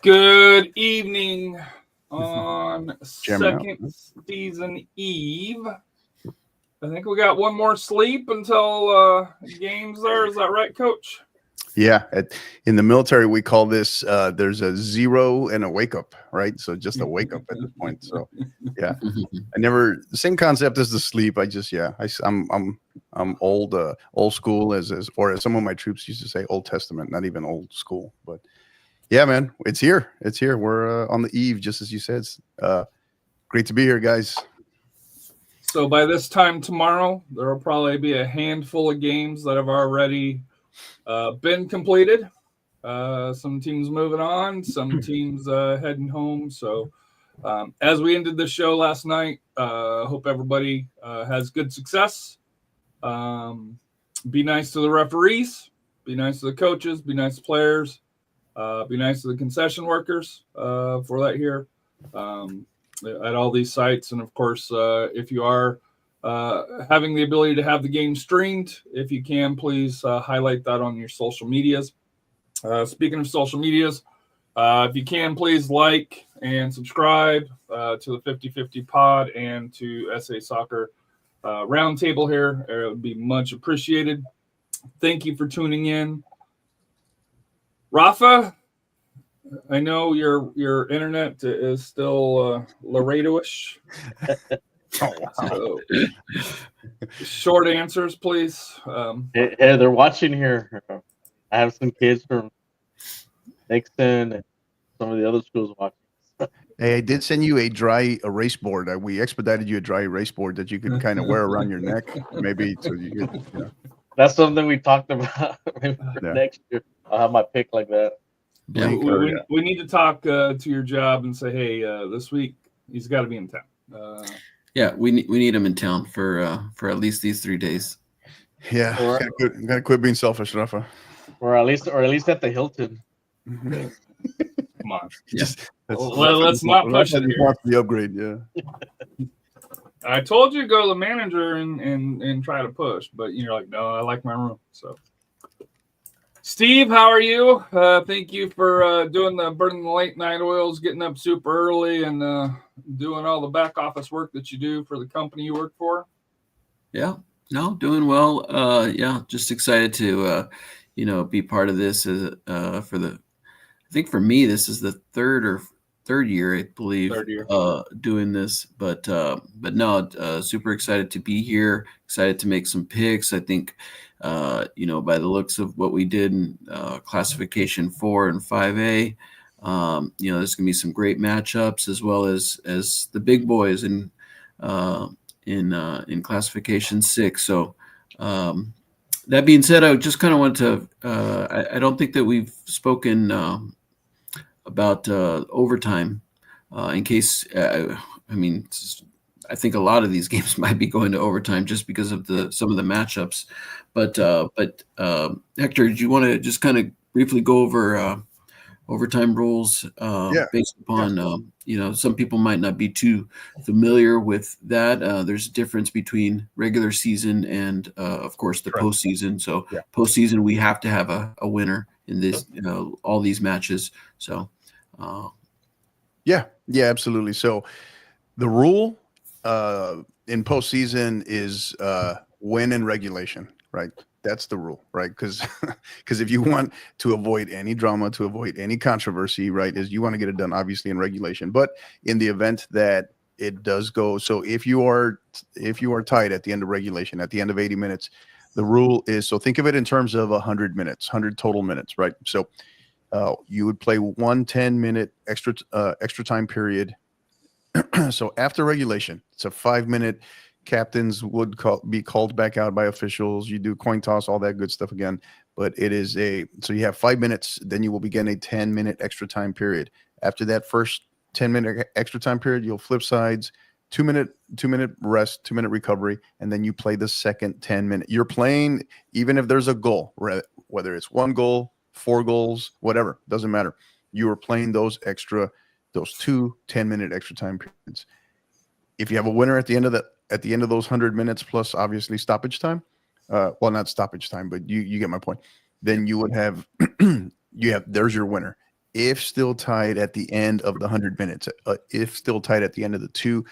Good evening on Jamming out. second season eve. I think we got one more sleep until games there. Is that right, Coach? Yeah, in the military, we call this there's a zero and a wake up, right? So just a wake up at this point. So yeah, I never the same concept as the sleep. I just I'm old school as some of my troops used to say, Old Testament, not even old school. But yeah, man, it's here. It's here. We're on the eve, just as you said. Great to be here, guys. So by this time tomorrow, there will probably be a handful of games that have already been completed. Some teams moving on, some teams heading home. So as we ended the show last night, hope everybody has good success. Be nice to the referees, be nice to the coaches, be nice to players, be nice to the concession workers for that here at all these sites. And of course, if you are having the ability to have the game streamed, if you can, please highlight that on your social medias. Speaking of social medias, if you can, please like and subscribe to the 50/50 pod and to SA Soccer Roundtable here. It would be much appreciated. Thank you for tuning in. Rafa, I know your internet is still Laredo-ish. Oh, wow. So, short answers, please. Hey, they're watching here. I have some kids from Nixon and some of the other schools watching. Hey, I did send you a dry erase board. We expedited you a dry erase board that you could kind of wear around your neck, maybe so you could, That's something we talked about. Maybe for Yeah. next year, I'll have my pick like that. Yeah, we need to talk to your job and say, hey, this week he's got to be in town. Yeah, we need him in town for at least these 3 days. Yeah, Or- gotta quit being selfish, Rafa. or at least at the Hilton. Come on. Just Let's not push it here. The upgrade, yeah. I told you to go to the manager and try to push, but you're like, no, I like my room. So, Steve, how are you? Thank you for burning the late night oils, getting up super early, and doing all the back office work that you do for the company you work for. Yeah, no, doing well. Yeah, just excited to be part of this. I think for me, this is the third year, I believe, doing this. But no, super excited to be here. Excited to make some picks. I think, by the looks of what we did in classification 4 and 5A, there's gonna be some great matchups as well as the big boys in classification 6. So. That being said, I just kind of want to. I don't think that we've spoken about overtime. In case, I think a lot of these games might be going to overtime just because of some of the matchups. But Hector, do you want to just kind of briefly go over overtime rules based upon some people might not be too familiar with that. There's a difference between regular season and of course the postseason. So postseason, we have to have a winner in this all these matches. So yeah, absolutely. So the rule in postseason is win in regulation, right? That's the rule, right? Because if you want to avoid any drama, to avoid any controversy, right, is you want to get it done obviously in regulation. But in the event that it does go, so if you are tied at the end of regulation, at the end of 80 minutes, the rule is, so think of it in terms of 100 minutes, 100 total minutes, right? So you would play 1 10-minute extra time period. So after regulation, it's a 5-minute. Captains would be called back out by officials. You do coin toss, all that good stuff again. But it is so you have 5 minutes, then you will begin a 10-minute extra time period. After that first 10-minute extra time period, you'll flip sides, 2-minute rest, 2-minute recovery, and then you play the second 10-minute. You're playing even if there's a goal, whether it's 1 goal, 4 goals, whatever, doesn't matter. You are playing those 2 10-minute extra time periods. If you have a winner at the end of those 100 minutes plus obviously stoppage time, well, not stoppage time, but you get my point. Then you would have there's your winner. if still tied at the end of the 100 minutes, if still tied at the end of the 2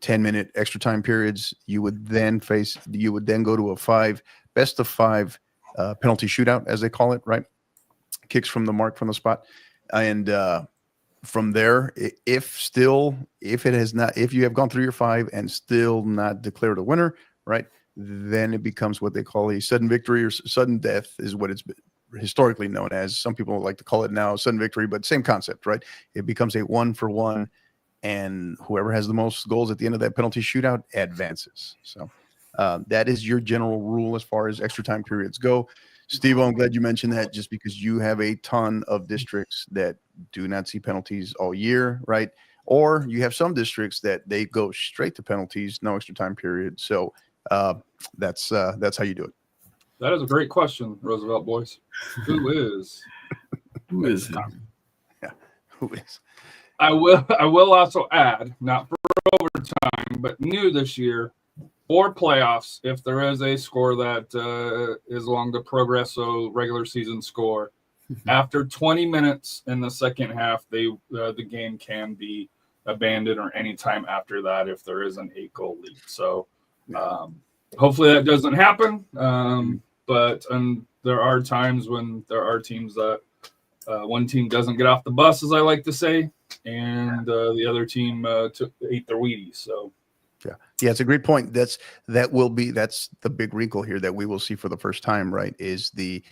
10-minute extra time periods, you would then go to a best of 5 penalty shootout, as they call it, right? Kicks from the mark, from the spot. And from there, if you have gone through your 5 and still not declared a winner, right, then it becomes what they call a sudden victory, or sudden death is what it's been historically known as. Some people like to call it now sudden victory, but same concept, right? It becomes a 1-for-1, and whoever has the most goals at the end of that penalty shootout advances. So that is your general rule as far as extra time periods go. Steve, I'm glad you mentioned that, just because you have a ton of districts that do not see penalties all year, right? Or you have some districts that they go straight to penalties, no extra time period. So that's how you do it. That is a great question, Roosevelt boys. Who is? Who is it? Yeah, who is? I will also add, not for overtime, but new this year, for playoffs, if there is a score that is along the Progresso regular season score, after 20 minutes in the second half, the game can be abandoned, or any time after that if there is an 8-goal lead. So hopefully that doesn't happen. But there are times when there are teams that one team doesn't get off the bus, as I like to say, and the other team ate their Wheaties. So. Yeah, it's a great point. That's the big wrinkle here that we will see for the first time, right? Is the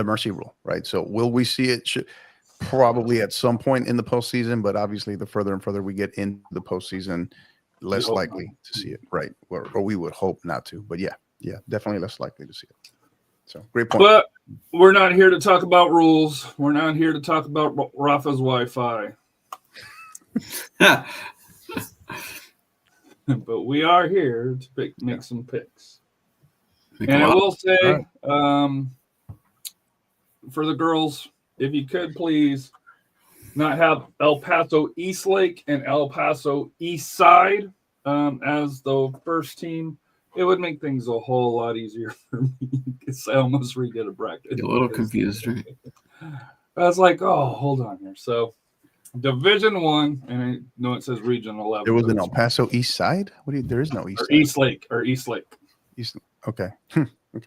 mercy rule, right? So will we see it? Probably at some point in the postseason, but obviously the further and further we get into the postseason, less likely to see it, right? Or we would hope not to, but yeah, definitely less likely to see it. So great point. But we're not here to talk about rules. We're not here to talk about Rafa's Wi-Fi. But we are here to make some picks. And I will say, for the girls, if you could please not have El Paso East Lake and El Paso East Side as the first team, it would make things a whole lot easier for me, because I almost redid a bracket. You're a little confused, right? I was like, oh, hold on here. So Division 1, and I know it says Region 11. There was an El Paso East Side? There is no East Side. East Lake. East, okay.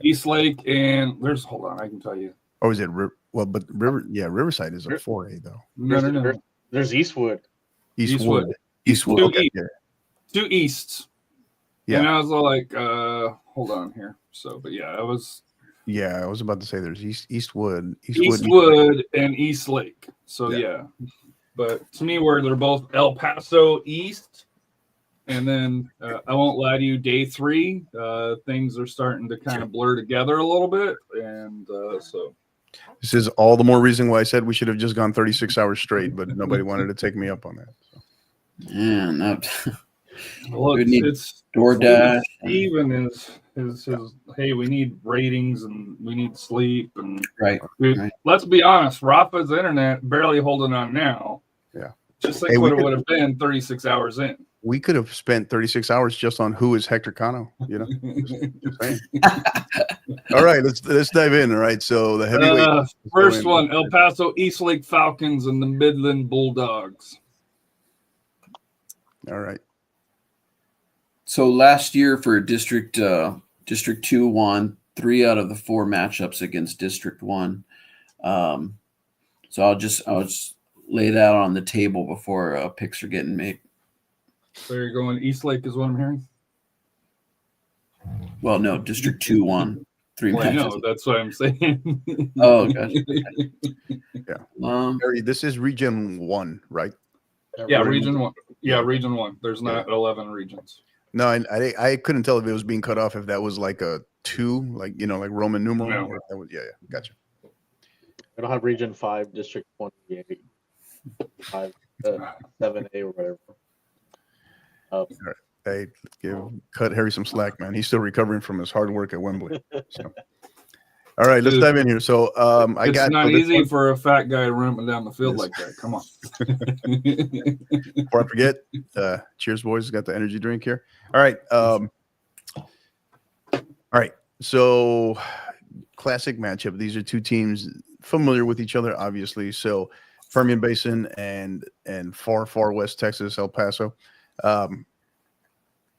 East Lake, and hold on, I can tell you. Or is it Riverside is a 4A though. No. There's Eastwood. Eastwood. Two, okay. Two Easts. Yeah. And I was like, hold on here. So, but yeah, I was about to say there's Eastwood, and East Lake. So yeah. But to me, where they're both El Paso East, and then I won't lie to you, day 3, things are starting to kind of blur together a little bit, and so. This is all the more reason why I said we should have just gone 36 hours straight, but nobody wanted to take me up on that. So. Yeah, not. Look, it's DoorDash. Even is hey, we need ratings and we need sleep, and right. Let's be honest, Rafa's internet barely holding on now. Yeah. Just think what it would have been 36 hours in. We could have spent 36 hours just on who is Hector Cano, just saying. All right, let's dive in. All right, so the heavyweight first one, El Paso East Lake Falcons and the Midland Bulldogs. All right. So last year for District 2 won 3 out of the 4 matchups against District 1. So I'll just lay that on the table before picks are getting made. So you're going East Lake is what I'm hearing? Well, no, District 2 won 3 matches. No, that's what I'm saying. Oh, gotcha. Yeah. Harry, this is Region 1, right? Yeah, Region 1. Yeah, Region 1. There's not 11 regions. No, I couldn't tell if it was being cut off, if that was like a 2, like Roman numeral. No. Or if that was, gotcha. I don't have Region 5, District 28, 5, 7A or whatever. All right. Hey, cut Harry some slack, man. He's still recovering from his hard work at Wembley. So. All right, let's dive in here. So it's not easy for a fat guy to run down the field like that. Come on. Before I forget, cheers, boys. Got the energy drink here. All right. All right. So classic matchup. These are two teams familiar with each other, obviously. So Permian Basin and far west Texas, El Paso.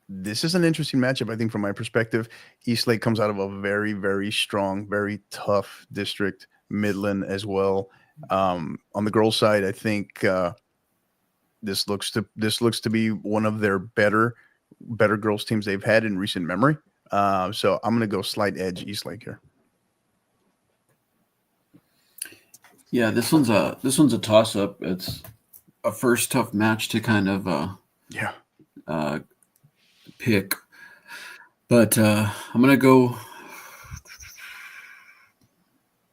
This is an interesting matchup, I think, from my perspective. Eastlake comes out of a very, very strong, very tough district. Midland as well. On the girls' side, I think this looks to be one of their better girls teams they've had in recent memory. So I'm going to go slight edge Eastlake here. Yeah, this one's a toss up. It's a first tough match to kind of pick, but I'm gonna go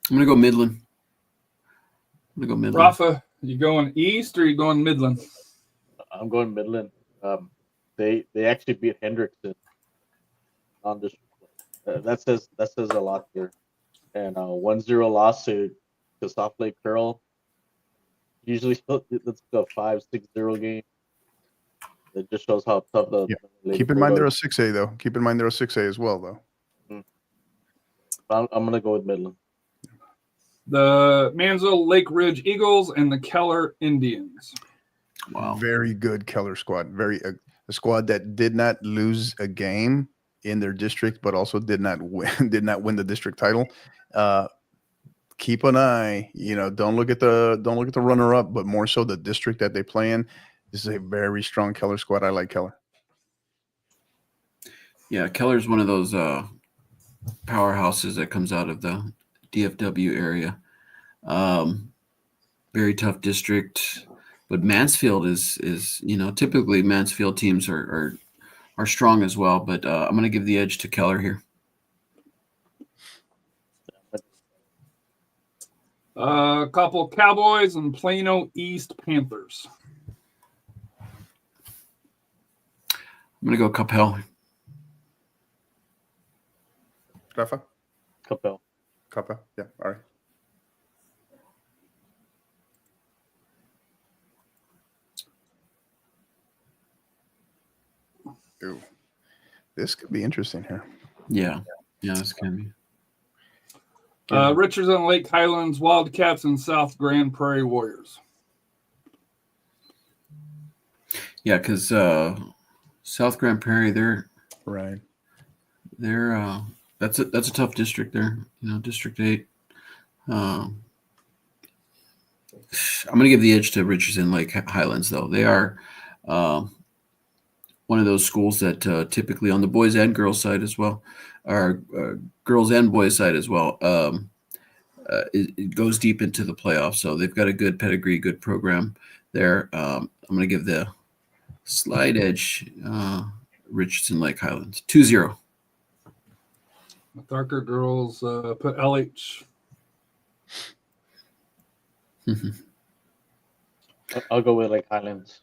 Midland. I'm gonna go Midland. Rafa, you going east or you going Midland? I'm going Midland. They actually beat Hendrickson on this. That says a lot here. And 1-0 loss to Soft Lake Curl. Usually it's a 5-6-0 game. It just shows how tough the Keep in mind they're a 6A though. Keep in mind they're a 6A as well though. I'm gonna go with Midland. The Mansell Lake Ridge Eagles and the Keller Indians. Wow, very good Keller squad. A squad that did not lose a game in their district, but also did not win the district title. Keep an eye. Don't look at the runner up, but more so the district that they play in. This is a very strong Keller squad. I like Keller. Yeah, Keller's one of those powerhouses that comes out of the DFW area. Very tough district, but Mansfield is typically Mansfield teams are strong as well. But I'm going to give the edge to Keller here. Couple Cowboys and Plano East Panthers. I'm going to go Capel. Rafa? Capel. Yeah, all right. Ooh, this could be interesting here. Yeah, this can be. Richardson Lake Highlands Wildcats and South Grand Prairie Warriors. Yeah, because South Grand Prairie, they're that's a tough district there. District 8. I'm going to give the edge to Richardson Lake Highlands, though. They are one of those schools that typically on the boys and girls side as well, or girls and boys side as well, it goes deep into the playoffs. So they've got a good pedigree, good program there. I'm going to give the slight edge Richardson Lake Highlands 2-0. The darker girls put LH. I'll go with Lake Highlands.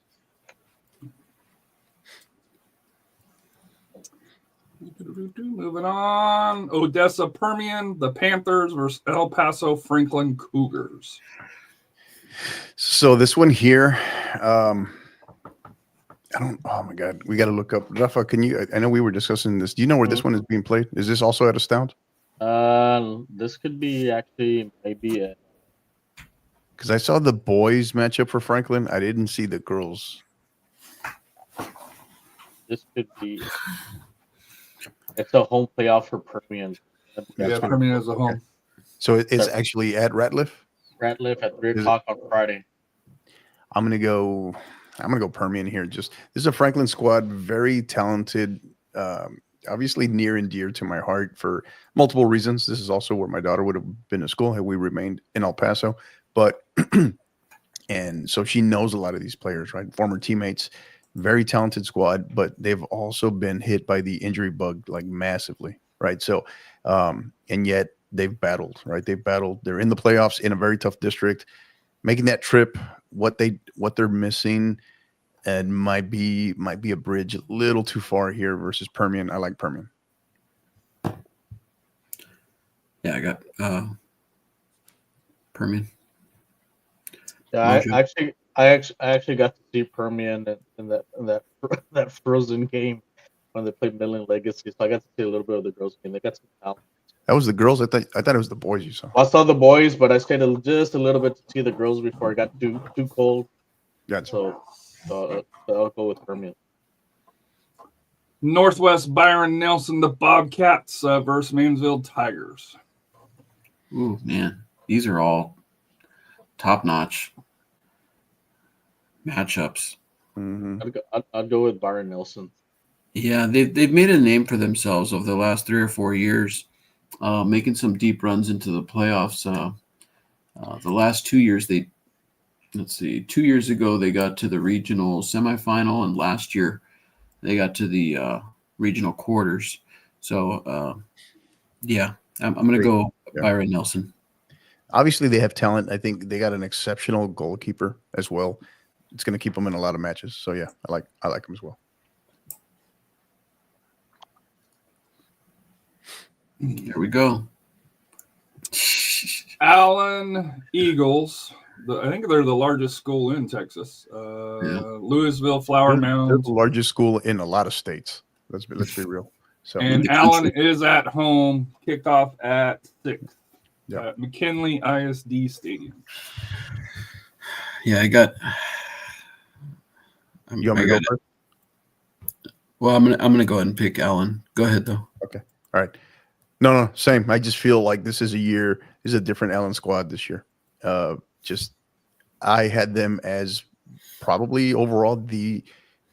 Moving on. Odessa Permian, the Panthers versus El Paso Franklin Cougars. So this one here, oh my God, we got to look up. Rafa, I know we were discussing this. Do you know where this one is being played? Is this also at Astound? This could be actually maybe because I saw the boys matchup for Franklin. I didn't see the girls. This could be. It's a home playoff for Permian. Yeah, Permian as a home. Okay. So it's actually at Ratliff? Ratliff at 3 o'clock on Friday. I'm gonna go Permian here. This is a Franklin squad, very talented, obviously near and dear to my heart for multiple reasons. This is also where my daughter would have been to school had we remained in El Paso. But and so she knows a lot of these players, right? Former teammates, very talented squad, but they've also been hit by the injury bug like massively, right? So and yet they've battled, right? They're in the playoffs in a very tough district, making that trip. What they're missing and might be a bridge a little too far here versus Permian. I like Permian. Yeah, I got Permian. Yeah, I actually got to see Permian in that Frozen game when they played Midland Legacy. So I got to see a little bit of the girls game. They got some talent. That was the girls. I thought it was the boys you saw. I saw the boys, but I stayed just a little bit to see the girls before it got too cold. Gotcha. So I'll go with Permian. Northwest Byron Nelson, the Bobcats versus Mansfield Tigers. Ooh, man. These are all top-notch matchups. Mm-hmm. I'd go with Byron Nelson. Yeah, they've made a name for themselves over the last 3 or 4 years, making some deep runs into the playoffs. The last 2 years, 2 years ago, they got to the regional semifinal, and last year they got to the regional quarters. So, yeah, I'm going to go Byron Nelson. Obviously, they have talent. I think they got an exceptional goalkeeper as well. It's going to keep them in a lot of matches. So yeah, I like them as well. There we go. Allen Eagles. I think they're the largest school in Texas. Louisville Flower They're Mound. the largest school in a lot of states. Let's be real. So And Allen is at home. Kickoff at 6 at McKinley ISD Stadium. Yeah, I got. You want me to go first? Well, I'm gonna go ahead and pick Allen. Go ahead though. Okay. All right. No, same. I just feel like this is a different Allen squad this year. I had them as probably overall the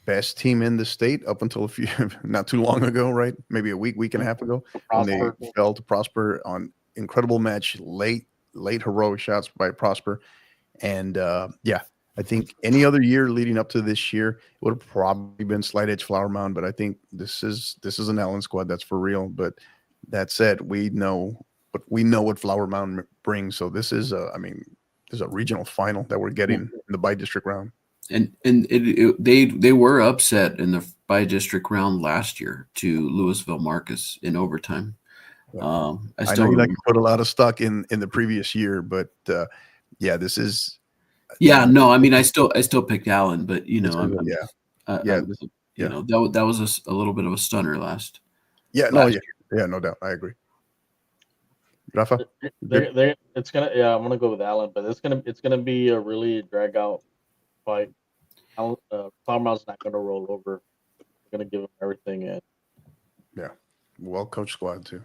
best team in the state up until not too long ago, right? Maybe a week and a half ago, when they fell to Prosper on incredible match, late heroic shots by Prosper. And I think any other year leading up to this year, it would have probably been Slight Edge Flower Mound, but I think this is an Allen squad that's for real. But that said, we know what Flower Mound brings. So this is a regional final that we're getting in the by-district round. And they were upset in the by-district round last year to Louisville Marcus in overtime. I know you like to put a lot of stock in the previous year, but this is. Yeah, no, I mean, I still picked Allen, but you know, that was a little bit of a stunner last. Yeah, no doubt, I agree. Rafa, I'm gonna go with Allen, but it's gonna be a really drag out fight. Farmhouse not gonna roll over. They're gonna give them everything in. Yeah, well coached squad too.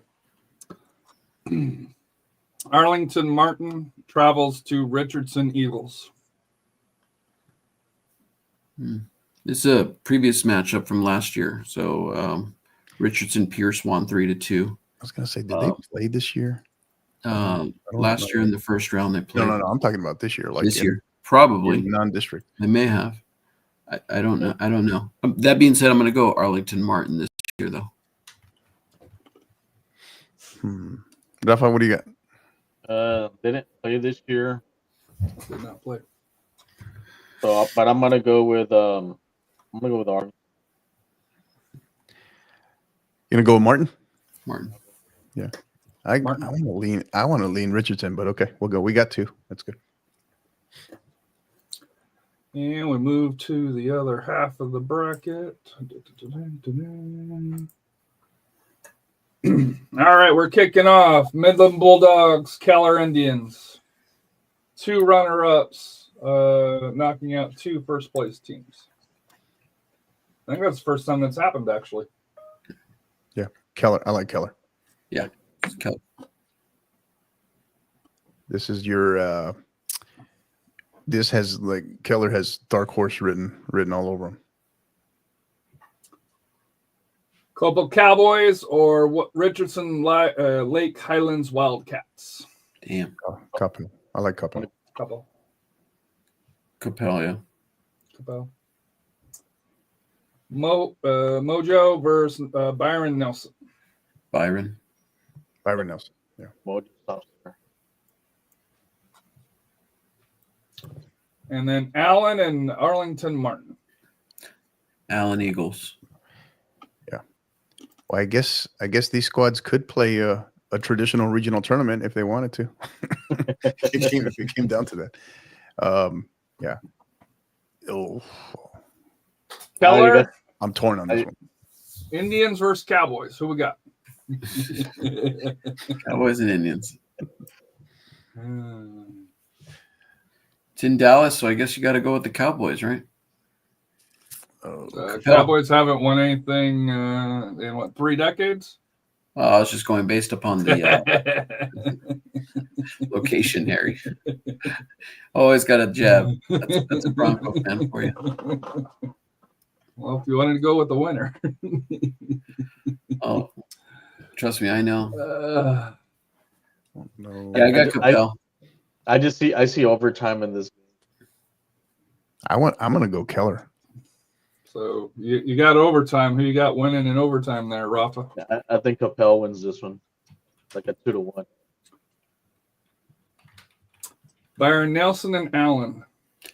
Arlington Martin travels to Richardson Eagles. It's a previous matchup from last year. So Richardson Pierce won 3-2. I was gonna say, did they play this year? Last year in the first round they played. No. I'm talking about this year. Like this year, probably non-district. They may have. I don't know. I don't know. That being said, I'm going to go Arlington Martin this year, though. Rafa, what do you got? Didn't play this year. Did not play. So, but I'm gonna go with Arlington. You gonna go with Martin? Martin. Yeah. I want to lean Richardson, but okay, we'll go. We got 2. That's good. And we move to the other half of the bracket. All right, we're kicking off. Midland Bulldogs, Keller Indians. 2 runner-ups, knocking out 2 first-place teams. I think that's the first time that's happened, actually. Yeah, Keller. I like Keller. Yeah, Keller. This is your. This has Keller has dark horse written all over him. Coppell Cowboys or what? Richardson Lake Highlands Wildcats. Damn. Coppell. I like Coppell. Coppell. Coppell, yeah. Coppell. Mojo versus Byron Nelson. Byron Nelson. Yeah. Mojo stops there. And then Allen and Arlington Martin. Allen Eagles. Yeah. Well, I guess these squads could play a traditional regional tournament if they wanted to. if it came down to that. Yeah. Oh. Keller. I'm torn on this one. Indians versus Cowboys. Who we got? Cowboys and Indians. It's in Dallas, so I guess you got to go with the Cowboys, right? Cowboys haven't won anything in what, 3 decades? I was just going based upon the location, Harry. Always got a jab. That's a Bronco fan for you. Well, if you wanted to go with the winner. Oh, trust me, I know. No. Yeah, I got Capel. I see overtime in this game. I'm gonna go Keller. So you got overtime. Who you got winning in overtime there, Rafa? I think Capel wins this one, like a 2-1. Byron Nelson and Allen. I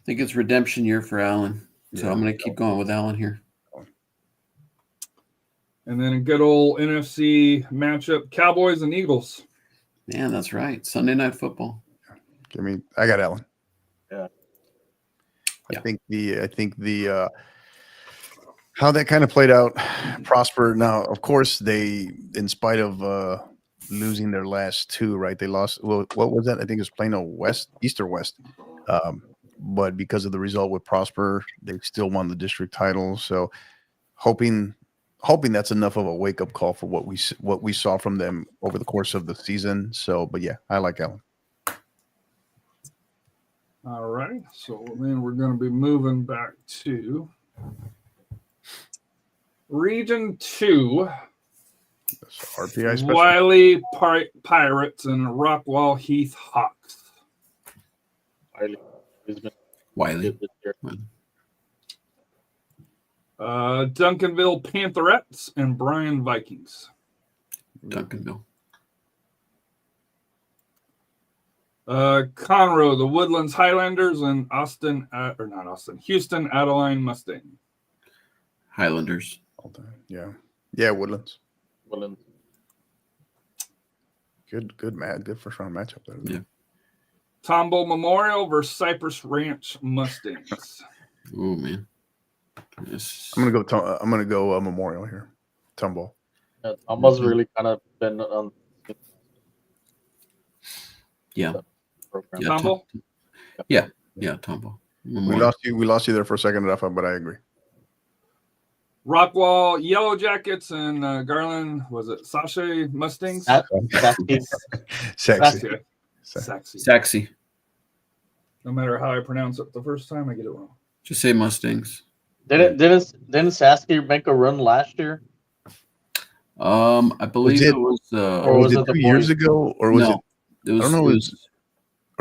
think it's redemption year for Allen, so I'm going to keep going with Allen here. And then a good old NFC matchup: Cowboys and Eagles. Man, that's right. Sunday Night Football. I got Allen. Yeah. I think the how that kind of played out, Prosper. Now, of course, they, in spite of losing their last 2, right? They lost. Well, what was that? I think it was Plano West, East or West. But because of the result with Prosper, they still won the district title. So, hoping that's enough of a wake up call for what we saw from them over the course of the season. So, but yeah, I like Allen. All right. So then we're going to be moving back to Region 2. RPI special. Wiley Pirates and Rockwall Heath Hawks. Wiley. Duncanville Pantherettes and Bryan Vikings. Duncanville. Conroe, the Woodlands Highlanders, and Houston Adeline Mustang. Highlanders. Yeah, Woodlands. Woodlands. Good first round matchup there. Yeah. Tombow Memorial versus Cypress Ranch Mustangs. Oh man. Yes. I'm gonna go Memorial here. Tombow. Tombow's really kind of been on. Yeah. Program. Yeah, Tombow? Yeah, Tombow. We lost you there for a second, Rafa, but I agree. Rockwall Yellow Jackets and Garland, was it Sachet Mustangs? Sexy. Saxy. No matter how I pronounce it the first time, I get it wrong. Just say Mustangs. Didn't Sasky make a run last year? I believe it was. Or was it 2 years ago, or was it? It was, I don't know. It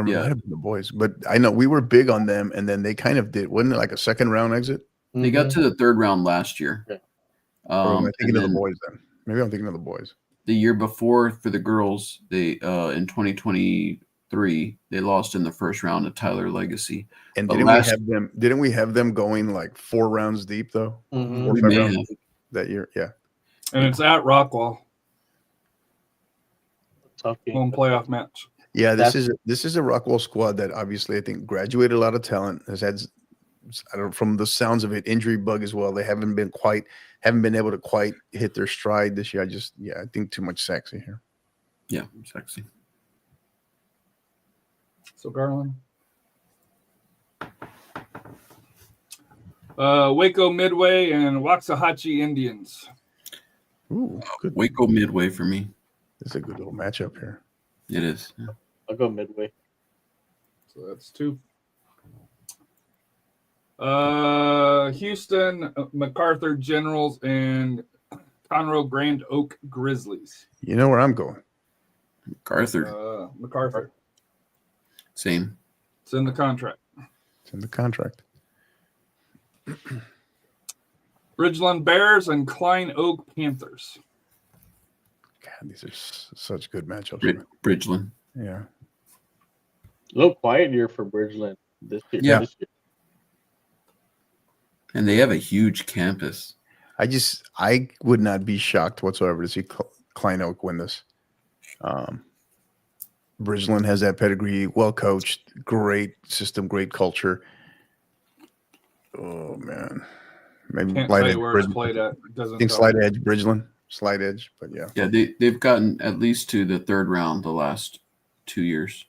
yeah. might have been the boys, but I know we were big on them, and then they kind of did. Wasn't it like a second round exit? They got to the 3rd round last year. Yeah. Or am I thinking of the boys then? Maybe I'm thinking of the boys. The year before for the girls, they in 2023 they lost in the 1st round to Tyler Legacy. And But didn't we have them going like 4 rounds deep though? Mhm. 4 or We 5 may rounds have. deep that year? Yeah. And it's at Rockwall, Tough game. home playoff match. Yeah, this is a Rockwell squad that obviously I think graduated a lot of talent. Has had, from the sounds of it, injury bug as well. They haven't been able to quite hit their stride this year. I think too much Sexy here. Yeah, Sexy. So Garland. Waco Midway and Waxahachie Indians. Ooh, good. Waco Midway for me. This is a good little matchup here. It is. Yeah. I'll go Midway. So that's 2. Houston MacArthur Generals and Conroe Grand Oak Grizzlies. You know where I'm going? MacArthur. Same. It's in the contract. It's in the contract. Bridgeland Bears and Klein Oak Panthers. God, these are such good matchups. Bridgeland. Yeah. A little quiet year for Bridgeland this year. Yeah. This year. And they have a huge campus. I would not be shocked whatsoever to see Klein Oak win this. Bridgeland has that pedigree, well coached, great system, great culture. Oh man, maybe Can't Light tell Edge you where it's Bridgeland. played at. It doesn't Think tell Slight me. Edge Bridgeland. slight edge, but yeah. Yeah, they've gotten at least to the third round the last 2 years.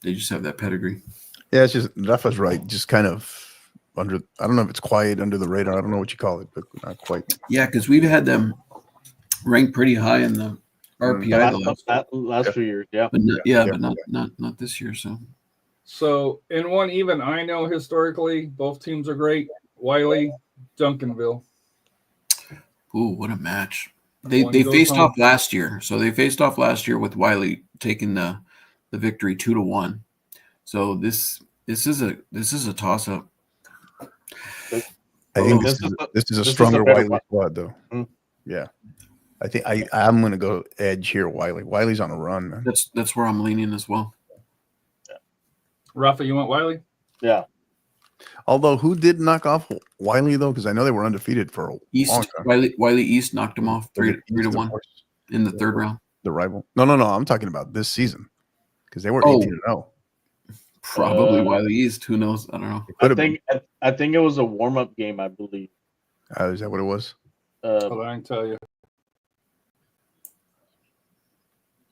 They just have that pedigree. Yeah, it's just Rafa's right. Just kind of under. I don't know if it's quiet under the radar. I don't know what you call it, but not quite. Yeah, because we've had them ranked pretty high in the RPI the last few years. Yeah, but not this year. So in one even, I know historically both teams are great. Wiley, Duncanville. Ooh, what a match! They One goes faced home. off last year. So they faced off last year with Wiley taking the victory 2-1. So this is a toss up. I think this is a stronger Wiley squad, though. Mm. Yeah, I think I'm going to go edge here. Wiley's on a run, man. That's where I'm leaning as well. Rafa, you want Wiley? Yeah. Although, who did knock off Wiley though? Because I know they were undefeated for a long time. Wiley East knocked him off 3-1 in the third round. The rival? No. I'm talking about this season because they were 18-0. Probably Wiley East. Who knows? I don't know. I think it was a warm up game. I believe. Is that what it was? Hold on, I can tell you.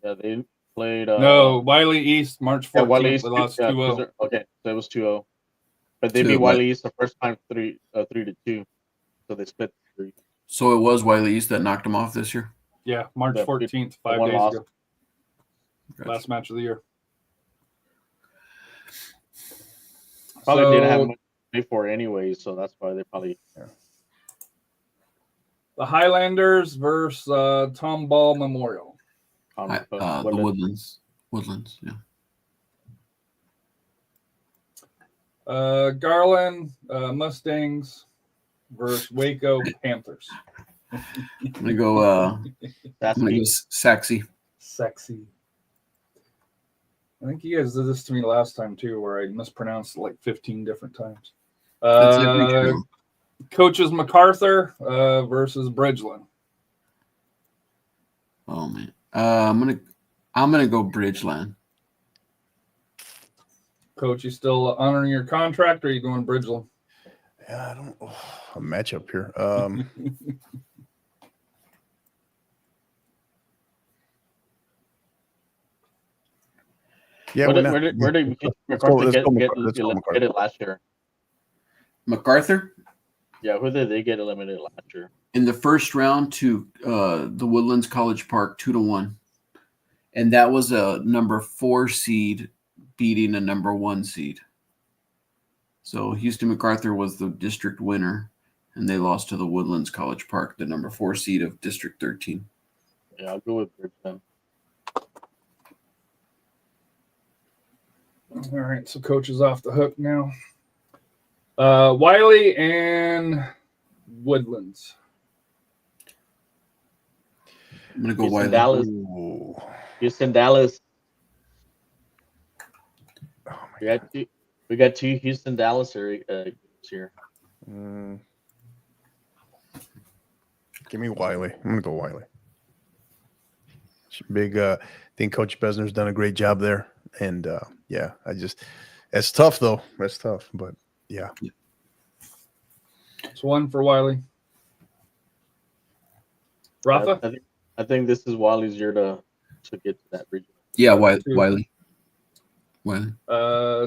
Yeah, they played. No, Wiley East, March 14th. Yeah, Wiley East. They lost 2-0. Okay, so it was 2-0. But they beat Wiley East the first time 3-2. So they split 3. So it was Wiley East that knocked him off this year? Yeah, March 14th, 5 days ago. Gotcha. Last match of the year. Probably didn't have much to pay for it anyway, so that's why they probably. Yeah. The Highlanders versus Tom Ball Memorial. The Woodlands. Woodlands, yeah. Garland Mustangs versus Waco Panthers. I'm gonna go. Sexy. I think you guys did this to me last time too, where I mispronounced it like 15 different times. Coaches MacArthur versus Bridgeland. Oh man, I'm gonna go Bridgeland. Coach, you still honoring your contract, or are you going Bridgeland? Yeah, I don't. A matchup here. Yeah, where did MacArthur get it last year? MacArthur? Yeah, who did they get eliminated last year? In the first round to the Woodlands College Park 2-1. And that was a number 4 seed beating a number 1 seed. So Houston MacArthur was the district winner, and they lost to the Woodlands College Park, the number 4 seed of District 13. Yeah, I'll go with Bridgeland. All right, so coach is off the hook now. Wiley and Woodlands. I'm gonna go Wiley. Dallas. Houston, Dallas. Oh we got two Houston, Dallas here. Give me Wiley. I'm gonna go Wiley. Big. I think Coach Besner's done a great job there, and yeah, it's tough though. That's tough, but yeah. It's one for Wiley. Rafa? I think this is Wiley's year to get to that region. Yeah, Wiley.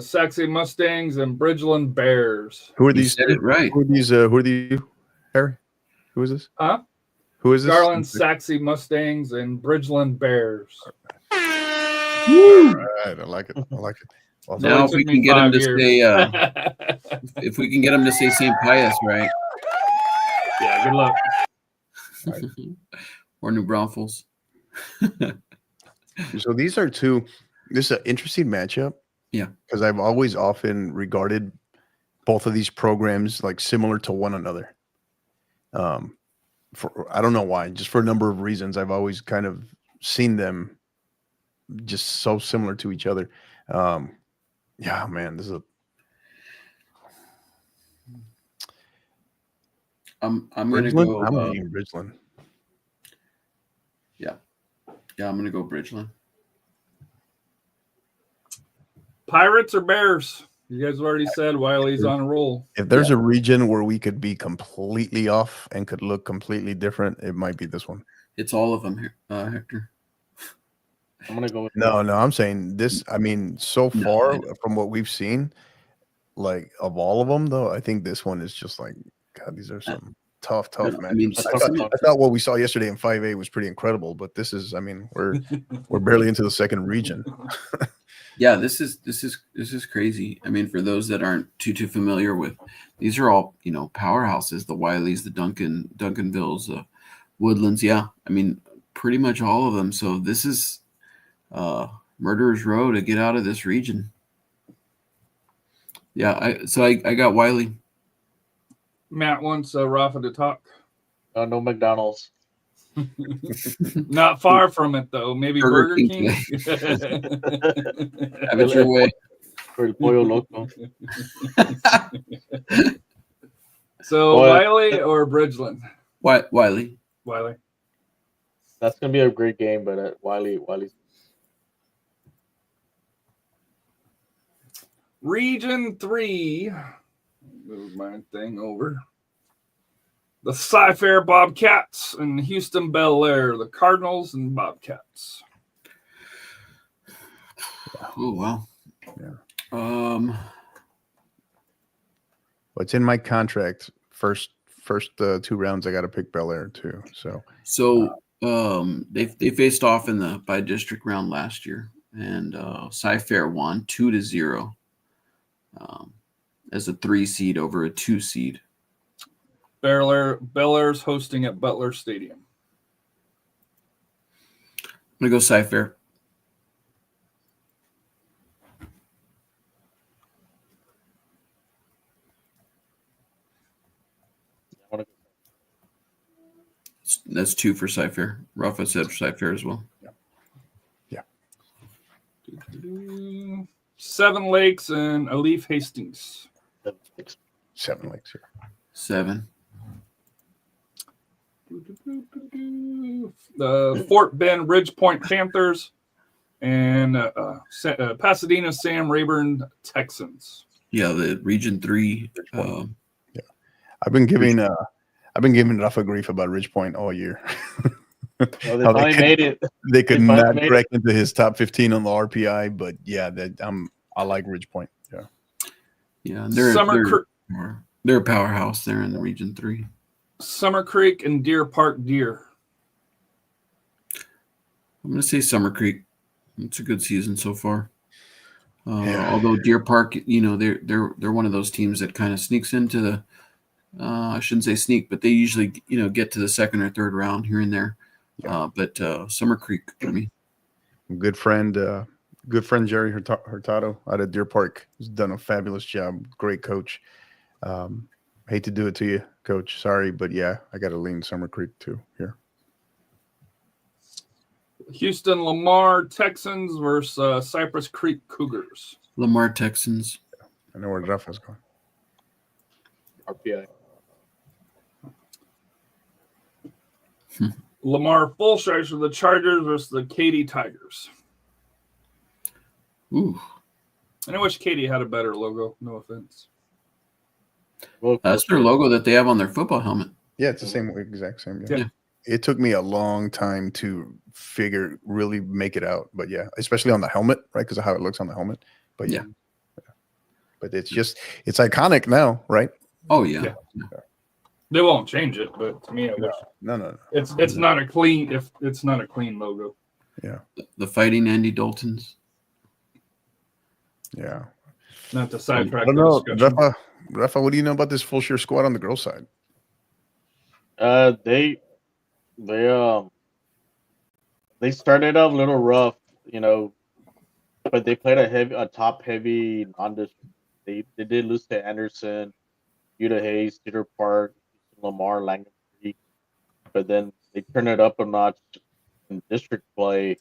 Sexy Mustangs and Bridgeland Bears. Who are these? You said it right. Who are these? Harry? Who is this? Huh? Who is this? Garland Sexy Mustangs and Bridgeland Bears. All right, I like it. Well, now, if we can get him to say, if we can get him to say St. Pius, right? Yeah, good luck. Or New Braunfels. So these are two. This is an interesting matchup. Yeah, because I've always often regarded both of these programs like similar to one another. I don't know why, just for a number of reasons. I've always kind of seen them just so similar to each other. Yeah, man, this is a. I'm gonna go. I'm going Bridgeland. Yeah, I'm gonna go Bridgeland. Pirates or Bears? You guys have already said Wiley's on a roll. If there's a region where we could be completely off and could look completely different, it might be this one. It's all of them, Hector. I'm gonna go with No, I'm saying this. I mean, so No, far I know. from what we've seen, like of all of them, though, I think this one is just like, God, these are some tough I mean, matchups. I thought what we saw yesterday in 5A was pretty incredible, but this is, I mean, we're barely into the second region. Yeah, this is crazy. I mean, for those that aren't too familiar with, these are all powerhouses: the Wileys, the Duncanvilles, the Woodlands. Yeah, I mean, pretty much all of them. So this is murderer's row to get out of this region. Yeah, I got Wiley. Matt wants Rafa to talk. no McDonald's. Not far from it though. Maybe Burger King. Have it your way. For El Pollo Loco. So Wiley or Bridgeland? Wiley. Wiley. That's gonna be a great game, but Wiley's. Region 3. Move my thing over. The Cy-Fair Bobcats and Houston Bel Air, the Cardinals and Bobcats. Oh wow. Yeah. What's in my contract? First 2 rounds, I got to pick Bel Air too. So they faced off in the by district round last year, and Cy-Fair won 2-0 as a 3 seed over a 2 seed. Bel Air's hosting at Butler Stadium. I'm gonna go Cy-Fair. That's 2 for Cy-Fair. Rafa said Cy-Fair as well. Yeah. Seven Lakes and Alif Hastings. 7 Lakes here. 7. The Fort Bend Ridgepoint Panthers and Pasadena Sam Rayburn Texans. Yeah, the Region 3. Yeah, I've been giving Rafa grief about Ridgepoint all year. Well, they finally made it. They could not crack into his top 15 on the RPI, but yeah, I like Ridgepoint. Yeah. Yeah, they're a powerhouse there in the Region 3. Summer Creek and Deer Park Deer. I'm going to say Summer Creek. It's a good season so far. Although Deer Park, they're one of those teams that kind of sneaks into the. I shouldn't say sneak, but they usually get to the second or third round here and there. But Summer Creek for me. Good friend Jerry Hurtado out of Deer Park has done a fabulous job. Great coach. Hate to do it to you, Coach. Sorry, but yeah, I got to lean Summer Creek too here. Houston Lamar Texans versus Cypress Creek Cougars. Lamar Texans. I know where Rafa's going. RPI. Lamar Full Strikes for the Chargers versus the Katy Tigers. Ooh. And I wish Katy had a better logo. No offense. That's their logo that they have on their football helmet. Yeah, it's the same exact same. Yeah. It took me a long time to really make it out, but yeah, especially on the helmet, right? Because of how it looks on the helmet. But yeah. But it's iconic now, right? Oh yeah. They won't change it, but to me, I wish. No. It's not a clean logo. Yeah. The Fighting Andy Daltons. Yeah. Not to sidetrack. I don't know, Rafa, what do you know about this full shirt squad on the girls' side? They started off a little rough, but they played a top heavy non-district. They did lose to Anderson, Utah Hayes, Cedar Park, Lamar, Langham Creek, but then they turned it up a notch in district play.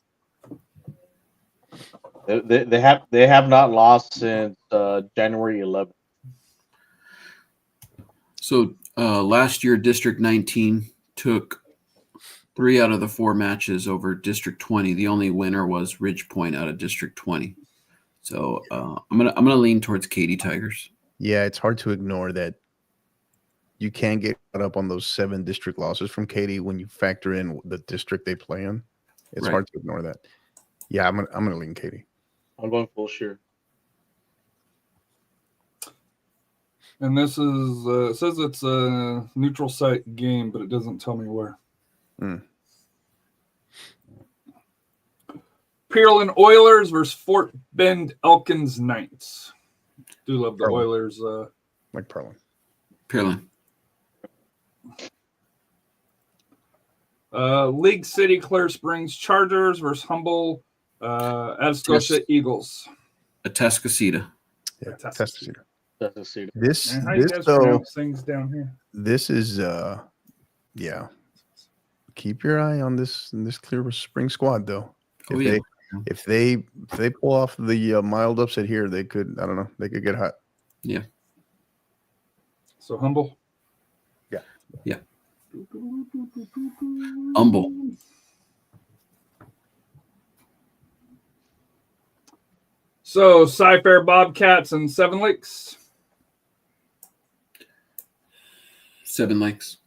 They have not lost since January 11th. So last year, District 19 took 3 out of the 4 matches over District 20. The only winner was Ridgepoint out of District 20. So I'm gonna lean towards Katy Tigers. Yeah, it's hard to ignore that you can get caught up on those 7 district losses from Katy when you factor in the district they play in. It's Right. hard to ignore that. Yeah, I'm gonna lean Katy. I'm going full shear. And this is it says it's a neutral site game, but it doesn't tell me where. Hmm. Pearland Oilers versus Fort Bend Elkins Knights. Do love the Pearland. Oilers. Like Pearland. Pearland. League City Clear Springs Chargers versus Humble Atascosa Eagles. Atascocita. Yeah, Atascocita. Atascocita. That's a seed. This And how you this guys though pronounce things down here? this is yeah. Keep your eye on this Clear Spring squad though. Oh yeah. If they pull off the mild upset here, they could, I don't know, they could get hot. Yeah. So Humble. Yeah. Humble. So Cy-Fair Bobcats and Seven Lakes. 7 Lakes.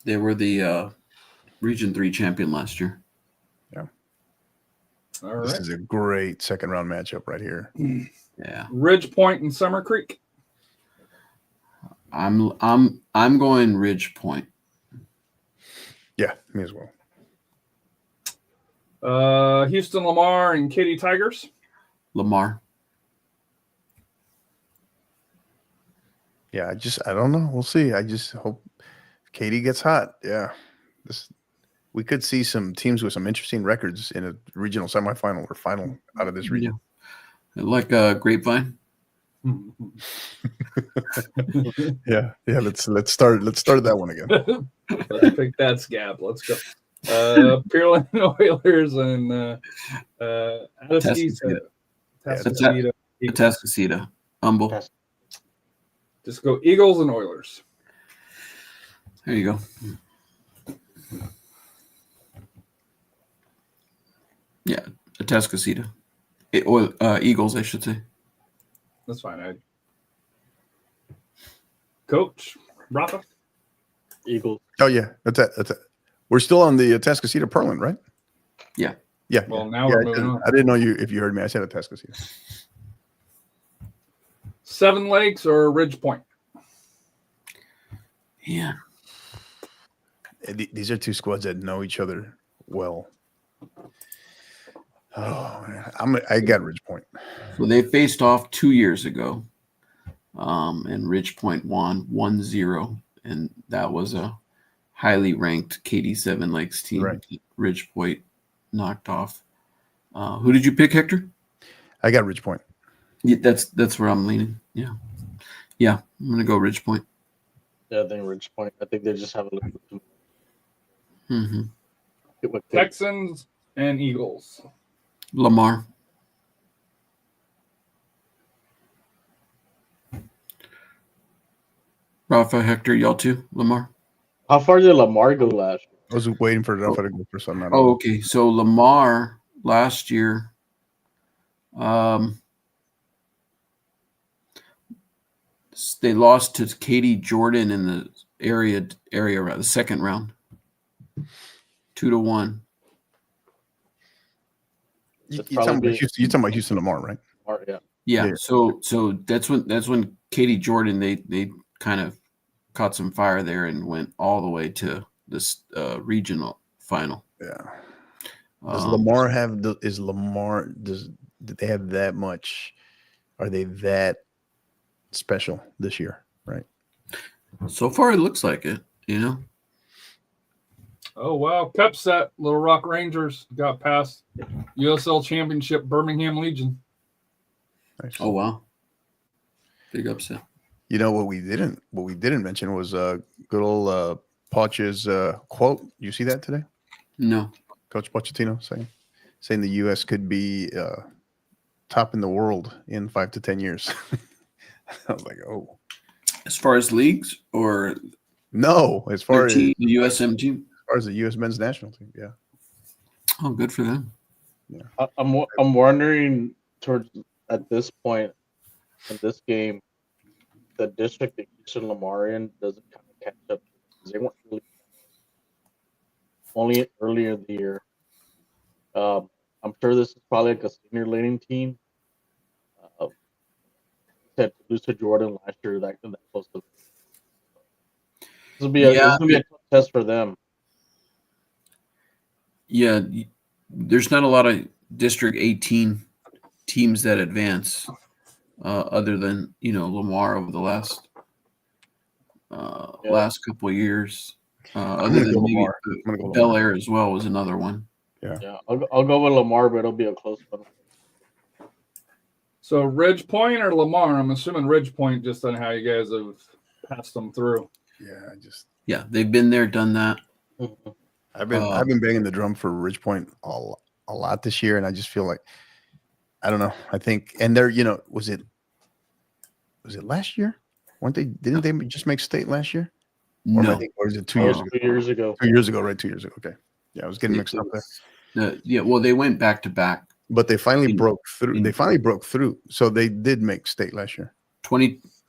They were the Region 3 champion last year. All This right. is a great second round matchup right here. Yeah. Ridge Point and Summer Creek. I'm going Ridge Point. Yeah, me as well. Houston Lamar and Katy Tigers. Lamar. Yeah, I don't know. We'll see. I just hope Katy gets hot. Yeah. We could see some teams with some interesting records in a regional semifinal or final out of this region. Yeah. Like Grapevine. Yeah. Let's start that one again. Let's pick that scab. Let's go. Pearland Oilers and Atascocita. Atascocita. Atascocita. Humble. Just go Eagles and Oilers. There you go. Yeah, Atascocita. Eagles, I should say. That's fine. Coach Rafa. Eagles. Oh yeah, that's it. We're still on the Atascocita Pearland, right? Yeah. Yeah. Well, now we're moving on. I didn't know if you heard me. I said Atascocita. Seven Lakes or Ridge Point. Yeah. These are two squads that know each other well. Oh man, I got Ridge Point. So they faced off 2 years ago, and Ridge Point won 1-0, and that was a highly ranked Katy Seven Lakes team. Right. Ridge Point knocked off. Who did you pick, Hector? I got Ridge Point. Yeah, that's where I'm leaning. Yeah, I'm gonna go Ridge Point. Yeah, I think Ridge Point. I think they just have a little bit too. Mm-hmm. Texans and Eagles. Lamar. Rafa, Hector, y'all too. Lamar. How far did Lamar go last year? I was waiting for Rafa to go for something. I don't Oh, know. okay. So Lamar last year, they lost to Katy Jordan in the area the second round, 2-1. You're It's talking probably about Houston Lamar, right? Lamar, yeah. Yeah. Yeah. So that's when Katy Jordan they kind of caught some fire there and went all the way to this regional final. Yeah. Does Lamar have do they have that much? Are they that special this year? Right. So far, it looks like it. Oh wow, Cup set. Little Rock Rangers got past USL Championship Birmingham Legion. Nice. Oh wow, big upset. You know what we didn't mention was good old Poch's quote. You see that today? No. Coach Pochettino saying the U.S. could be top in the world in 5 to 10 years. I was like, oh, As far as leagues or no. As far as the USM team. the U.S. men's national team, yeah. Oh, good for them. I'm wondering towards at this point in this game, the district that Houston Lamar in doesn't kind of catch up because they weren't really only earlier in the year. I'm sure this is probably like a senior leading team. Said to lose to Jordan last year, that close to this will be a tough test for them. Yeah, there's not a lot of District 18 teams that advance, other than Lamar over the last couple of years. Other than maybe Bel Air as well was another one. Yeah. I'll go with Lamar, but it'll be a close one. So Ridge Point or Lamar? I'm assuming Ridge Point, just on how you guys have passed them through. Yeah, they've been there, done that. Mm-hmm. I've been banging the drum for Ridge Point a lot this year, and I just feel like I don't know. I think, and they're was it last year? Didn't they just make state last year? No, or is it 2 years ago? 2 years ago. 2 years ago, right? 2 years ago. Okay, yeah, I was getting mixed up there. Well, they went back to back. But they finally broke through. They finally broke through. So they did make state last year.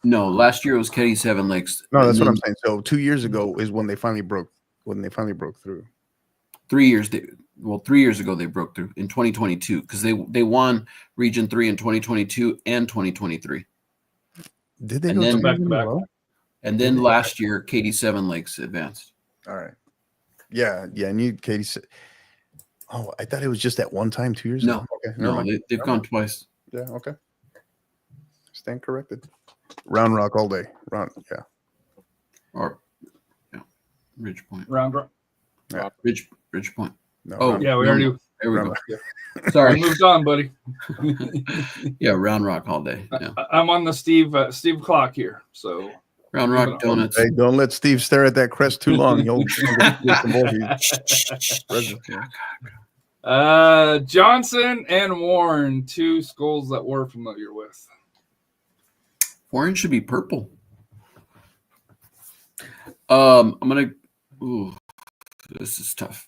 Last year it was Kenny Seven Lakes. No, that's what I'm saying. So 2 years ago is when they finally broke. Through. 3 years. 3 years ago they broke through in 2022 because they won Region 3 in 2022 and 2023. Did they and go then, back to back? And then last year, Katy Seven Lakes advanced. All right. Yeah. I knew Katy. Oh, I thought it was just that one time 2 years ago. Okay. No, they've gone twice. Yeah. Okay. Stand corrected. Round Rock all day. Ridge Point. Round Rock. Yeah. Ridge Point. No, Yeah, we already. There we Round go. Sorry. Moved on, buddy. Yeah, Round Rock all day. Yeah. I'm on the Steve clock here, so Round Rock Donuts. Hey, don't let Steve stare at that crest too long. He'll Johnson and Warren, two schools that we're familiar with. Warren should be purple. I'm gonna. Ooh, this is tough.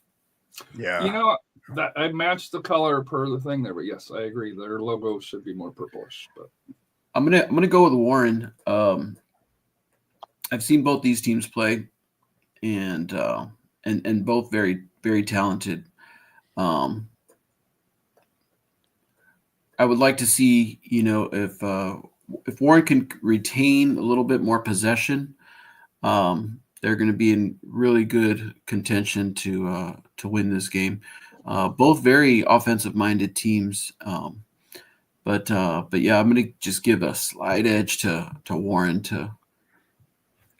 Yeah. That I matched the color per the thing there, but yes, I agree. Their logo should be more purplish. But I'm gonna go with Warren. I've seen both these teams play, and both very, very talented. I would like to see, if Warren can retain a little bit more possession, they're going to be in really good contention to win this game. Both very offensive-minded teams, but yeah, I'm going to just give a slight edge to Warren to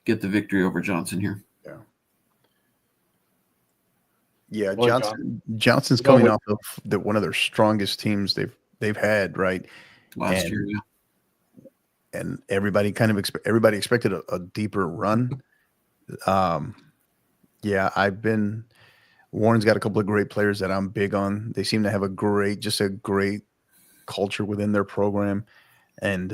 get the victory over Johnson here. Yeah, Johnson's coming off of one of their strongest teams they've had, right? Last year, yeah. And everybody expected a deeper run. Warren's got a couple of great players that I'm big on. They seem to have a great culture within their program, and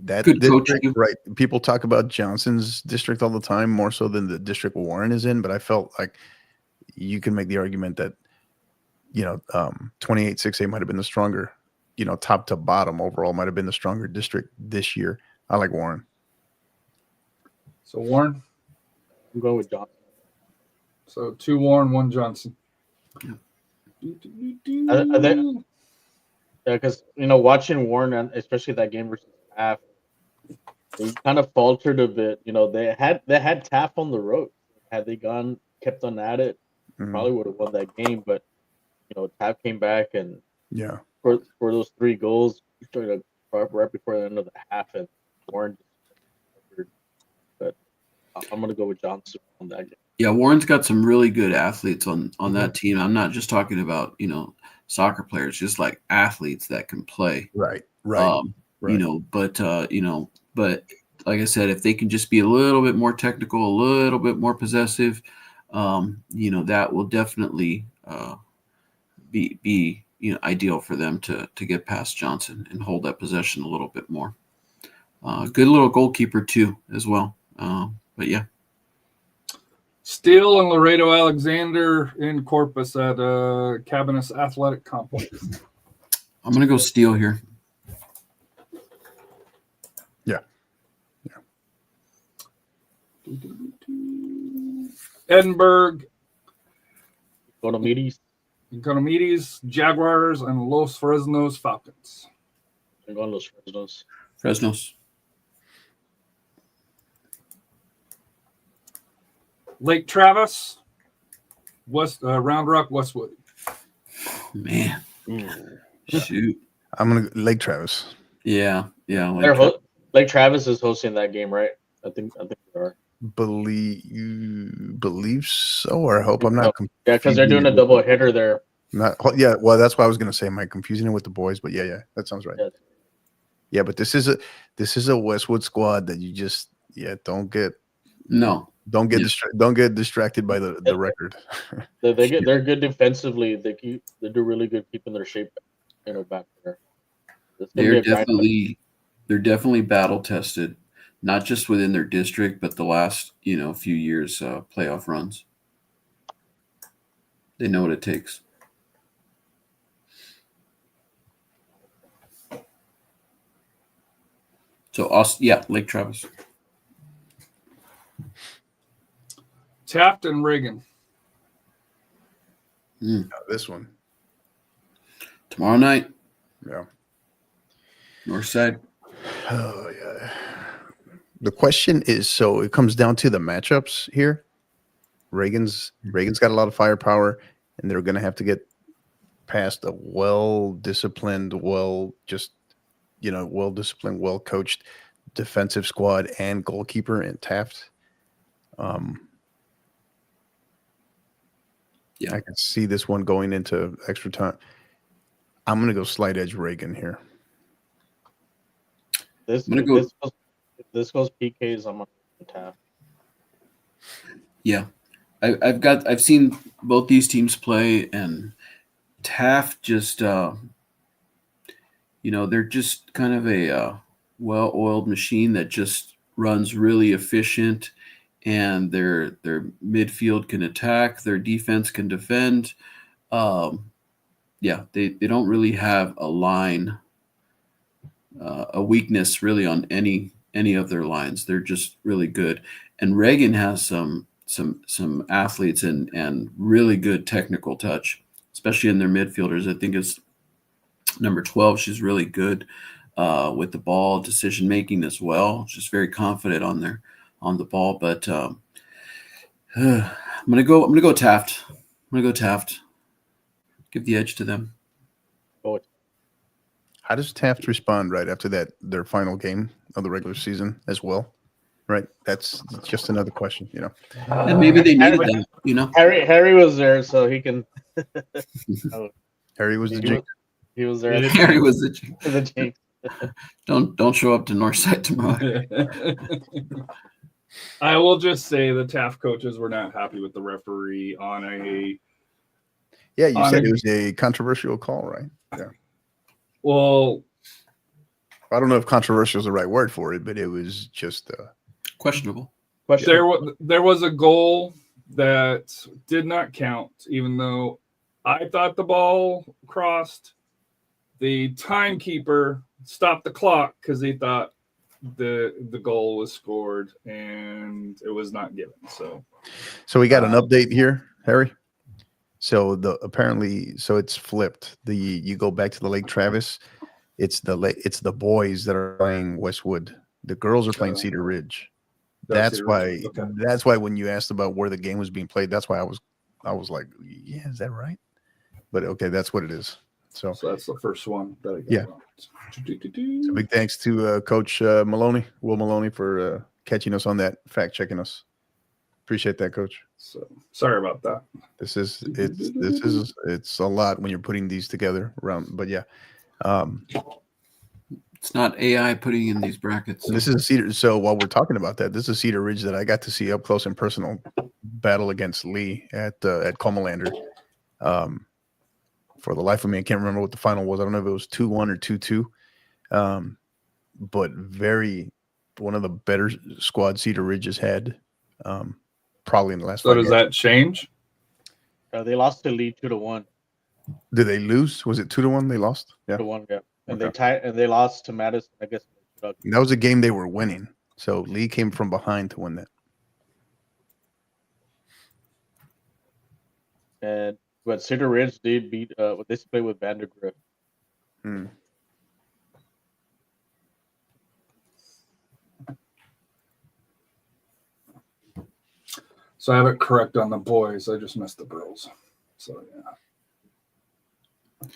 that good district, coaching. right? People talk about Johnson's district all the time, more so than the district Warren is in. But I felt like you can make the argument that 28-6A might have been the stronger, top to bottom overall might have been the stronger district this year. I like Warren. So Warren, I'm going with Johnson. So 2 Warren, 1 Johnson. Yeah. I think, because watching Warren, and especially that game versus Taft, they kind of faltered a bit. They had Taft on the road. Had they kept on at it, probably would have won that game. But Taft came back and for those 3 goals, right before the end of the half, and Warren. But I'm gonna go with Johnson on that game. Yeah, Warren's got some really good athletes on that team. I'm not just talking about soccer players, just like athletes that can play. Right. But like I said, if they can just be a little bit more technical, a little bit more possessive, that will definitely be ideal for them to get past Johnson and hold that possession a little bit more. Good little goalkeeper too, as well. But yeah. Steele and Laredo Alexander in Corpus at Cabinets Athletic Complex. I'm gonna go Steele here. Yeah. Edinburgh, Economides. Jaguars, and Los Fresnos Falcons. I'm going Los Fresnos. Fresnos. Lake Travis, Round Rock, Westwood. Man, shoot. I'm gonna go Lake Travis. Yeah. Lake Travis is hosting that game, right? I think they are. Believe so, or I hope I'm not. Yeah, because they're doing a double hitter there. Yeah, well, that's why I was gonna say. Am I confusing it with the boys? But yeah, that sounds right. Yeah, but this is a Westwood squad that you just don't get distracted by the record. They're good defensively. They do really good keeping their shape, back there. They're definitely battle tested, not just within their district, but the last few years playoff runs. They know what it takes. So, Lake Travis. Taft and Reagan. This one. Tomorrow night. Yeah. North side. Oh, yeah. The question is, so it comes down to the matchups here. Reagan's got a lot of firepower, and they're going to have to get past a well-disciplined, well-coached defensive squad and goalkeeper in Taft. I can see this one going into extra time. I'm going to go slight edge Reagan here. This goes PKs. I'm on Taft. Yeah, I've seen both these teams play, and Taft just they're just kind of a well-oiled machine that just runs really efficient, and their midfield can attack, their defense can defend. They don't really have a line, a weakness really on any of their lines. They're just really good. And Reagan has some athletes and really good technical touch, especially in their midfielders. I think it's number 12. She's really good with the ball, decision making as well. She's very confident on the ball. But I'm gonna go Taft. Give the edge to them. How does Taft respond right after their final game of the regular season as well? Right, that's just another question, And maybe they needed them, Harry was there, so he can. Harry was the jinx. He was there. Harry was the jinx. Don't show up to Northside tomorrow. I will just say the Taft coaches were not happy with the referee on a. Yeah, you said it was a controversial call, right? Yeah. Well, I don't know if controversial is the right word for it, but it was just questionable. There was a goal that did not count, even though I thought the ball crossed. The timekeeper stopped the clock because he thought the goal was scored and it was not given. So we got an update here, Harry. So apparently it's flipped. You go back to the Lake Travis. It's the boys that are playing Westwood. The girls are playing Cedar Ridge. That's why when you asked about where the game was being played, that's why I was like, yeah, is that right? But okay, that's what it is. So that's the first one that I got. Yeah. So big thanks to Coach Will Maloney, for catching us on that, fact checking us. Appreciate that, Coach. So sorry about that. It's a lot when you're putting these together around, but yeah. It's not AI putting in these brackets. This is a Cedar. So while we're talking about that, this is Cedar Ridge that I got to see up close and personal battle against Lee at Comalander. For the life of me, I can't remember what the final was. I don't know if it was 2-1 or 2-2. But one of the better squad Cedar Ridge has had. probably in the last So 5 does years. that change? They lost to Lee 2-1. Did they lose? Was it 2-1 they lost? Yeah. 2-1, yeah. And Okay. they tied, and they lost to Madison, I guess. That was a game they were winning. So Lee came from behind to win that. But Cedar Ridge did beat. They played with Vandergrift. Hmm. So I have it correct on the boys. I just missed the girls. So yeah.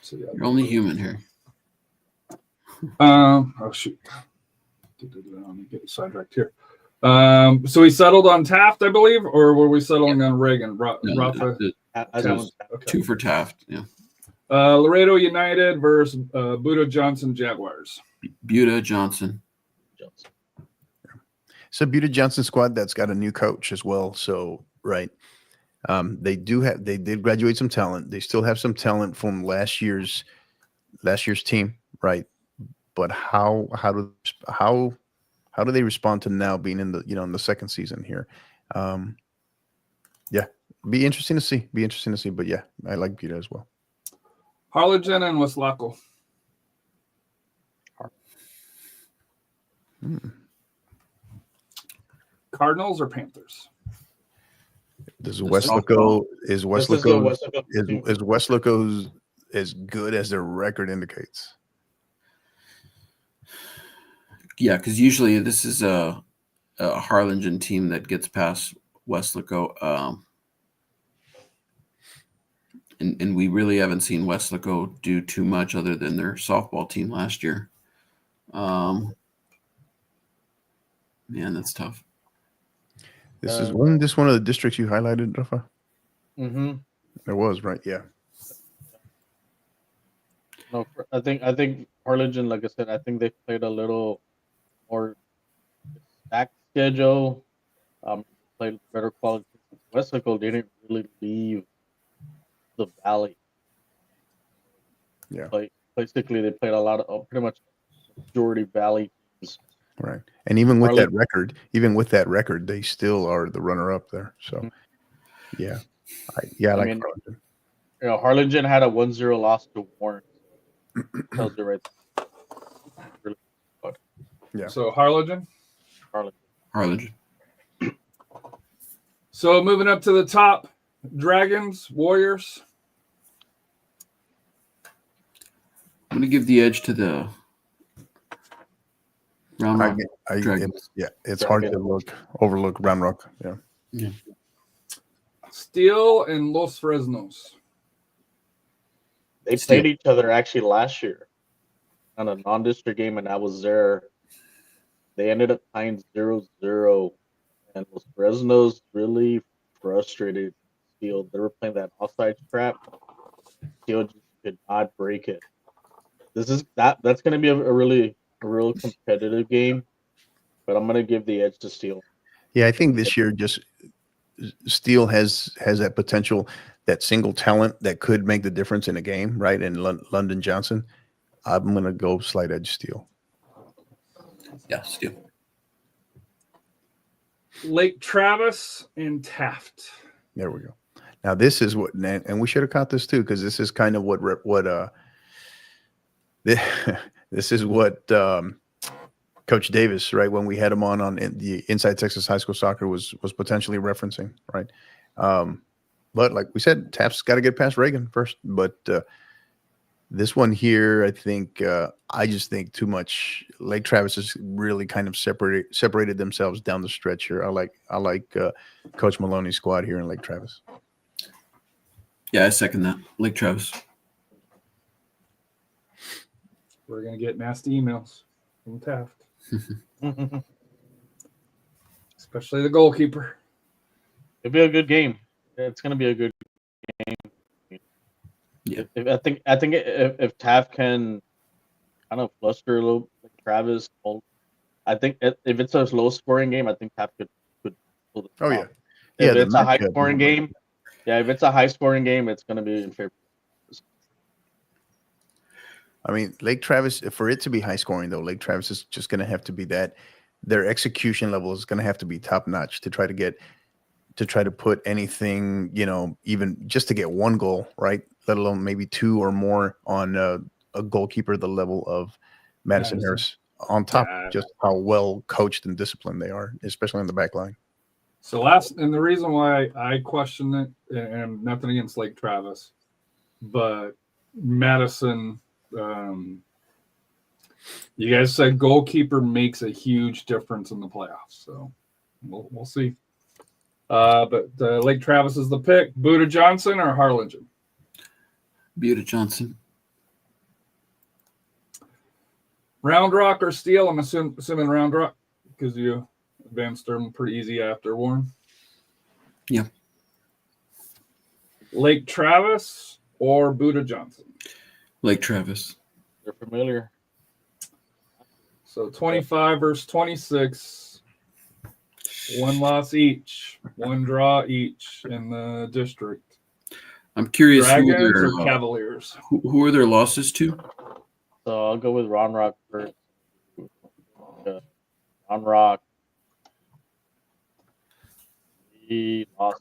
So yeah. You're only human here. Oh shoot. Let me get sidetracked here. So we settled on Taft, I believe, or were we settling on Reagan? Rafa. Okay. 2 for Taft. Yeah. Laredo United versus Buda Johnson Jaguars. Buda Johnson. It's a Buda Johnson squad that's got a new coach as well. So right. They did graduate some talent. They still have some talent from last year's team, right? But how do they respond to now being in the second season here? Yeah, be interesting to see. But yeah, I like Buda as well. Harlingen and Weslaco. Cardinals or Panthers? Does This Weslaco is Weslaco team. is Weslaco's as good as their record indicates? Yeah, because usually this is a Harlingen team that gets past Weslaco. And we really haven't seen Weslaco do too much other than their softball team last year. Man, that's tough. This is one of the districts you highlighted, Rafa? Mm-hmm. There was, right? Yeah. No, I think Harlingen, like I said, I think they played a little more stacked schedule. Played better quality. Weslaco didn't really leave the valley. Yeah. Basically, they played a lot of pretty much majority valley teams. Right. And even with that record, they still are the runner-up there. So, yeah. I like mean, Harlingen. Harlingen had a 1-0 loss to Warren. Tells you right there. Really good. Yeah. So Harlingen. Harlingen. So moving up to the top, Dragons, Warriors. I'm going to give the edge to the Round Rock Dragons. It's hard to overlook Round Rock. Yeah. Steel and Los Fresnos. They played each other actually last year on a non-district game, and I was there. They ended up tying 0-0, and Los Fresnos really frustrated Steel. They were playing that offside trap. Steel just could not break it. That's going to be a real competitive game, but I'm going to give the edge to Steel. Yeah, I think this year just Steel has that potential, that single talent that could make the difference in a game, right? And London Johnson, I'm going to go slight edge Steel. Yeah, Steel. Lake Travis and Taft. There we go. Now this is what, and we should have caught this too, because this is kind of what this is what Coach Davis, right, when we had him on the Inside Texas High School Soccer was potentially referencing, right? But like we said, Taft's got to get past Reagan first. But this one here, I just think too much. Lake Travis has really kind of separated themselves down the stretch here. I like Coach Maloney's squad here in Lake Travis. Yeah, I second that. Lake Travis. We're going to get nasty emails from Taft. Especially the goalkeeper. It'll be a good game. It's going to be a good game. Yeah. I think if Taft can kind of fluster a little, like Travis, I think if it's a low scoring game, I think Taft could pull the Oh, yeah. top. Yeah, If it's a high scoring matchup. game, if it's a high scoring game, it's going to be in favor. I mean, Lake Travis, for it to be high scoring, though, Lake Travis is just going to have to be that. Their execution level is going to have to be top notch to try to get to try to put anything, even just to get one goal, right? Let alone maybe two or more on a goalkeeper the level of Madison Harris. On top of just how well coached and disciplined they are, especially on the back line. So and the reason why I question it, and nothing against Lake Travis, but Madison, you guys said goalkeeper makes a huge difference in the playoffs. So we'll see. But Lake Travis is the pick. Buda Johnson or Harlingen? Buda Johnson. Round Rock or Steel? I'm assuming Round Rock because you advanced them pretty easy after Warren. Yeah. Lake Travis or Buda Johnson? Lake Travis. They're familiar. So 25 versus 26. One loss each. One draw each in the district. I'm curious Dragons or Cavaliers? Who are their losses to? So I'll go with Ron Rock first. Ron Rock. He lost.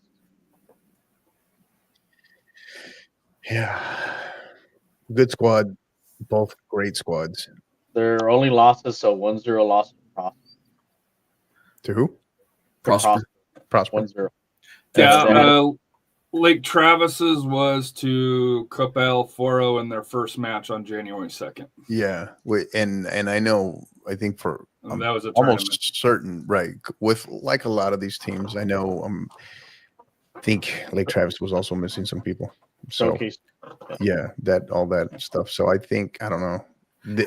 Yeah. Good squad. Both great squads. Their only losses, so 1-0 loss To who? Prosper. 1-0. Yeah, Lake Travis's was to Capel Foro in their first match on January 2nd. Yeah. And I know, I think for that was a almost certain, right? With like a lot of these teams, I know I think Lake Travis was also missing some people. So yeah, all that stuff. So I think, I don't know.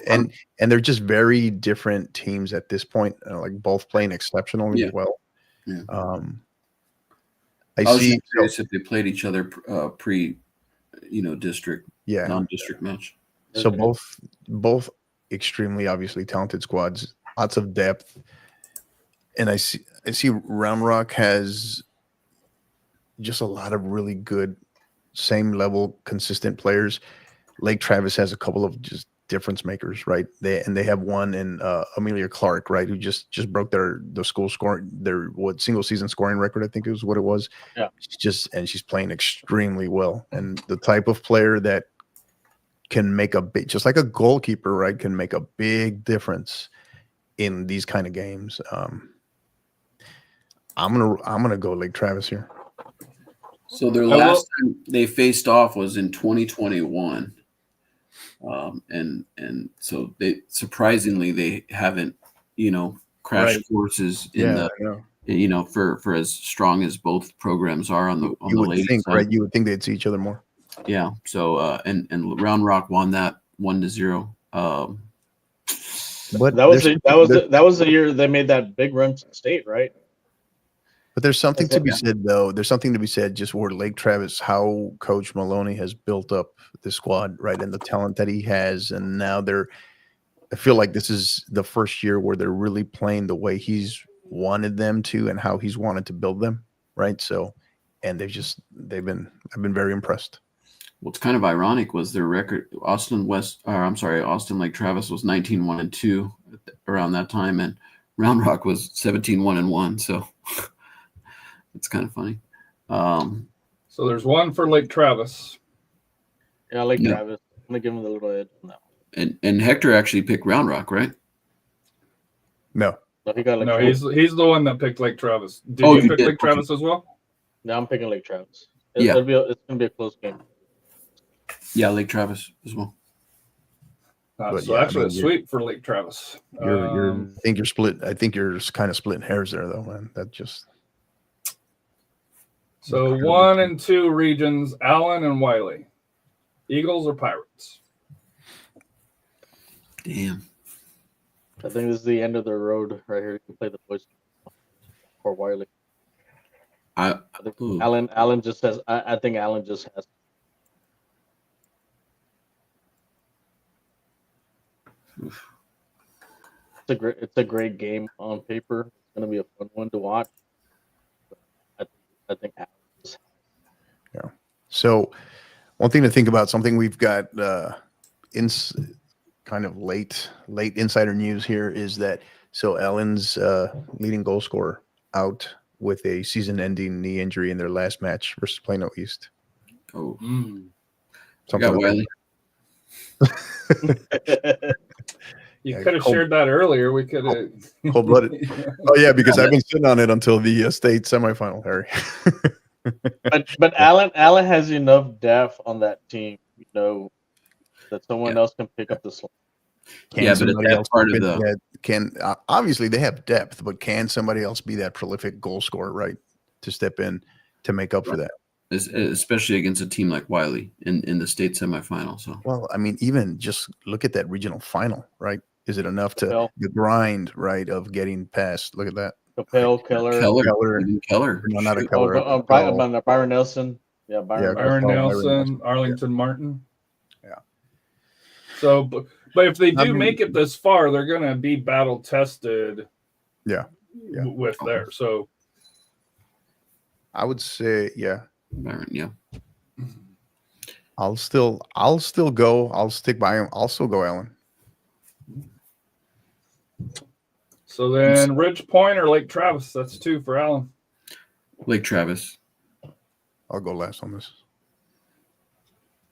And they're just very different teams at this point, like both playing exceptionally well. Yeah. I was see. Curious if they played each other district, non-district match. So both extremely obviously talented squads, lots of depth, and I see Round Rock has just a lot of really good, same level, consistent players. Lake Travis has a couple of just difference makers, right? They have one in Amelia Clark, right, who just broke the school scoring, their single season scoring record, I think is what it was. Yeah. She's playing extremely well, and the type of player that can make just like a goalkeeper, right, can make a big difference in these kind of games. I'm gonna go Lake Travis here. So their last time they faced off was in 2021. And so they surprisingly they haven't crashed courses in for as strong as both programs are on the ladies side. Right, you would think they'd see each other more. Yeah. So and Round Rock won that 1-0. But that was the year they made that big run to state, right? But there's something to be said, though. There's something to be said just where Lake Travis, how Coach Maloney has built up the squad, right, and the talent that he has, and now I feel like this is the first year where they're really playing the way he's wanted them to and how he's wanted to build them, right? So, and I've been very impressed. What's kind of ironic was their record. Austin Lake Travis was 19-1-2 around that time, and Round Rock was 17-1-1. So it's kind of funny. So there's one for Lake Travis. Yeah, Lake Travis. I'm gonna give him the little edge on that one. And Hector actually picked Round Rock, right? No. He got no, he's the one that picked Lake Travis. Did you pick Lake Travis as well? No, I'm picking Lake Travis. Yeah. It's gonna be a close game. Yeah, Lake Travis as well. Actually, a sweep for Lake Travis. I think you're split. I think you're kind of splitting hairs there, though, man. That just. So 1 and 2 regions: Allen and Wiley. Eagles or Pirates? Damn. I think this is the end of the road right here. You can play the boys or Wiley. Allen just has. I think Allen just has. It's a great game on paper. It's going to be a fun one to watch. I think Allen just. Yeah. So one thing to think about, something we've got kind of late insider news here is that Allen's leading goal scorer out with a season-ending knee injury in their last match versus Plano East. Oh, Mm. I got Wiley. You Yeah, could have cold- shared that earlier. We could have. Cold-blooded. Oh yeah, because I've been sitting on it until the state semifinal, Harry. but Allen has enough depth on that team, that someone else can pick up the slack. Can Yeah, but somebody that's else part of fit the- that? Can obviously they have depth, but can somebody else be that prolific goal scorer, right, to step in to make up for that? Especially against a team like Wiley in the state semifinal. So, Well, I mean, even just look at that regional final, right? Is it enough to Capel. the grind, right, of getting past? Look at that. Capel, Keller. Even Keller. No, not a Shoot. Keller. Byron Nelson. Yeah, Yeah, Byron Capel, Nelson, Arlington Martin. Yeah. So, but if they do I mean- make it this far, they're going to be battle tested. Yeah. With there. So I would say, yeah. Byron, yeah. I'll still go. I'll stick by him. I'll still go Allen. So then Ridge Point or Lake Travis. That's 2 for Allen. Lake Travis. I'll go last on this.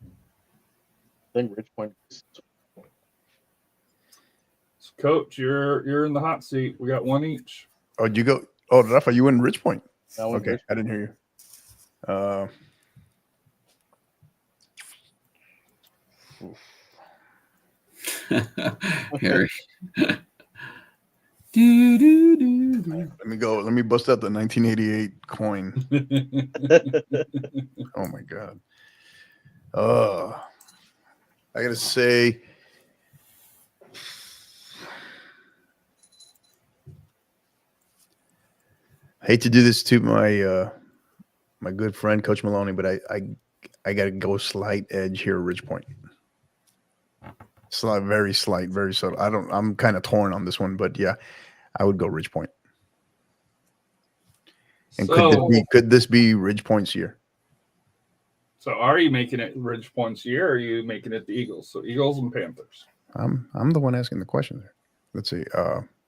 I think Ridge Point. So Coach, you're in the hot seat. We got 1 each. Oh, you go. Oh, Rafa, you in Ridge Point. That one, Okay, Ridge I didn't hear you. Harry. do, do, do, do. Let me go. Let me bust out the 1988 coin. Oh my god. I gotta say, I hate to do this to my my good friend Coach Maloney, but I gotta go slight edge here, Ridge Point. Slight, very subtle. I'm kind of torn on this one, but yeah, I would go Ridge Point. And could this be Ridge Point's year? So are you making it Ridge Point's year or are you making it the Eagles? So Eagles and Panthers. I'm the one asking the question there. Let's see.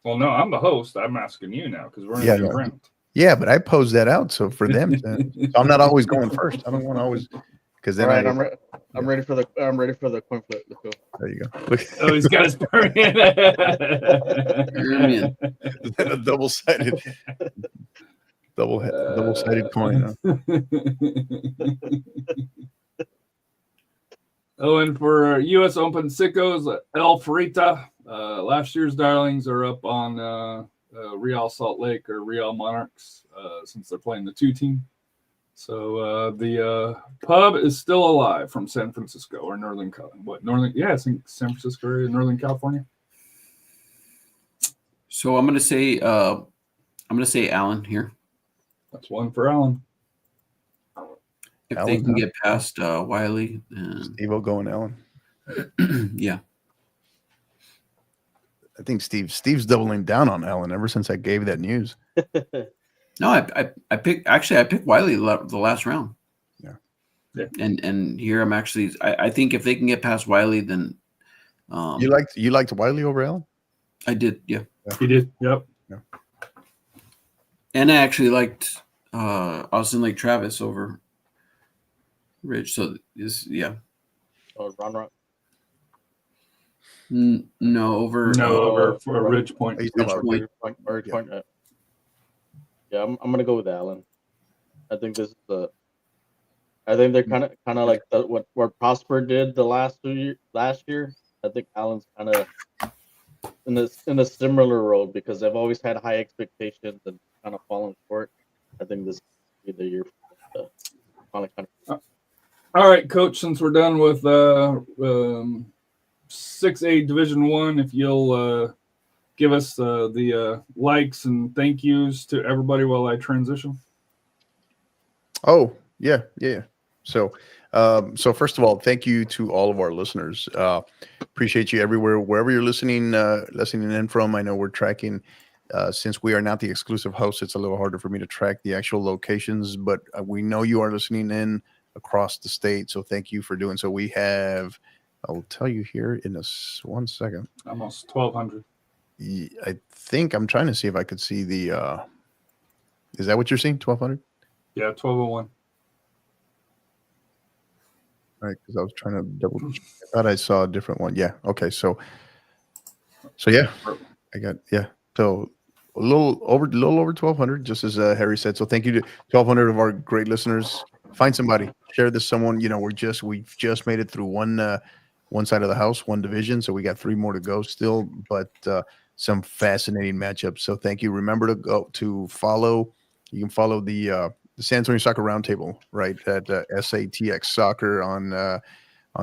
Well, no, I'm the host. I'm asking you now because we're in Yeah, the new no. round. Yeah, but I posed that out so for them. So I'm not always going first. I don't want to always because then All right, I'm ready for the coin flip. Let's go. there you go. Look, Oh, he's got his Permian. Permian. a double-sided coin. Huh? Oh, and for U.S. Open sickos, El Frita. Last year's darlings are up on Real Salt Lake or Real Monarchs since they're playing the 2 team. So the pub is still alive from San Francisco or Northern California. Yeah, it's in San Francisco area, Northern California. So I'm gonna say Allen here. That's 1 for Allen. If Allen, they can huh? get past Wiley, Steve-O going Allen. yeah. I think Steve's doubling down on Allen ever since I gave that news. No, I picked Wiley the last round. Yeah. And here I'm actually I think if they can get past Wiley, then You liked Wiley over Allen? I did, yeah. He did. Yep. And I actually liked Austin Lake Travis over Ridge. So yeah. Oh, Ron. No, over for Ridge Point. He's talking about Ridge Point. Yeah, I'm gonna go with Allen. I think this is I think they're kind of like what Prosper did the last year. I think Allen's kind of in a similar road because they've always had high expectations and kind of fallen short. I think this will be the year for them to finally kind of. All right, Coach. Since we're done with 6A Division 1, if you'll give us the likes and thank yous to everybody while I transition. Oh, yeah. So first of all, thank you to all of our listeners. Appreciate you everywhere, wherever you're listening in from. I know we're tracking, since we are not the exclusive host, it's a little harder for me to track the actual locations, but we know you are listening in across the state. So thank you for doing so. We have, I'll tell you here in 1 second. Almost 1,200. I think I'm trying to see if I could see the Is that what you're seeing? 1,200. Yeah, 1201. Right, because I was trying to double. I thought I saw a different one. Yeah. Okay. So yeah, I got So a little over 1,200, just as Harry said. So thank you to 1,200 of our great listeners. Find somebody, share this. Someone, we've just made it through one side of the house, one division. So we got 3 more to go still, but some fascinating matchups. So thank you. Remember to follow. You can follow the San Antonio Soccer Roundtable, right, at SATX Soccer on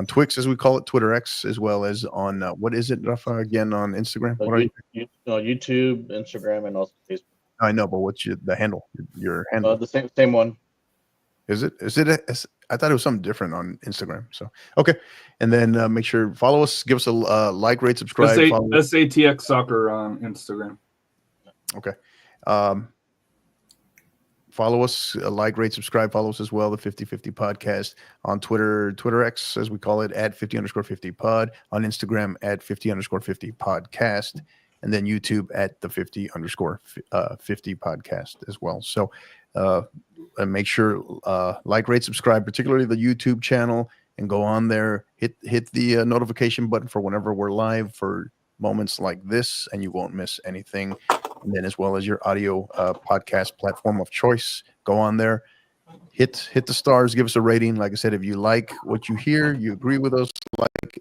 Twix, as we call it, Twitter X, as well as on what is it, Rafa, again, on Instagram? What are you? YouTube, Instagram, and also Facebook. I know, but what's the handle? Your handle? The same one. Is it? I thought it was something different on Instagram. So okay, and then make sure follow us, give us a like, rate, subscribe. SATX Soccer on Instagram. Okay. Follow us, like, rate, subscribe. Follow us as well, the 50/50 podcast on Twitter X, as we call it, at 50_50 pod, on Instagram at 50_50 podcast, and then YouTube at the 50_50 podcast as well. So and make sure like, rate, subscribe, particularly the YouTube channel, and go on there, hit the notification button for whenever we're live for moments like this, and you won't miss anything. And then, as well as your audio podcast platform of choice, go on there, hit the stars, give us a rating. Like I said, if you like what you hear, you agree with us,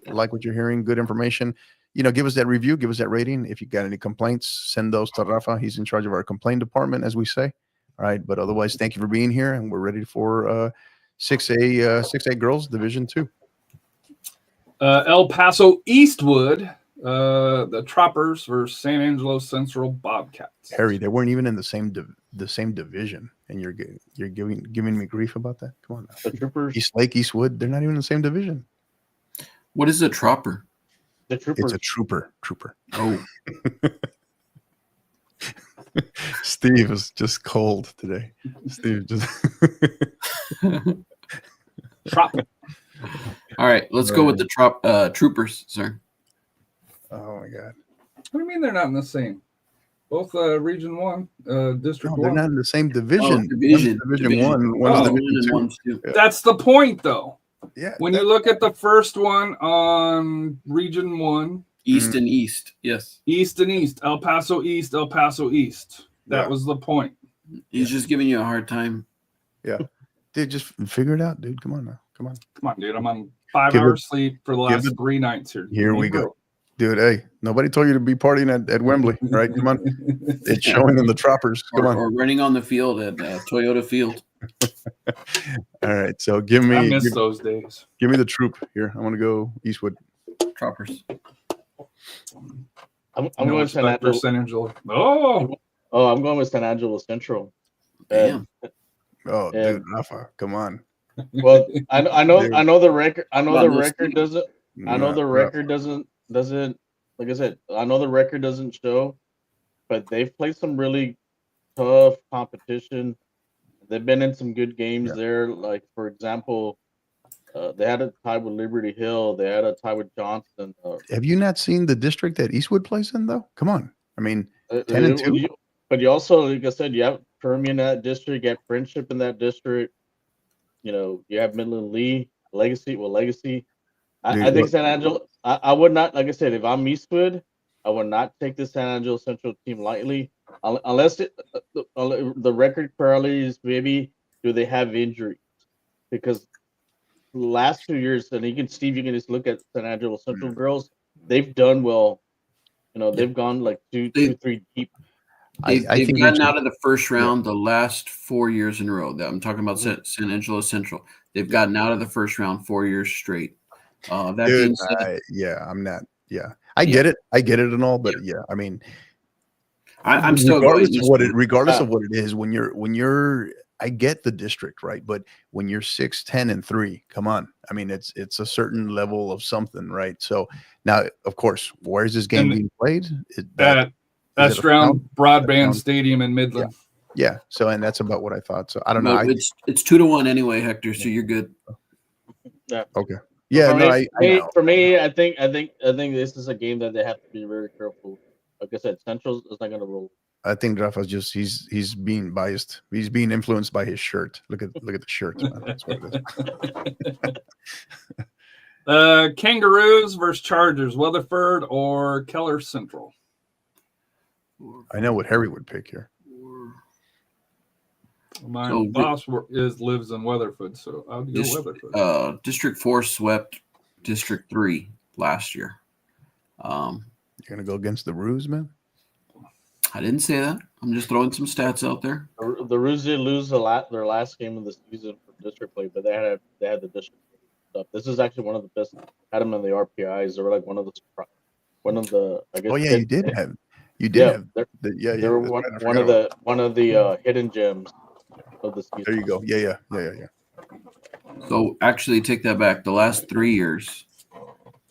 like what you're hearing, good information, give us that review, give us that rating. If you got any complaints, send those to Rafa. He's in charge of our complaint department, as we say. All right, but otherwise, thank you for being here, and we're ready for 6A girls Division 2. El Paso Eastwood. The Troppers versus San Angelo Central Bobcats. Harry, they weren't even in the same division, and you're giving me grief about that. Come on now. The Troopers. Eastlake, Eastwood, they're not even in the same division. What is a tropper? The Troopers. It's a trooper. Oh, Steve is just cold today. Steve just Trop. all right. Let's go with the troopers, sir. Oh my God! What do you mean they're not in the same? Both Region 1, District 1. They're not in the same division. Oh, division 1, one's Division 2. That's the point, though. Yeah. When you look at the first one on Region 1, East and East, yes. East and East, El Paso East. That was the point. He's just giving you a hard time. Yeah. Dude, just figure it out, dude. Come on now. Come on, dude. I'm on 5 hours sleep for the last 3 nights here. Here we go. Dude, hey, nobody told you to be partying at Wembley, right? Come on. It's showing in the Troppers. Come on. Or running on the field at Toyota Field. All right. So I miss those days. Give me the troop here. I want to go Eastwood. Troppers. I'm going with San Angelo. Oh, I'm going with San Angelo Central. Damn. Dude, Rafa, come on. Well, I know the record. I know the record doesn't. I know the record doesn't. Like I said, I know the record doesn't show, but they've played some really tough competition. They've been in some good games there. Like, for example, they had a tie with Liberty Hill. They had a tie with Johnston. Have you not seen the district that Eastwood plays in, though? Come on. I mean, 10-2. But you also, like I said, you have Permian in that district. You have Friendship in that district. You have Midland Lee, Legacy. Well, Legacy. I think San Angelo. I would not, like I said, if I'm Eastwood, I would not take the San Angelo Central team lightly, unless the record currently is maybe do they have injuries? Because the last 2 years, and you can just look at San Angelo Central girls. They've done well. They've gone like 2, 3 deep. They've gotten out of the first round the last 4 years in a row. I'm talking about San Angelo Central. They've gotten out of the first round 4 years straight. That being said, I'm not. Yeah, I get it. I get it and all, but I mean, I'm still regardless of what it is. When you're, I get the district, right? But when you're 6, 10, and 3, come on. I mean, it's a certain level of something, right? So now, of course, where is this game being played? That's around Broadband Stadium in Midland. Yeah. So, and that's about what I thought. So I don't know. It's 2-1 anyway, Hector. So you're good. Yeah. Okay. Yeah. For me, I think this is a game that they have to be very careful. Like I said, Central is not going to roll. I think Rafa's just he's being biased. He's being influenced by his shirt. Look at the shirt, man. That's what it is. Kangaroos versus Chargers, Weatherford or Keller Central? I know what Harry would pick here. My boss lives in Weatherford, so I'll go Weatherford. District 4 swept District 3 last year. You're gonna go against the Roos, man? I didn't say that. I'm just throwing some stats out there. The Roos did lose their last game of the season for district play, but they had the district stuff. This is actually one of the best. Had them in the RPIs. They were like one of the. I guess. Oh yeah, you did have. They were one of the hidden gems of the season. There you go. Yeah. So actually, take that back. The last 3 years,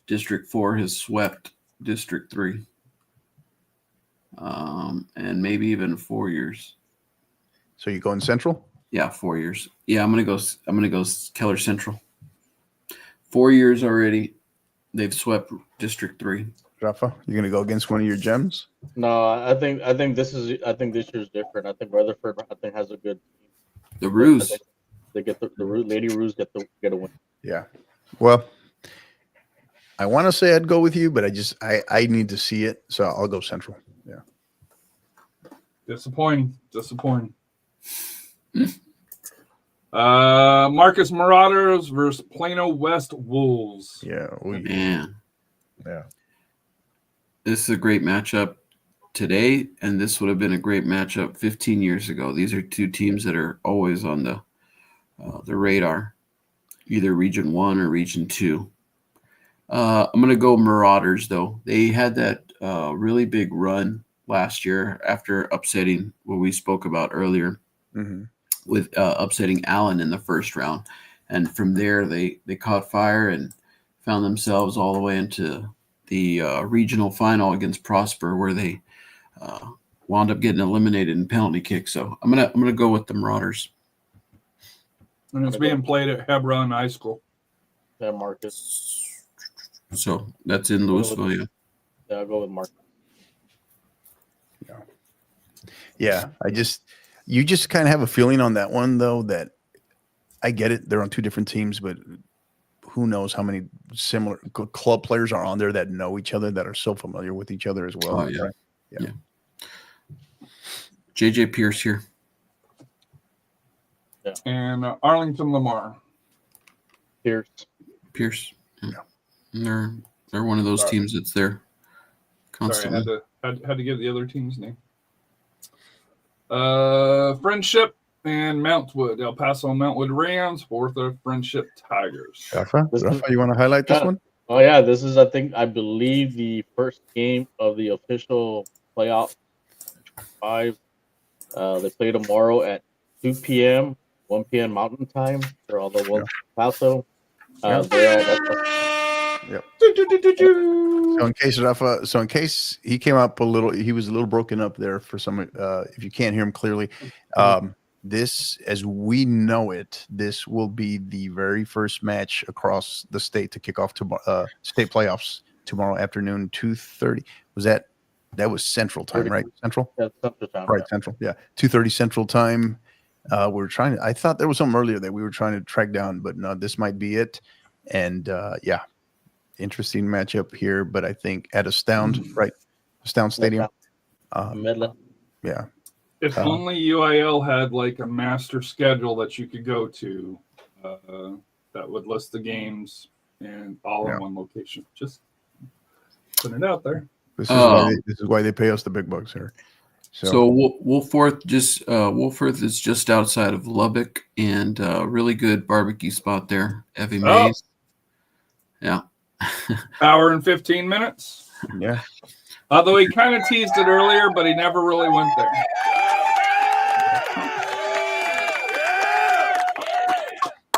District 4 has swept District 3, and maybe even 4 years. So you going Central? Yeah, 4 years. Yeah, I'm gonna go Keller Central. 4 years already, they've swept District 3. Rafa, you're gonna go against one of your gems? No, I think this year's different. I think Rutherford has a good team. The Roos. They get the Lady Roos get a win. Yeah. Well, I want to say I'd go with you, but I need to see it, so I'll go Central. Yeah. Disappointing. Marcus Marauders versus Plano West Wolves. Yeah. Man. Yeah. This is a great matchup today, and this would have been a great matchup 15 years ago. These are two teams that are always on the radar, either Region 1 or Region 2. I'm going to go Marauders, though. They had that really big run last year after upsetting what we spoke about earlier with upsetting Allen in the first round. And from there, they caught fire and found themselves all the way into the regional final against Prosper, where they wound up getting eliminated in penalty kick. So I'm gonna go with the Marauders. And it's being played at Hebron High School. Yeah, Marcus. So that's in Louisville. Yeah, I'll go with Marcus. Yeah. You just kind of have a feeling on that one, though, that I get it. They're on two different teams, but who knows how many similar club players are on there that know each other, that are so familiar with each other as well. Oh, yeah. Right? Yeah. JJ Pierce here. Yeah. And Arlington Lamar. Pierce. Yeah. And they're one of those teams that's there constantly. Sorry, I had to give the other team's name. Friendship and Mountwood. El Paso Mountwood Rams, fourth of Friendship Tigers. Rafa, you want to highlight this one? Oh yeah, this is I believe the first game of the official playoff 5. They play tomorrow at 2 p.m., 1 p.m. Mountain Time for all the ones in Paso. So in case he came up he was a little broken up there for some. If you can't hear him clearly, this, as we know it, this will be the very first match across the state to kick off state playoffs tomorrow afternoon, 2:30. That was Central Time, right? Central. Yeah, Central Time. Right, Central. Yeah, 2:30 Central Time. I thought there was something earlier that we were trying to track down, but no, this might be it. And interesting matchup here, but I think at Astound, right? Astound Stadium. Midland. Yeah. If only UIL had like a master schedule that you could go to that would list the games and all in one location. Just put it out there. This is why they pay us the big bucks here. So Wolfforth is just outside of Lubbock, and really good barbecue spot there. Evie Mays. Yeah. Hour and 15 minutes. Yeah. Although he kind of teased it earlier, but he never really went there.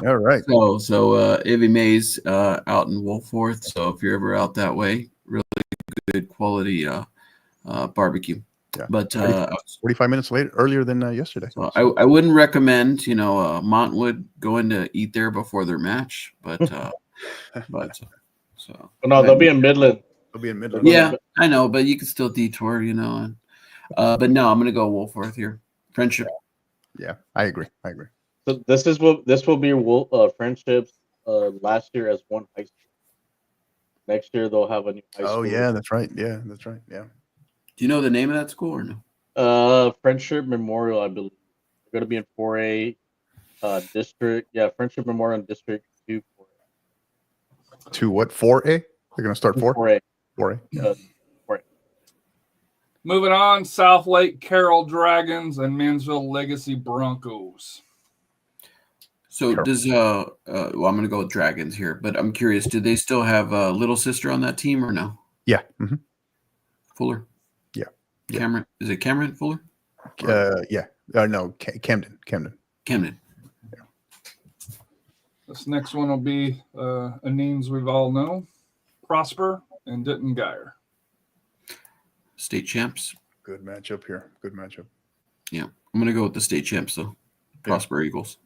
All right. So Evie Mays out in Wolfforth. So if you're ever out that way, really good quality barbecue. Yeah. But 45 minutes earlier than yesterday. So I wouldn't recommend Montwood going to eat there before their match, but no, they'll be in Midland. They'll be in Midland. Yeah, I know, but you can still detour, and But no, I'm going to go Wolfworth here. Friendship. Yeah, I agree. So this will be friendships. Last year as one high school. Next year they'll have a new high school. Oh yeah, that's right. Yeah, that's right. Yeah. Do you know the name of that school or no? Friendship Memorial, I believe. They're gonna be in 4A district. Yeah, Friendship Memorial District 2 4A. To what? 4A? They're gonna start 4? 4A. 4A. Yeah. 4A. Moving on, South Lake Carroll Dragons and Mansville Legacy Broncos. So does well, I'm going to go with Dragons here, but I'm curious, do they still have a little sister on that team or no? Yeah. Mm-hmm. Fuller? Yeah. Cameron? Is it Cameron Fuller? Yeah. No, Camden. Camden. Yeah. This next one will be a names we've all know. Prosper and Denton Geyer. State champs. Good matchup here. Good matchup. Yeah. I'm going to go with the state champs, though. Prosper Eagles.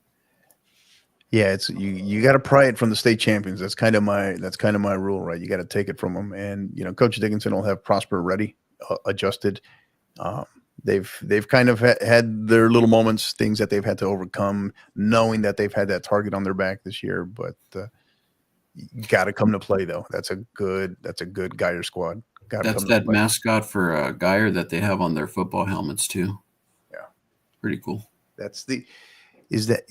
Yeah, it's you got to pry it from the state champions. That's kind of my rule, right? You got to take it from them, and Coach Dickinson will have Prosper ready, adjusted. They've kind of had their little moments, things that they've had to overcome, knowing that they've had that target on their back this year. But you got to come to play, though. That's a good Geyer squad. That's that mascot for Geyer that they have on their football helmets too. Yeah, pretty cool. Is that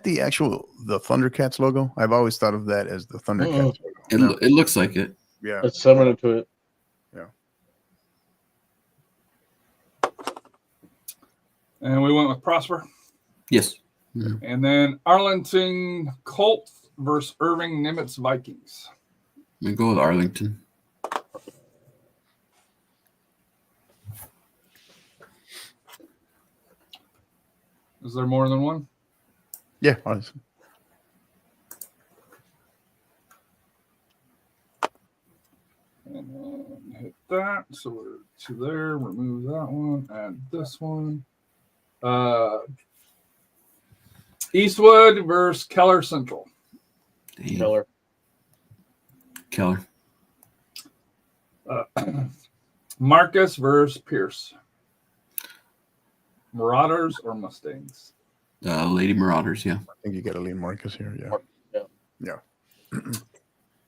the actual Thundercats logo? I've always thought of that as the Thundercats logo. It looks like it. Yeah, it's similar to it. Yeah. And we went with Prosper. Yes. Mm-hmm. And then Arlington Colts versus Irving Nimitz Vikings. I'm going to go with Arlington. Is there more than one? Yeah, honestly. And then hit that. So we're to there. Remove that one. Add this one. Eastwood versus Keller Central. Damn. Keller. Marcus versus Pierce. Marauders or Mustangs? Lady Marauders, yeah. I think you got to lean Marcus here. Yeah.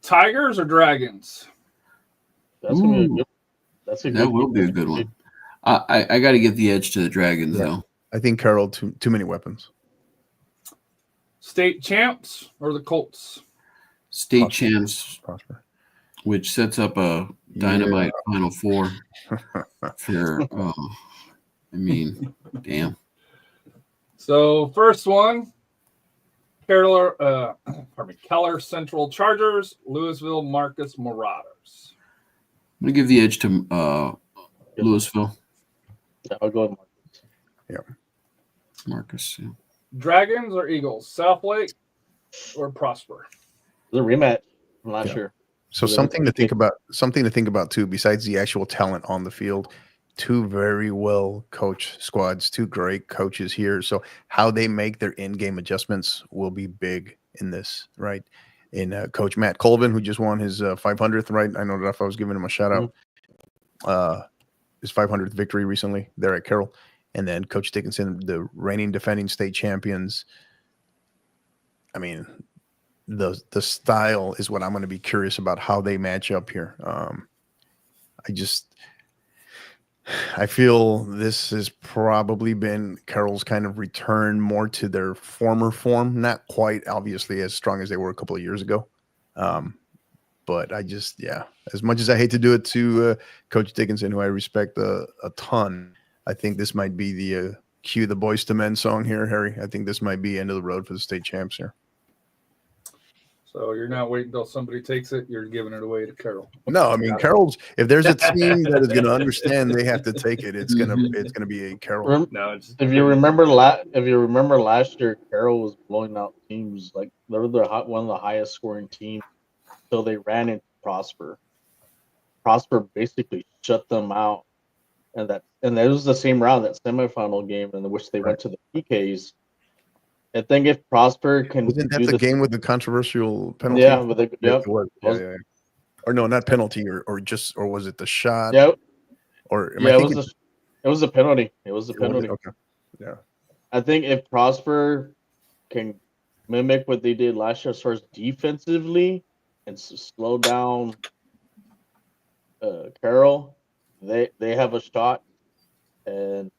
Tigers or Dragons? That's gonna be a good. That will be a good one. I got to give the edge to the Dragons, though. I think Carroll too many weapons. State champs or the Colts? State champs, Prosper. Which sets up a dynamite Final Four for. Damn. So first one, Keller Central Chargers, Louisville Marcus Marauders. I'm gonna give the edge to Louisville. Yeah, I'll go with Marcus. Yeah. Marcus. Yeah. Dragons or Eagles? South Lake or Prosper? The rematch from last year. So something to think about too, besides the actual talent on the field. Two very well coached squads, two great coaches here. So how they make their in-game adjustments will be big in this, right? In Coach Matt Colvin, who just won his 500th, right? I know that if I was giving him a shout out, his 500th victory recently there at Carroll, and then Coach Dickinson, the reigning defending state champions. I mean, the style is what I'm going to be curious about how they match up here. I feel this has probably been Carroll's kind of return more to their former form, not quite obviously as strong as they were a couple of years ago. But as much as I hate to do it to Coach Dickinson, who I respect a ton, I think this might be the cue the Boys to Men song here, Harry. I think this might be end of the road for the state champs here. So you're not waiting until somebody takes it. You're giving it away to Carroll. No, I mean Carroll's. If there's a team that is going to understand, they have to take it. It's gonna be a Carroll. If you remember last year, Carroll was blowing out teams like they were one of the highest scoring teams. So they ran into Prosper. Prosper basically shut them out, and that was the same round, that semifinal game, in which they went to the PKs. I think if Prosper can, wasn't that the game with the controversial penalty? Yeah, with the Or no, not penalty, or was it the shot? Yep. Or it was It was a penalty. It was a penalty. Okay. Yeah. I think if Prosper can mimic what they did last year as far as defensively and slow down Carroll, they have a shot. And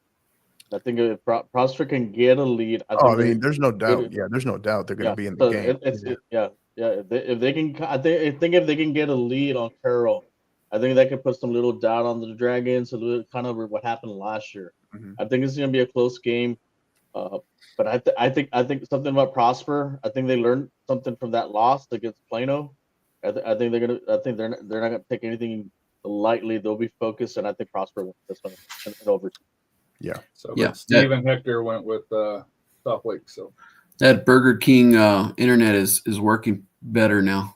I think if Prosper can get a lead, I Oh, think I mean, there's no doubt. Yeah, there's no doubt they're going to yeah. be in the So game. yeah. If they can, I think if they can get a lead on Carroll, I think that could put some little doubt on the Dragons. A little kind of what happened last year. Mhm. I think it's going to be a close game. But I think something about Prosper. I think they learned something from that loss against Plano. I think they're not gonna take anything lightly. They'll be focused, and I think Prosper wins this one in overtime. Yeah. So, Yeah, but Steve and Hector went with South Lake. So that Burger King internet is working better now.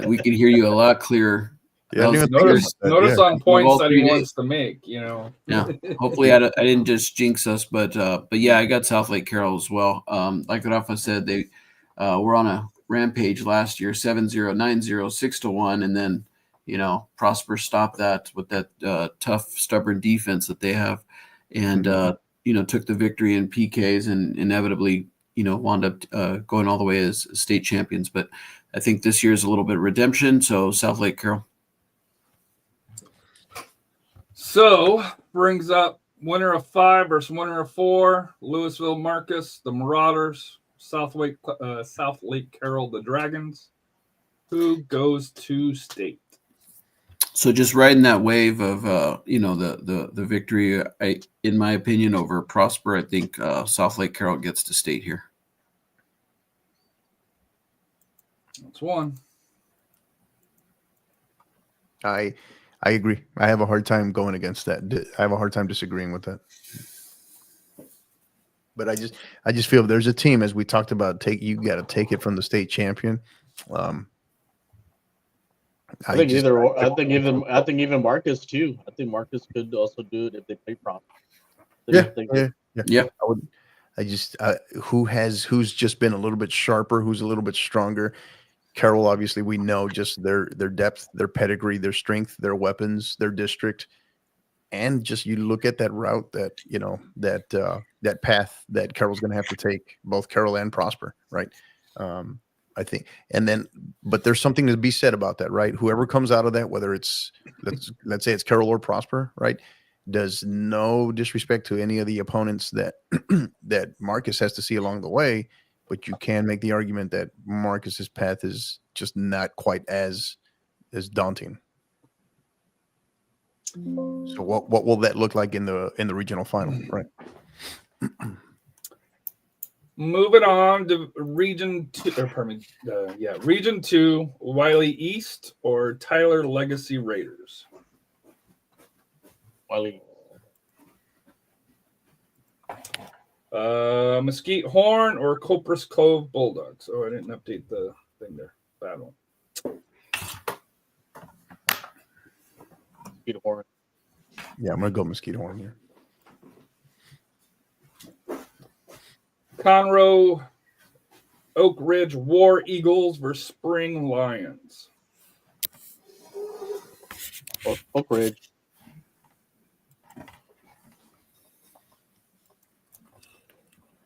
We can hear you a lot clearer. Yeah, I didn't even think notice about that. Yeah. on points all that 3 he days. wants to make. You know. Yeah. Hopefully, I didn't just jinx us, but yeah, I got South Lake Carroll as well. Like Rafa said, they were on a rampage last year, 7-0, 9-0, 6-1, and then Prosper stopped that with that tough, stubborn defense that they have, and took the victory in PKs and inevitably wound up going all the way as state champions. But I think this year is a little bit of redemption. So South Lake Carroll. So brings up winner of 5 versus winner of 4. Louisville Marcus, the Marauders. South Lake Carroll, the Dragons. Who goes to state? So just riding that wave of the victory, in my opinion, over Prosper, I think South Lake Carroll gets to state here. That's one. I agree. I have a hard time going against that. I have a hard time disagreeing with that. But I just feel there's a team, as we talked about, you got to take it from the state champion. I think even Marcus too. I think Marcus could also do it if they play properly. Yeah. Who's just been a little bit sharper, who's a little bit stronger. Carroll, obviously, we know just their depth, their pedigree, their strength, their weapons, their district, and just you look at that route that path that Carroll's going to have to take, both Carroll and Prosper, right? I think, but there's something to be said about that, right? Whoever comes out of that, whether it's let's say it's Carroll or Prosper, right? Does no disrespect to any of the opponents that that Marcus has to see along the way, but you can make the argument that Marcus's path is just not quite as daunting. So what will that look like in the regional final, right? Moving on to Region 2, Region 2, Wiley East or Tyler Legacy Raiders? Wiley. Mesquite Horn or Copris Cove Bulldogs? Oh, I didn't update the thing there. Bad one. Mesquite Horn. Yeah, I'm going to go Mesquite Horn here. Conroe, Oak Ridge War Eagles versus Spring Lions. Oak Ridge.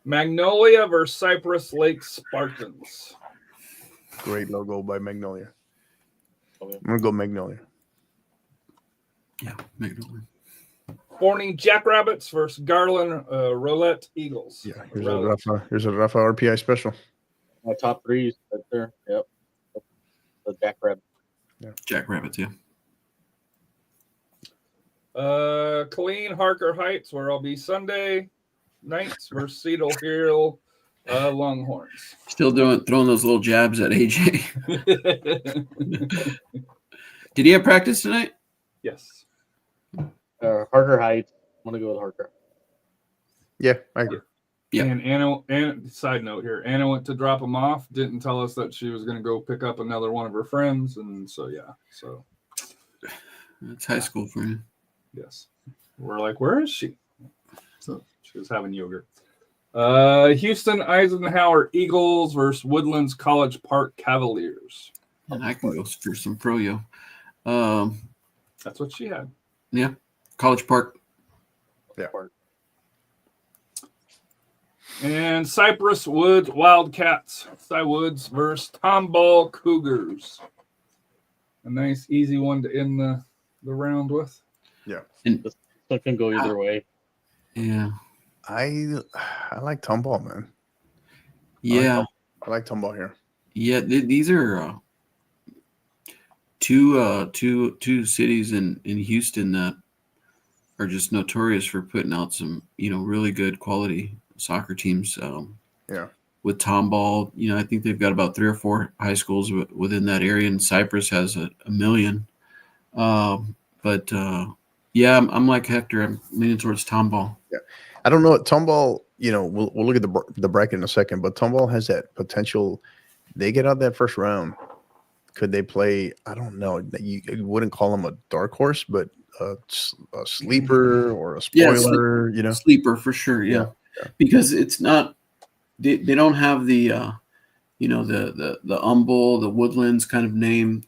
Magnolia versus Cypress Lake Spartans. Great logo by Magnolia. I'm going to go Magnolia. Yeah, Magnolia. Forney Jackrabbits versus Garland Roulette Eagles. Yeah, here's a Rafa RPI special. My top 3s right there. Yep. The Jackrabbit. Yeah. Jackrabbits, yeah. Colleen Harker Heights, where I'll be Sunday. Knights versus Cedar Hill Longhorns. Still throwing those little jabs at AJ. Did he have practice tonight? Yes. Harker Heights. I'm gonna go with Harker. Yeah, I agree. Yeah. And Anna, side note here, Anna went to drop him off, didn't tell us that she was going to go pick up another one of her friends. And so, yeah. So it's high school for you. Yes. We're like, where is she? So she was having yogurt. Houston Eisenhower Eagles versus Woodlands College Park Cavaliers. And I can go for some froyo. That's what she had. Yeah. College Park. Yeah. Park. And Cypress Woods Wildcats. Cy Woods versus Tomball Cougars. A nice, easy one to end the round with. And This one can go either way. yeah, I like Tomball, man. yeah, I like Tomball here. yeah. These are two cities in Houston that are just notorious for putting out some, really good quality soccer teams. Yeah. With Tomball, I think they've got about 3 or 4 high schools within that area, and Cypress has a million. But yeah, I'm like Hector. I'm leaning towards Tomball. Yeah. I don't know. Tomball, we'll look at the bracket in a second, but Tomball has that potential. They get out that first round. Could they play? I don't know. You wouldn't call them a dark horse, but a sleeper or a spoiler, Sleeper for sure. Yeah. Because it's not, they don't have the, the Humble, the Woodlands kind of name,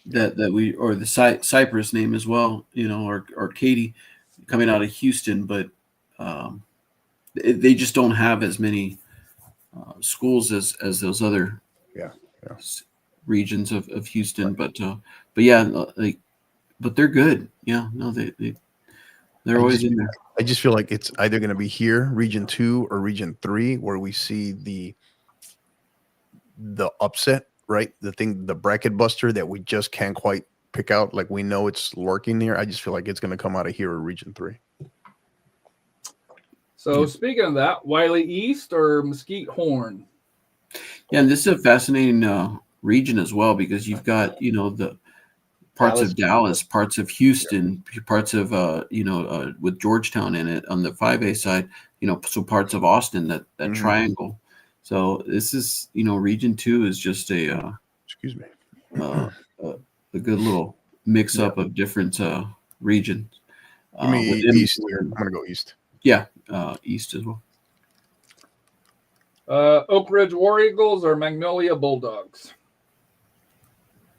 that we, or the Cypress name as well, or Katy coming out of Houston, but they just don't have as many schools as those other regions of Houston. Right. But yeah, but they're good. Yeah, no, they're always in there. I just feel like it's either going to be here, Region 2 or Region 3, where we see the upset, right? The bracket buster that we just can't quite pick out. Like we know it's lurking here. I just feel like it's going to come out of here or Region 3. So speaking of that, Wiley East or Mesquite Horn? Yeah, and this is a fascinating region as well because you've got, the parts of Dallas, parts of Houston, parts of, with Georgetown in it on the 5A side, so parts of Austin, that triangle. So this is, Region 2 is just a excuse me, a good little mix up of different regions. Give me East here. I'm gonna go East. Yeah, East as well. Oak Ridge War Eagles or Magnolia Bulldogs?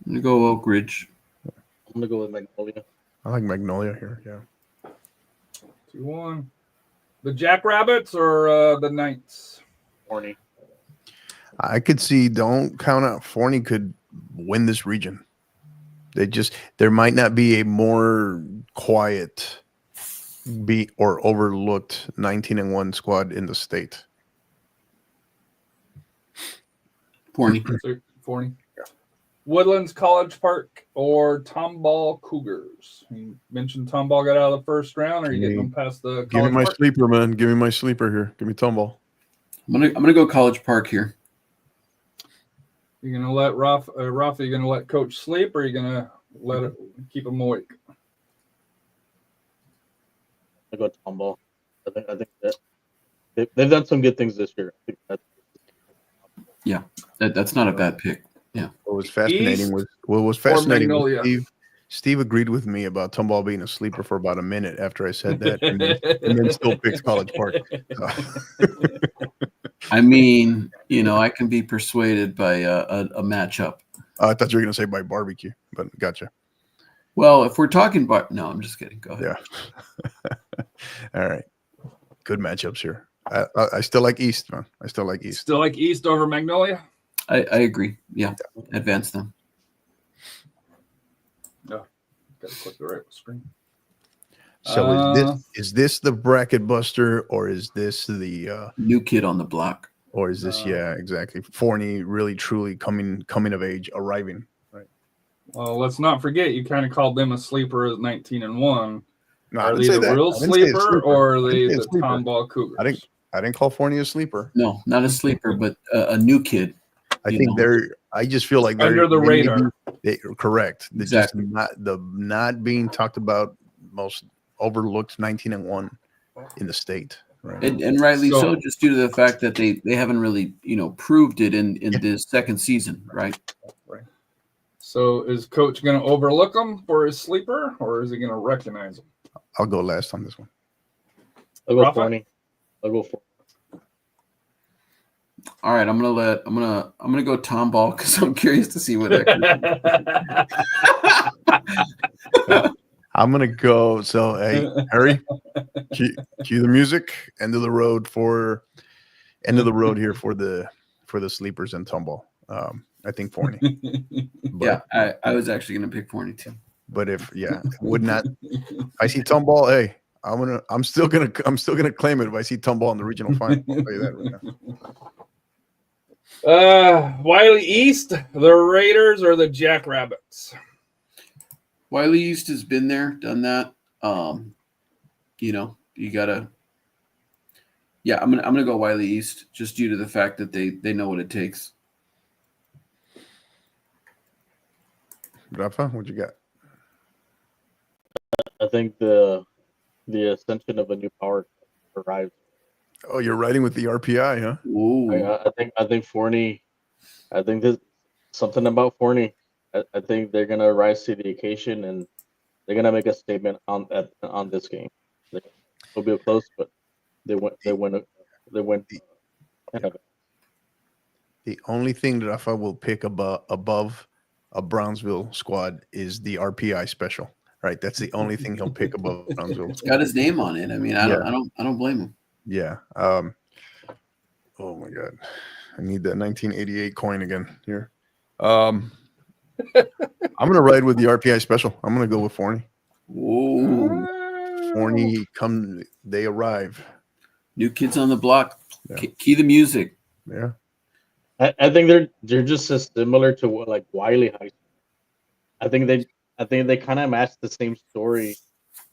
I'm gonna go Oak Ridge. I'm gonna go with Magnolia. I like Magnolia here. Yeah. 2-1. The Jackrabbits or the Knights? Forney. I could see. Don't count out Forney could win this region. There might not be a more quiet beat or overlooked 19-1 squad in the state. Forney. Forney. Yeah. Woodlands College Park or Tomball Cougars? You mentioned Tomball got out of the first round. Are you getting them past the Give me my Park? sleeper, man. Give me my sleeper here. Give me Tomball. I'm gonna go College Park here. You're gonna let Rafa? You gonna let Coach sleep, or are you gonna let it keep him awake? I go Tomball. I think that they've done some good things this year. I think that's not a bad pick. Yeah. What was fascinating was Steve agreed with me about Tomball being a sleeper for about a minute after I said that, and then still picks College Park. So. I mean, I can be persuaded by a matchup. I thought you were going to say by barbecue, but gotcha. Well, if we're talking no, I'm just kidding. Go ahead. Yeah. All right. Good matchups here. I still like East, man. I still like East. Still like East over Magnolia? I agree. Yeah. Advance them. No. Gotta click the right screen. So is this the bracket buster, or is this the new kid on the block? Or is this exactly Forney really truly coming of age, arriving? Right. Well, let's not forget you kind of called them a sleeper at 19-1. No, are they the real sleeper or are they the Tomball Cougars? I didn't call Forney a sleeper. No, not a sleeper, but a new kid. I think I just feel like they're under the radar. Correct. Exactly. Just not being talked about, most overlooked 19-1 in the state. Right. And rightly so, just due to the fact that they haven't really, proved it in this second season, right? Right. So is Coach going to overlook him for his sleeper, or is he going to recognize him? I'll go last on this one. I'll go Forney. All right, I'm gonna go Tomball because I'm curious to see what. I'm gonna go. So hey, Harry, cue the music. End of the road here for the sleepers and tumble. I think Forney. But, Yeah, I was actually going to pick Forney too. But would not. I see Tomball. Hey, I'm still gonna claim it if I see Tomball in the regional final. I'll tell you that right now. Wiley East, the Raiders, or the Jackrabbits? Wiley East has been there, done that. You gotta. Yeah, I'm gonna go Wiley East just due to the fact that they know what it takes. Rafa, what you got? I think the ascension of a new power arrives. Oh, you're riding with the RPI, huh? Ooh. I think Forney. I think there's something about Forney. I think they're gonna rise to the occasion and they're gonna make a statement on this game. It'll be close, but they win. The only thing that Rafa will pick above a Brownsville squad is the RPI special. Right, that's the only thing he'll pick above Brownsville. It's got his name on it. I mean, I don't blame him. Yeah. Oh my God, I need that 1988 coin again here. I'm gonna ride with the RPI special. I'm gonna go with Forney. Ooh. Forney they arrive. New kids on the block. Yeah. Key the music. Yeah. I think they're just as similar to what like Wiley High School. I think they kind of match the same story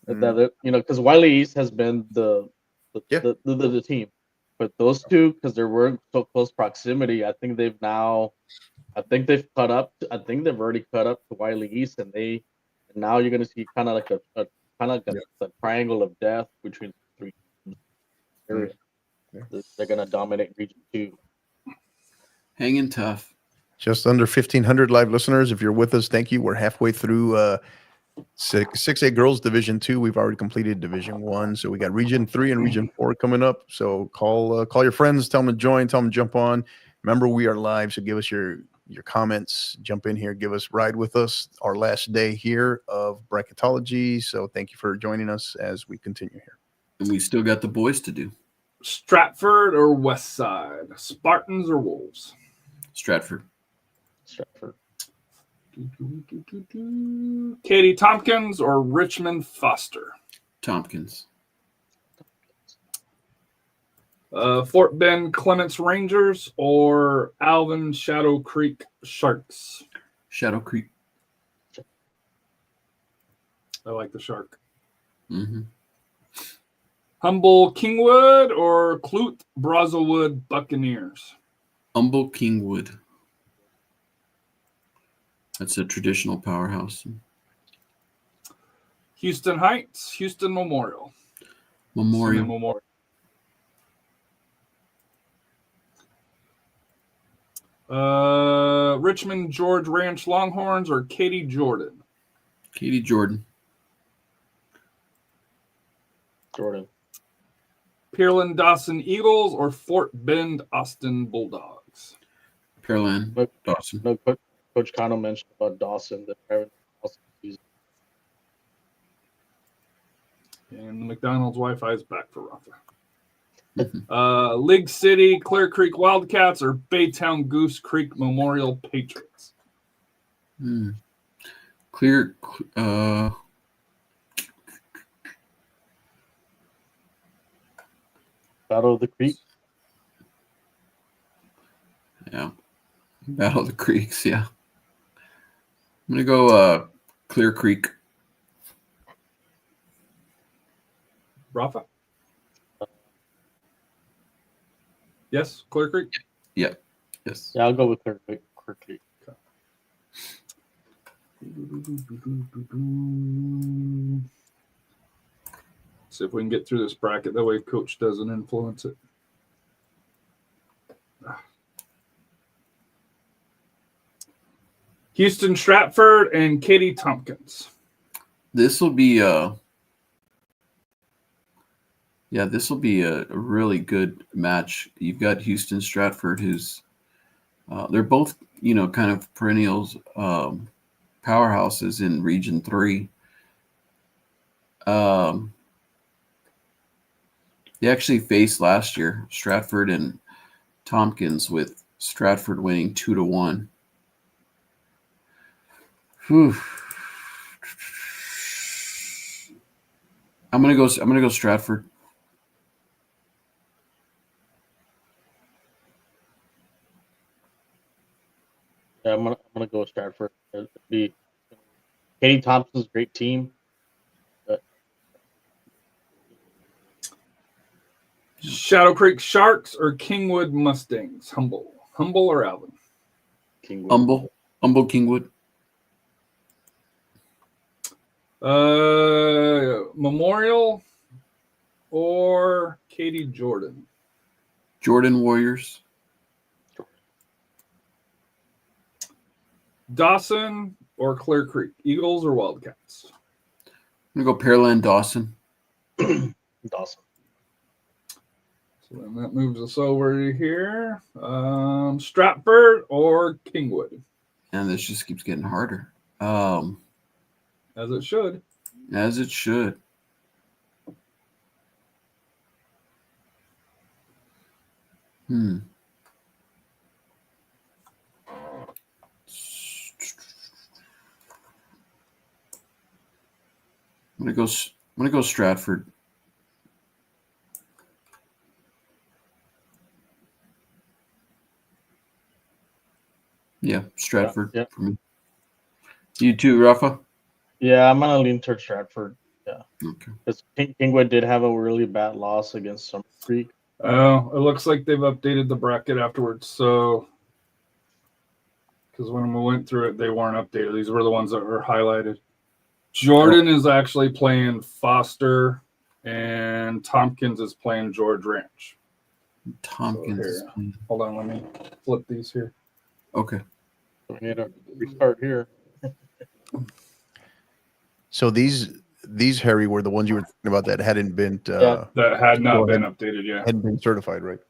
that because Wiley East has been the team, but those two, because they were so close proximity, I think they've caught up. I think they've already caught up to Wiley East, and now you're gonna see kind of like a triangle of death between the three areas. Yeah. They're gonna dominate Region 2. Hanging tough. Just under 1,500 live listeners. If you're with us, thank you. We're halfway through 6A Girls Division 2. We've already completed Division 1. So we got Region 3 and Region 4 coming up. So call your friends, tell them to join, tell them to jump on. Remember, we are live, so give us your comments. Jump in here, ride with us. Our last day here of Bracketology. So thank you for joining us as we continue here. And we still got the boys to do. Stratford or West Side? Spartans or Wolves? Stratford. Katie Tompkins or Richmond Foster? Tompkins. Fort Bend Clements Rangers or Alvin Shadow Creek Sharks? Shadow Creek. I like the Shark. Mm-hmm. Humble Kingwood or Clute Brazelwood Buccaneers? Humble Kingwood. That's a traditional powerhouse. Houston Heights, Houston Memorial. Memorial. Richmond George Ranch Longhorns or Katy Jordan? Katy Jordan. Pearland Dawson Eagles or Fort Bend Austin Bulldogs? Pearland Dawson. No, Coach Connell mentioned about Dawson. And the McDonald's Wi-Fi is back for Rafa. League City, Clear Creek Wildcats or Baytown Goose Creek Memorial Patriots? Clear. Battle of the Creek. Yeah. Battle of the Creeks, yeah. I'm going to go Clear Creek. Rafa? Yes, Clear Creek? Yeah. Yes. Yeah, I'll go with Clear Creek. Okay. See if we can get through this bracket. That way Coach doesn't influence it. Houston Stratford and Katy Tompkins. This will be a really good match. You've got Houston Stratford, who's they're both kind of perennials, powerhouses in Region 3. They actually faced last year, Stratford and Tompkins, with Stratford winning 2-1. Whew. I'm gonna go Stratford. Yeah, I'm gonna go with Stratford. Katie Thompson's a great team. But Shadow Creek Sharks or Kingwood Mustangs? Humble or Alvin? Kingwood. Humble Kingwood. Memorial or Katie Jordan? Jordan Warriors. Dawson or Clear Creek? Eagles or Wildcats? I'm gonna go Pearland Dawson. Dawson. So then that moves us over to here. Stratford or Kingwood? And this just keeps getting harder. As it should. As it should. I'm gonna go Stratford. Yeah, Stratford Yeah. for me. You too, Rafa? Yeah, I'm gonna lean towards Stratford. Yeah, Okay. because Kingwood did have a really bad loss against Summer Creek. Oh, it looks like they've updated the bracket afterwards. So, because when we went through it, they weren't updated. These were the ones that were highlighted. Jordan is actually playing Foster, and Tompkins is playing George Ranch. Tompkins. So here, hold on, let me flip these here. Okay. So we need to restart here. So these Harry were the ones you were talking about that hadn't been That had not Go been ahead. updated yet. hadn't been certified, right?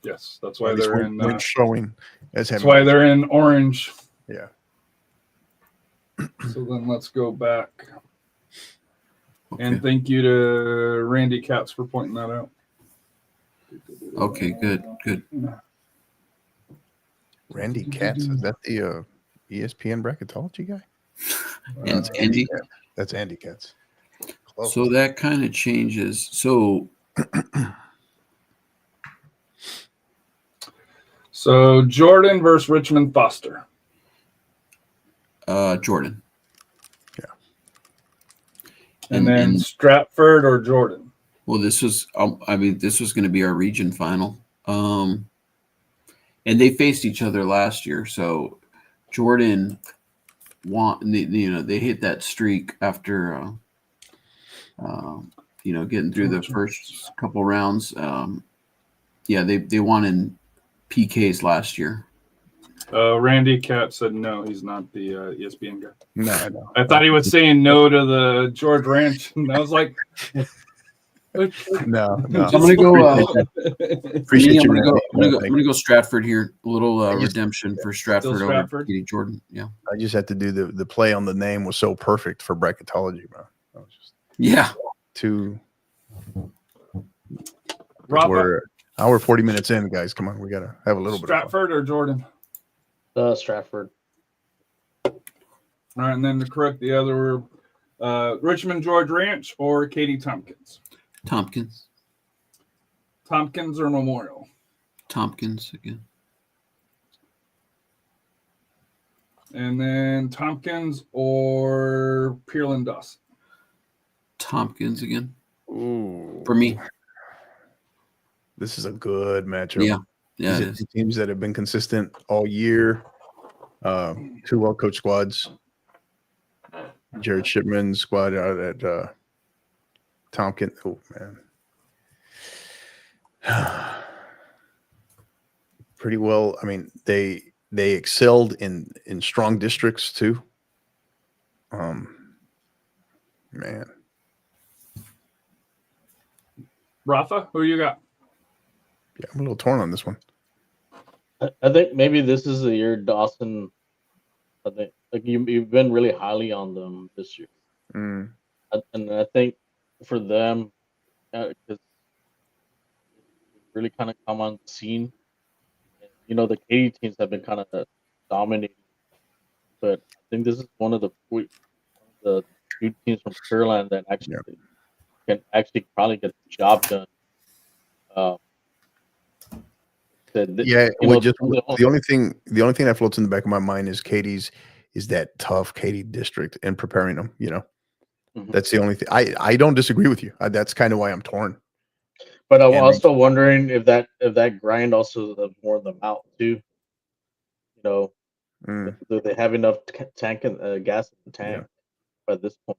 Yes, that's Or why at least they're in. weren't showing as That's having. why they're in orange. Yeah. So then let's go back. Okay. And thank you to Randy Katz for pointing that out. Okay, good. Randy Katz, is that the ESPN bracketology guy? And Andy. That's Andy Katz. Close. So that kind of changes. So So Jordan versus Richmond Foster. Jordan. And then Stratford or Jordan. Well, this was this was going to be our region final. And they faced each other last year. So Jordan they hit that streak after getting through the first couple rounds. They won in PKs last year. Randy Katz said no, he's not the ESPN guy. No, I know. I thought he was saying no to the George Ranch, and I was like, No. I'm gonna go. Appreciate you. I'm gonna go Stratford here. A little redemption for Stratford Still over Stratford? Katie Jordan. Yeah. I just had to do the play on the name was so perfect for bracketology, bro. I was just Yeah. we're hour 40 minutes in, guys. Come on, we gotta have a little Stratford or Jordan. Stratford. All right, and then to correct the other, Richmond George Ranch or Katie Tompkins. Tompkins Tompkins or Memorial. Tompkins again. And then Tompkins or Pearland Dawson. Tompkins again. Ooh. For me. This is a good matchup. Yeah. These are two teams that have been consistent all year. Two well-coached squads. Jared Shipman's squad out at Tompkins. Oh, man. Pretty well. I mean, they excelled in strong districts too. Man. Rafa, who you got? Yeah, I'm a little torn on this one. I think maybe this is the year Dawson. I think you've been really highly on them this year. And I think for them, because really kind of come on the scene. And, the Katy teams have been kind of dominating, but I think this is one of the few teams from Carolina that actually Yeah. can actually probably get the job done. Um, Yeah, you know, the only thing that floats in the back of my mind is Katie's is that tough Katy district and preparing them. Mhm. That's the only thing. I don't disagree with you. That's kind of why I'm torn. But I'm And also wondering if that grind also has worn them out too. You know, mm, do they have enough tank and gas in the yeah, tank by this point?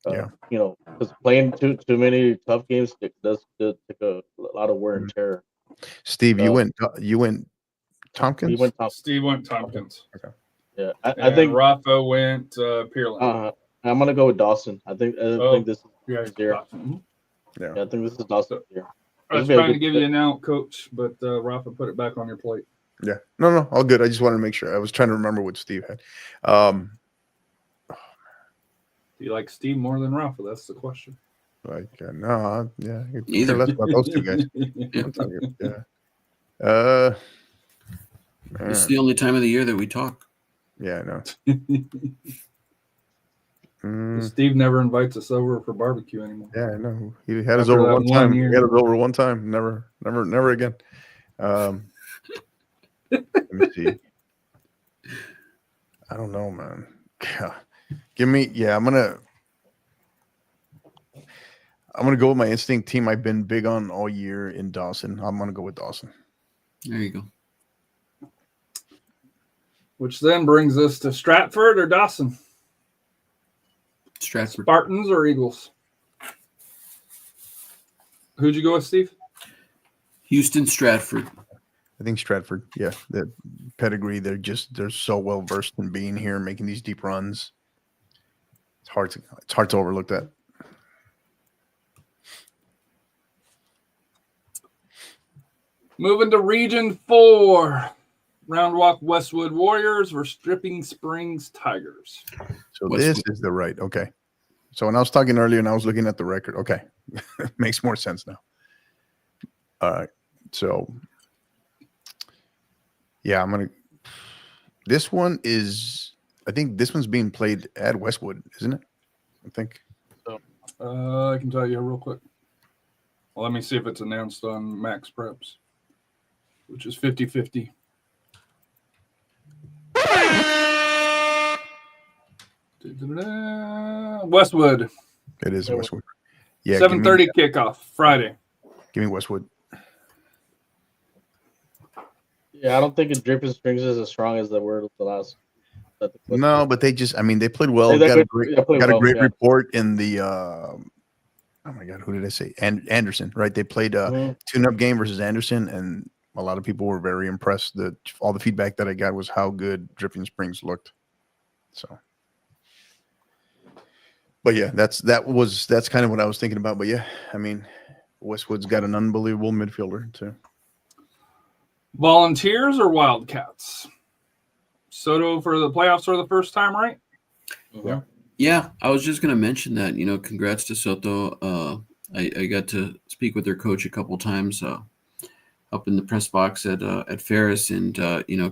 yeah. Because playing too many tough games does take a lot of wear and Mm. tear. Steve, you Uh, went he Tompkins. went top. Steve went Tompkins. Okay. Yeah, I And think Rafa went Pearland. I'm gonna go with Dawson. I think this is Yeah, his year. Mhm. Yeah. Yeah, I think this is Dawson's year. I This was will be a trying to good give fit. you an out, Coach, but Rafa put it back on your plate. Yeah. No, all good. I just wanted to make sure. I was trying to remember what Steve had. Do you like Steve more than Rafa? That's the question. No, yeah. I could care Either. less about those two guys. I'm telling you, yeah. This is Man. the only time of the year that we talk. Yeah, I know. Steve never invites us over for barbecue anymore. Yeah, I know. He had us After over that one one time. year. He had us over one time. Never again. Let me see. I don't know, man. God. I'm gonna go with my instinct team I've been big on all year in Dawson. I'm gonna go with Dawson. There you go. Which then brings us to Stratford or Dawson? Stratford. Spartans or Eagles? Who'd you go with, Steve? Houston Stratford. I think Stratford. Yeah, the pedigree. They're so well versed in being here, making these deep runs. It's hard to overlook that. Moving to Region 4. Round Walk Westwood Warriors versus Dripping Springs Tigers. So Westwood. this is the right. Okay. So when I was talking earlier and I was looking at the record, okay, makes more sense now. All right. So yeah, this one is, I think this one's being played at Westwood, isn't it? I think. I can tell you real quick. Well, let me see if it's announced on Max Preps, which is 50-50. Westwood. It is Westwood. Yeah. 7:30 kickoff Friday. Give me Westwood. Yeah, I don't think Dripping Springs is as strong as they were the last. No, but they played well. They Got a played well, great yeah. report in the oh my God, who did I say? Anderson, right? They played a tune-up game versus Anderson, and a lot of people were very impressed. All the feedback that I got was how good Dripping Springs looked. So, but yeah, that's kind of what I was thinking about. But yeah, I mean, Westwood's got an unbelievable midfielder too. Volunteers or Wildcats? Soto for the playoffs for the first time, right? Mhm. Yeah, I was just going to mention that. Congrats to Soto. I got to speak with their coach a couple times up in the press box at Ferris, and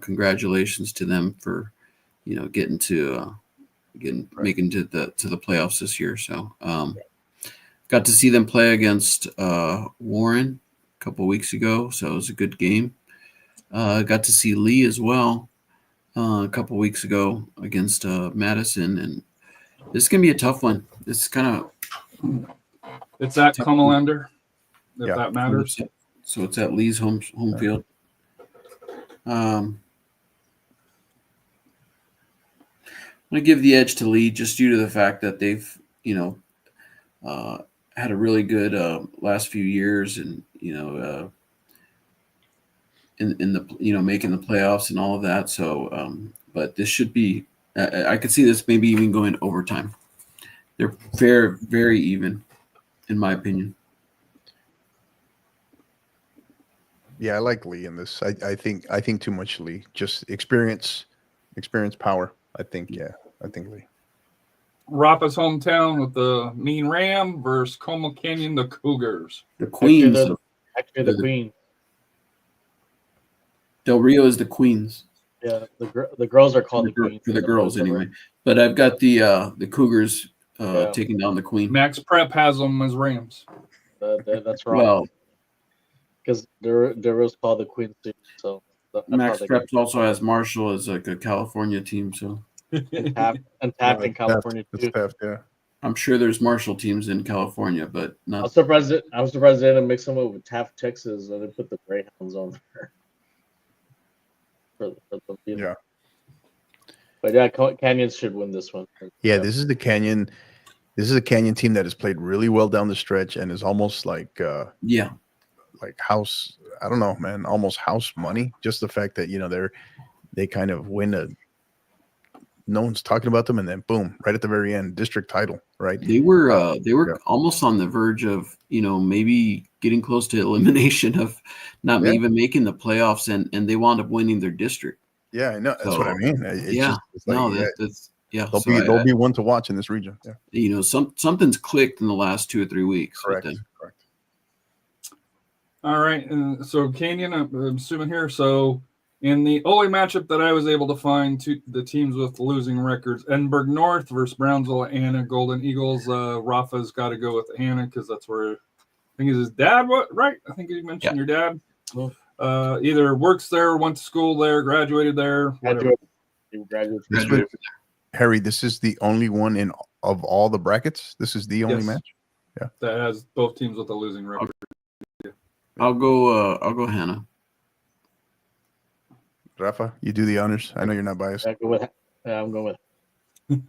congratulations to them for making to the playoffs this year. So got to see them play against Warren a couple weeks ago, so it was a good game. Got to see Lee as well a couple weeks ago against Madison, and this is gonna be a tough one. It's kind of It's at Comalander, if Yeah. that matters. So it's at Lee's home field. I'm gonna give the edge to Lee just due to the fact that they've had a really good last few years, and in the making the playoffs and all of that. So, but this should be. I could see this maybe even going overtime. They're very, very even, in my opinion. Yeah, I like Lee in this. I think too much Lee. Just experience, power. I think Lee. Rapa's hometown with the Mean Ram versus Como Canyon, the Cougars. The Queens. Actually, the Queen. Del Rio is the Queens. Yeah, the girls are called the Queens. For the girls, anyway. But I've got the Cougars taking down the Queen. Max Prep has them as Rams. That's wrong. Well, because there was called the Queen City. So Max Prep also has Marshall as like a California team. So and Taft in California too. Taft, yeah. I'm sure there's Marshall teams in California, but not. I was surprised they didn't mix them up with Taft, Texas, and they put the Greyhounds on there. Yeah. But yeah, Canyons should win this one. Yeah, this is the Canyon. This is a Canyon team that has played really well down the stretch and is almost like like house. I don't know, man, almost house money. Just the fact that they kind of win no one's talking about them, and then boom, right at the very end, district title. Right? They were almost on the verge of maybe getting close to elimination of not even making the playoffs, and they wound up winning their district. Yeah, I know. That's what I mean. They'll be one to watch in this region. Yeah. Something's clicked in the last 2 or 3 weeks. Correct. All right. And so Canyon, I'm assuming here. So in the only matchup that I was able to find, the teams with losing records, Edinburgh North versus Brownsville, Anna Golden Eagles. Rafa's got to go with Anna because that's where I think his dad. Right? I think you mentioned your dad. Either works there, went to school there, graduated there. Graduated. Harry, this is the only one of all the brackets. This is the only match. Yeah, that has both teams with a losing record. I'll go Hannah. Rafa, you do the honors. I know you're not biased. I'm going with.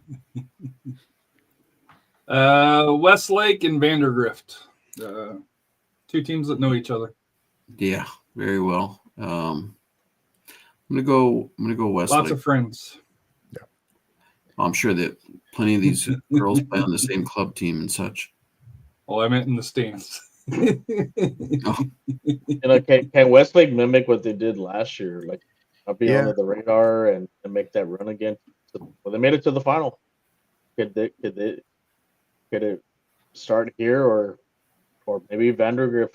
Westlake and Vandergrift, 2 teams that know each other. Yeah, very well. I'm gonna go Westlake. Lots of friends. Yeah, I'm sure that plenty of these girls play on the same club team and such. Oh, I meant in the stands. Can Westlake mimic what they did last year? Like, I'll be under the radar and make that run again. Well, they made it to the final. Could it start here or maybe Vandergrift?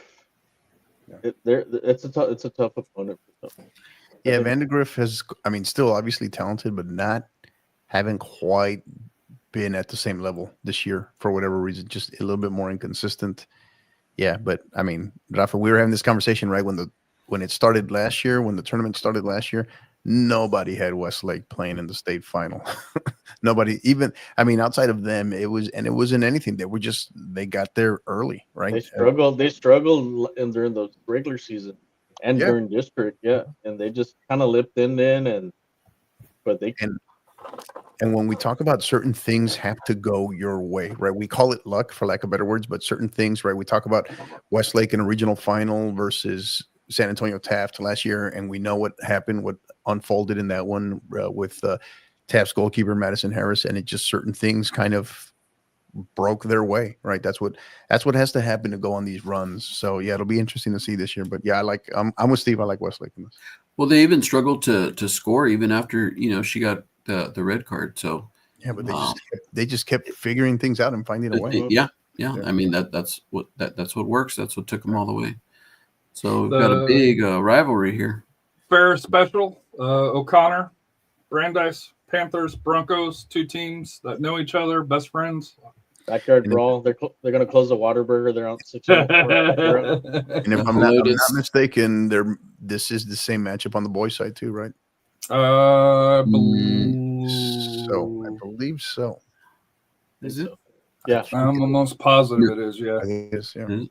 Yeah. It's a tough opponent. Yeah, Vandergrift has, still obviously talented, but not haven't quite been at the same level this year for whatever reason. Just a little bit more inconsistent. Yeah, but Rafa, we were having this conversation right when it started last year, when the tournament started last year. Nobody had Westlake playing in the state final. Nobody, even outside of them, it wasn't anything. They got there early, right? They struggled during the regular season and during district, and they just kind of lipped in, and when we talk about certain things have to go your way, right? We call it luck, for lack of better words, but certain things, right? We talk about Westlake in a regional final versus San Antonio Taft last year, and we know what happened, what unfolded in that one with Taft's goalkeeper Madison Harris, and it just certain things kind of broke their way, right? That's what has to happen to go on these runs. So yeah, it'll be interesting to see this year. But yeah, I'm with Steve. I like Westlake in this. Well, they even struggled to score even after she got the red card. So yeah, but they just kept figuring things out and finding a way. Yeah. That's what works. That's what took them all the way. So we've got a big rivalry here. Fair special, O'Connor, Brandeis, Panthers, Broncos, 2 teams that know each other, best friends. Backyard brawl. They're going to close the Waterburger. They're on 6. And if I'm not mistaken, this is the same matchup on the boys' side too, right? I believe so. Is it? Yeah, I'm almost positive it is. Yeah, I think it is. Yeah.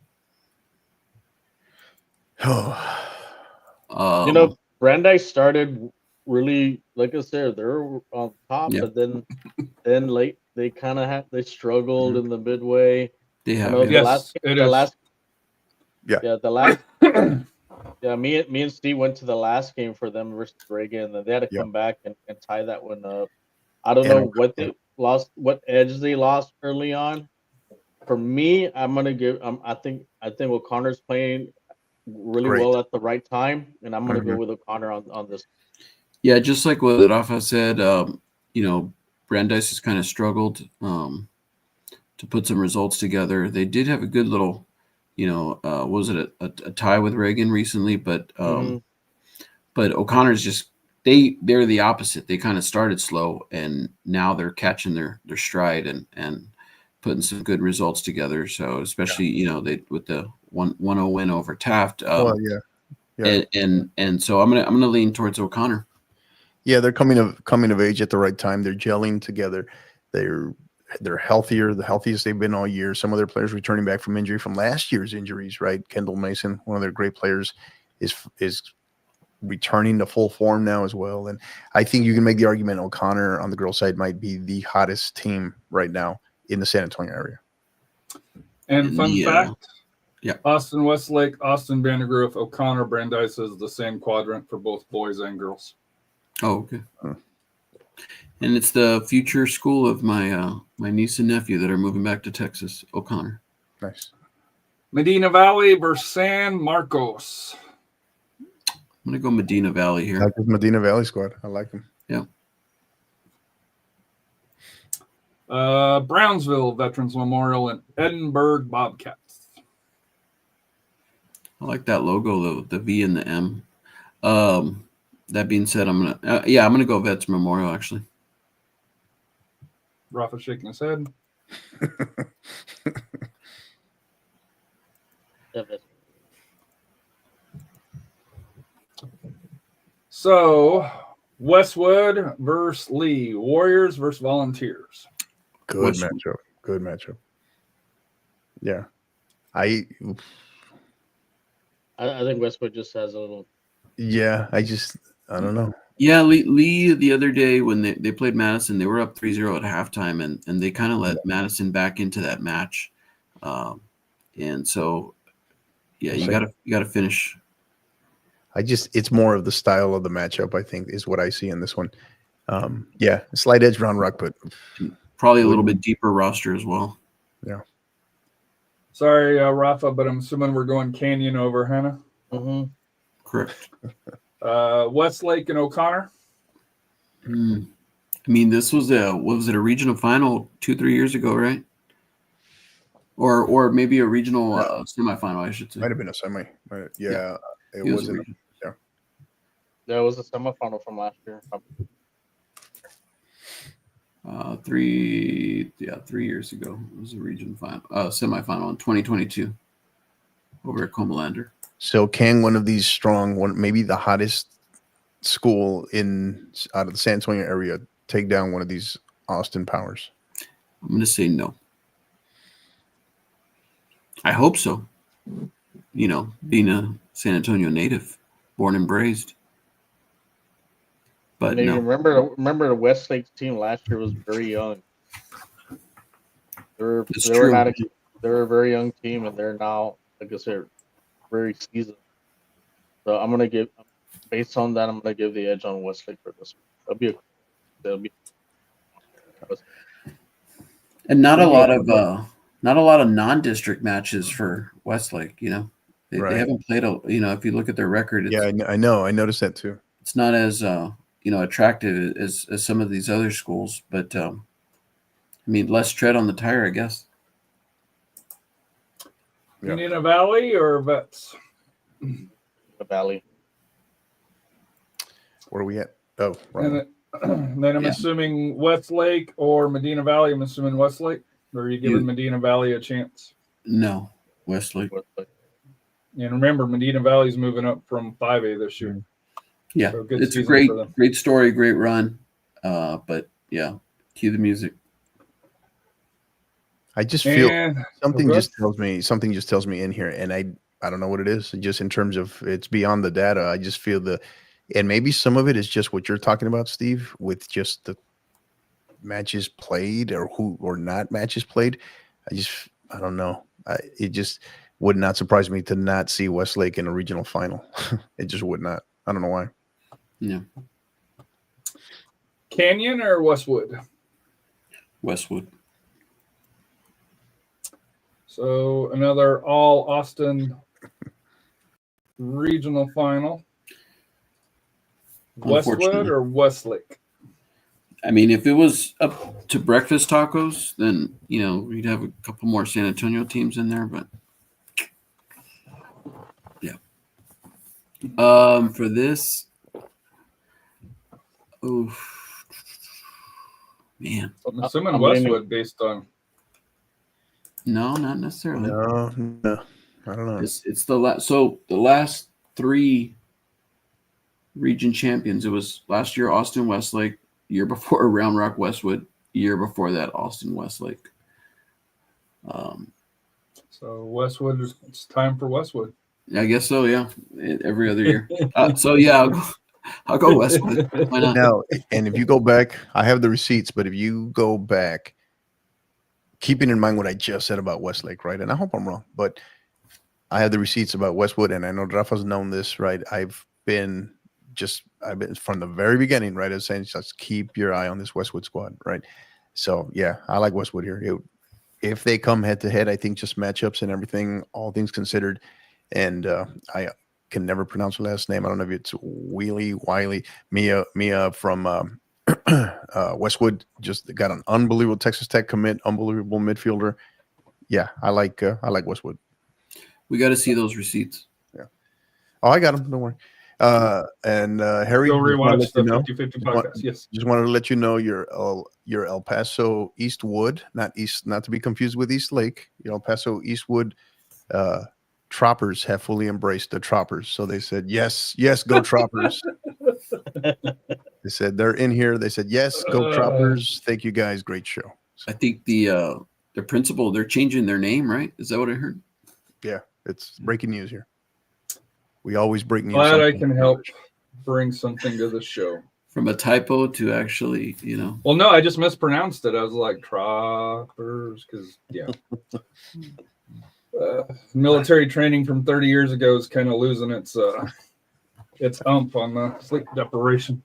Brandeis started really, like I said, they're on top, but then late they kind of they struggled in the midway. They have the last. Me and Steve went to the last game for them versus Reagan, and they had to come back and tie that one up. I don't know what they lost, what edge they lost early on. For me, I'm gonna give. I think O'Connor's playing really well at the right time, and I'm gonna go with O'Connor on this. Yeah, just like what Rafa said, Brandeis has kind of struggled to put some results together. They did have a good little, was it a tie with Reagan recently? But but O'Connor's just they're the opposite. They kind of started slow, and now they're catching their stride and putting some good results together. So especially they with the 1-0 win over Taft. Well, yeah. And so I'm gonna lean towards O'Connor. Yeah, they're coming of age at the right time. They're gelling together. They're healthier, the healthiest they've been all year. Some of their players returning back from injury from last year's injuries, right? Kendall Mason, one of their great players, is returning to full form now as well. And I think you can make the argument O'Connor on the girls' side might be the hottest team right now in the San Antonio area. And fun fact, yeah, Austin Westlake, Austin Vandergriff, O'Connor, Brandeis is the same quadrant for both boys and girls. Oh, okay. And it's the future school of my my niece and nephew that are moving back to Texas, O'Connor. Nice. Medina Valley versus San Marcos. I'm going to go Medina Valley here. I like the Medina Valley squad. I like them. Yeah. Brownsville Veterans Memorial and Edinburgh Bobcats. I like that logo, the V and the M. That being said, I'm gonna go Vets Memorial actually. Rafa shaking his head. So, Westwood versus Lee. Warriors versus Volunteers. Good matchup. Yeah. I think Westwood just has a little. Yeah, I don't know. Yeah, Lee the other day when they played Madison, they were up 3-0 at halftime, and they kind of let Madison back into that match. And so, yeah, you gotta finish. It's more of the style of the matchup, I think, is what I see in this one. Yeah, slight edge round rock, but probably a little bit deeper roster as well. Yeah. Sorry, Rafa, but I'm assuming we're going Canyon over Hannah. Mm-hmm. Correct. Westlake and O'Connor. I mean, this was a regional final 2-3 years ago, right? Or maybe a regional semifinal, I should say. Might have been a semi. Yeah. It wasn't. Yeah. There was a semifinal from last year. 3 years ago. It was a region final, semifinal in 2022 over at Comalander. So can one of these maybe the hottest school out of the San Antonio area, take down one of these Austin Powers? I'm going to say no. I hope so. Being a San Antonio native, born and raised. But no. Remember the Westlake team last year was very young. They're a very young team, and they're now, like I said, very seasoned. So I'm gonna give, based on that, I'm gonna give the edge on Westlake for this one. And not a lot of non-district matches for Westlake. They haven't played if you look at their record. I know. I noticed that too. It's not as attractive as some of these other schools, but I mean, less tread on the tire, I guess. Indiana Valley or Vets? The Valley. Where are we at? Oh, right. And then I'm assuming Westlake or Medina Valley. I'm assuming Westlake. Or are you giving Medina Valley a chance? No, Westlake. And remember, Medina Valley's moving up from 5A this year. Yeah, so it's a great story, great run. But yeah, cue the music. I just feel something just tells me in here, and I don't know what it is. Just in terms of it's beyond the data, I just feel and maybe some of it is just what you're talking about, Steve, with just the matches played or not matches played. I don't know. It just would not surprise me to not see Westlake in a regional final. It just would not. I don't know why. Yeah. Canyon or Westwood? Westwood. So another all Austin regional final. Westwood or Westlake? I mean, if it was up to breakfast tacos, then we'd have a couple more San Antonio teams in there. But yeah, for this, oh man, I'm assuming I'm leaning- Westwood based on. no, not necessarily. No, I don't know. It's the last. So the last 3 region champions. It was last year Austin Westlake, year before Round Rock Westwood, year before that Austin Westlake. So Westwood, it's time for Westwood. I guess so. Yeah, every other year. So yeah, I'll go Westwood. Why not? Now, and if you go back, I have the receipts, but if you go back, keeping in mind what I just said about Westlake, right? And I hope I'm wrong, but I have the receipts about Westwood, and I know Rafa's known this, right? I've been from the very beginning, right? As saying, just keep your eye on this Westwood squad, right? So yeah, I like Westwood here. If they come head to head, I think just matchups and everything, all things considered, and I can never pronounce her last name. I don't know if it's Wiley, Mia from Westwood, just got an unbelievable Texas Tech commit, unbelievable midfielder. Yeah, I like Westwood. We got to see those receipts. Yeah. Oh, I got them. Don't worry. And Harry, Go just wanna rewatch let the you know- 50-50 podcast. Yes. Just wanted to let you know your El Paso Eastwood, not to be confused with East Lake. Your El Paso Eastwood Troppers have fully embraced the Troppers. So they said, yes, go Troppers. They said they're in here. They said, yes, go Troppers. Thank you guys. Great show. I think the principal, they're changing their name, right? Is that what I heard? Yeah, it's breaking news here. We always break news. Glad I can help bring something to the show. From a typo to actually, Well, no, I just mispronounced it. I was like Troppers because military training from 30 years ago is kind of losing its hump on the sleep deprivation.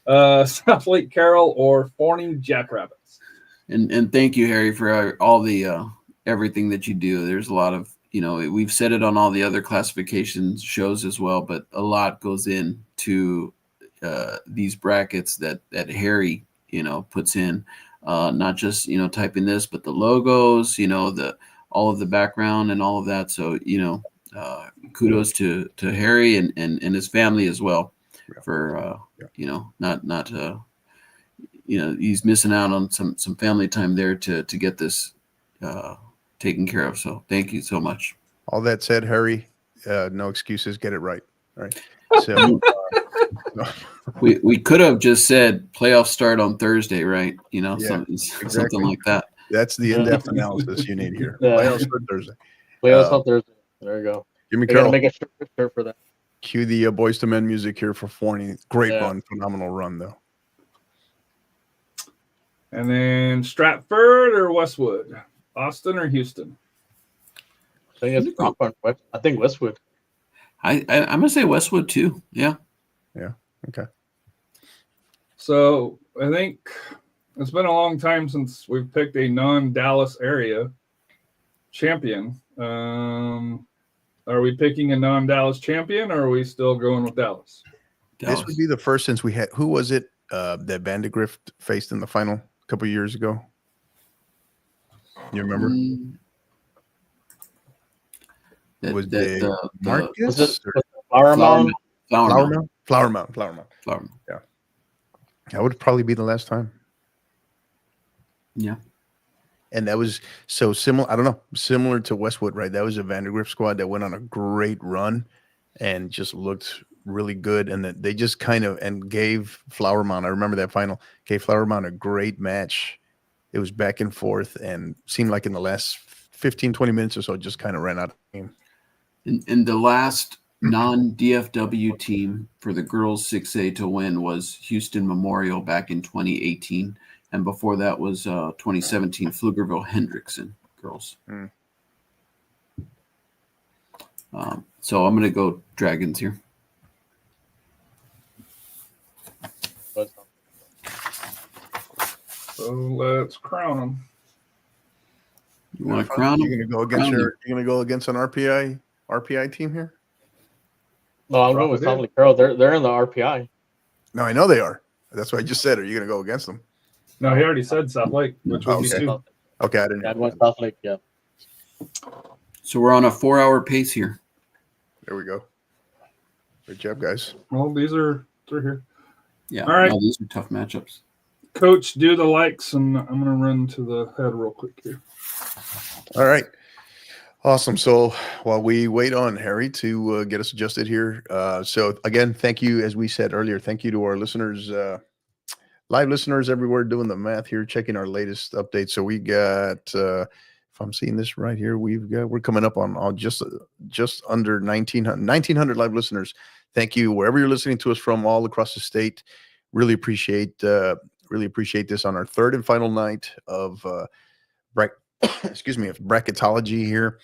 South Lake Carroll or Forney Jackrabbits. And thank you, Harry, for all the everything that you do. There's a lot of, we've said it on all the other classification shows as well, but a lot goes into these brackets that Harry, puts in, not just, typing this, but the logos, all of the background and all of that. So, kudos to Harry and his family as well for, not he's missing out on some family time there to get this taken care of. So thank you so much. All that said, Harry, no excuses. Get it right. All right. So we could have just said playoffs start on Thursday, right? Something like that. That's the in-depth analysis you need here. Yeah. Playoffs for Thursday. Playoffs on Thursday. There you go. Jimmy We gotta Carroll, make a shirt for that. cue the Boys to Men music here for Forney. Great Yeah. run, phenomenal run though. And then Stratford or Westwood? Austin or Houston? I think it's Rockford. I think Westwood. I'm gonna say Westwood too. Yeah. Okay. So I think it's been a long time since we've picked a non-Dallas area champion. Are we picking a non-Dallas champion, or are we still going with Dallas? This would be the first since we had, who was it that Vandegrift faced in the final a couple of years ago? You remember? Was it Marcus? Was it or Flower Mound? Flower Mound. Yeah. That would probably be the last time. Yeah. And that was so similar. I don't know, similar to Westwood, right? That was a Vandegrift squad that went on a great run and just looked really good. And that they just kind of gave Flower Mound. I remember that final, gave Flower Mound a great match. It was back and forth and seemed like in the last 15, 20 minutes or so, it just kind of ran out of game. And the last non-DFW team for the girls 6A to win was Houston Memorial back in 2018. And before that was 2017 Pflugerville Hendrickson girls. So I'm going to go Dragons here. So let's crown them. You want to crown them? You're gonna go against an RPI team here? No, I'm going with South Lake Carroll. They're in the RPI. No, I know they are. That's what I just said. Are you gonna go against them? No, he already said South Lake, which would be Okay. 2. Okay, I didn't Yeah, know. I'm going South Lake. Yeah. So we're on a 4-hour pace here. There we go. Good job, guys. Well, these are here. Yeah. All right. No, these are tough matchups. Coach, do the likes, and I'm going to run to the head real quick here. All right. Awesome. So while we wait on Harry to get us adjusted here, so again, thank you, as we said earlier, thank you to our listeners, live listeners everywhere doing the math here, checking our latest updates. So we got, if I'm seeing this right here, we're coming up on just under 1,900 live listeners. Thank you wherever you're listening to us from all across the state. Really appreciate this on our third and final night of of bracketology here.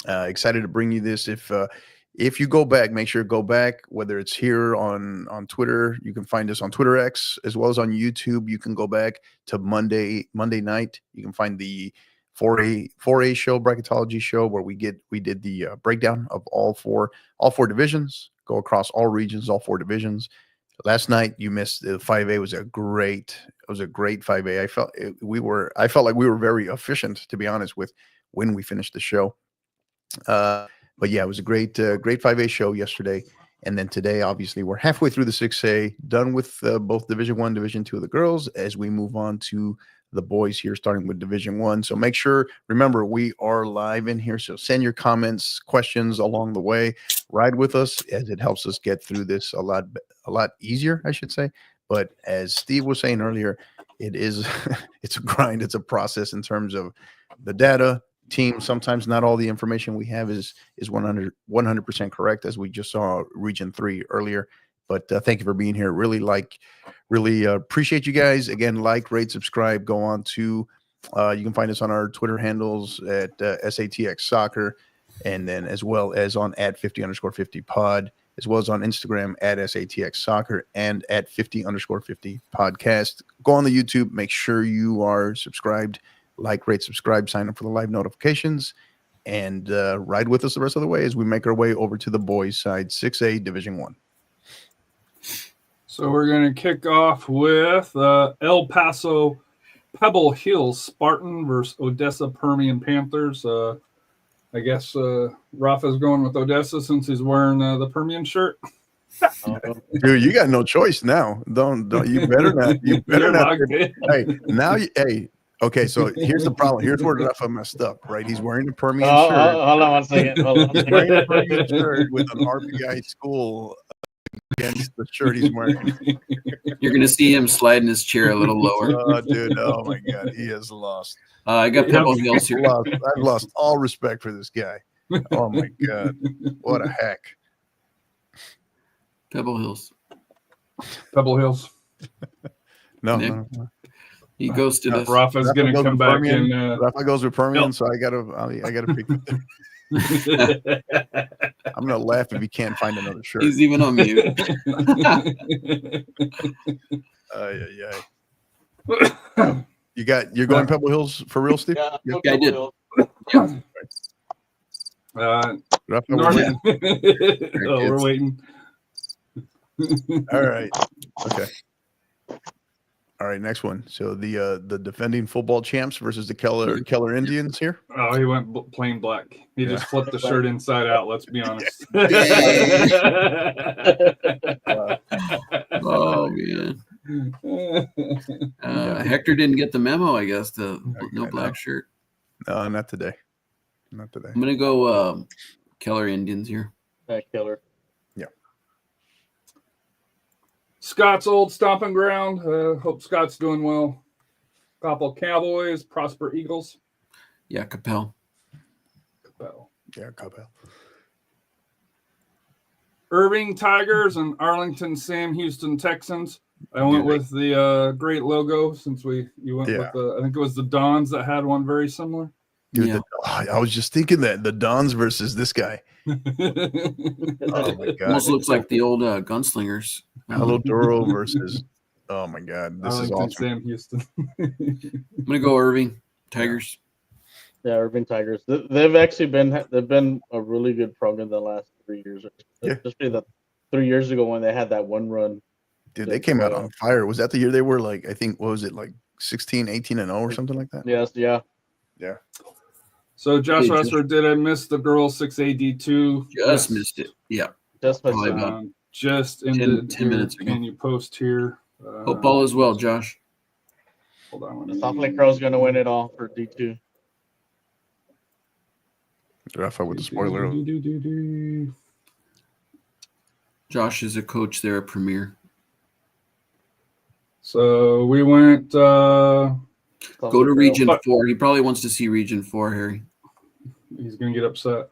Excited to bring you this. If you go back, make sure to go back, whether it's here on Twitter, you can find us on Twitter X, as well as on YouTube. You can go back to Monday night. You can find the 4A show, Bracketology Show, where we did the breakdown of all four divisions, go across all regions, all 4 divisions. Last night you missed the 5A. was a great 5A. I felt like we were very efficient, to be honest, with when we finished the show. But yeah, it was a great 5A show yesterday. And then today, obviously, we're halfway through the 6A, done with both Division 1, Division 2 of the girls, as we move on to the boys here, starting with Division 1. So make sure, remember, we are live in here. So send your comments, questions along the way. Ride with us, as it helps us get through this a lot easier, I should say. But as Steve was saying earlier, it's a grind. It's a process in terms of the data. Team, sometimes not all the information we have is 100% correct, as we just saw Region 3 earlier. But thank you for being here. Really appreciate you guys. Again, like, rate, subscribe. Go on to you can find us on our Twitter handles at SATX Soccer, and then as well as on @50_50 pod, as well as on Instagram at SATX Soccer and at 50_50 podcast. Go on the YouTube. Make sure you are subscribed. Like, rate, subscribe, sign up for the live notifications, and ride with us the rest of the way as we make our way over to the boys' side, 6A Division 1. So we're going to kick off with El Paso Pebble Hills Spartan versus Odessa Permian Panthers. I guess Rafa's going with Odessa since he's wearing the Permian shirt. Dude, you got no choice now. Don't you better not. You better not. Hey. Okay, so here's the problem. Here's where Rafa messed up, right? He's wearing a Permian shirt. Hold on one second. He's wearing a Permian shirt with an RPI school against the shirt he's wearing. You're going to see him sliding his chair a little lower. Oh, dude. Oh, my God. He is lost. I got Pebble Hills here. I've lost all respect for this guy. Oh, my God. What a hack. Pebble Hills. Pebble Hills. No. He ghosted us. Rafa's going to come back Permian. in. Rafa goes with Permian, so I gotta pick. I'm gonna laugh if he can't find another shirt. He's even on mute. You're going Pebble Hills for real, Steve? Yeah, I did. Rafa, we're waiting. All right. Okay. All right, next one. So the defending football champs versus the Keller Indians here. Oh, he went plain black. He just flipped the shirt inside out. Let's be honest. Oh man. Hector didn't get the memo, I guess. No black shirt. No, not today. Not today. I'm gonna go Keller Indians here. Keller. Scott's old stomping ground. Hope Scott's doing well. Coppell Cowboys, Prosper Eagles. Yeah, Capel. Yeah, Coppell. Irving Tigers and Arlington Sam Houston Texans. I went with the great logo since you went with I think it was the Dons that had one very similar. Dude, I was just thinking that the Dons versus this guy. Oh my God! Almost looks like the old Gunslingers. Hello Duro versus. Oh my God! This is awesome. Sam Houston. I'm gonna go Irving Tigers. Yeah, Irving Tigers. They've actually been a really good program the last 3 years. Especially the 3 years ago when they had that one run. Dude, they came out on fire. Was that the year they were like? I think what was it like 16, 18-0 or something like that. Yes, yeah. Yeah. So Josh Hey, Westford, did I miss the girls 6AD2? Just missed it. Yeah. Just missed Probably it. about Just 10 ended 10 here. minutes ago. Can you post here? Hope all is well, Josh. Hold on. The Softland Crow's gonna win it all for D2. Rafa with the spoiler. Josh is a coach there at Premier. So we went. Go to Region But- 4. He probably wants to see Region 4, Harry. He's gonna get upset.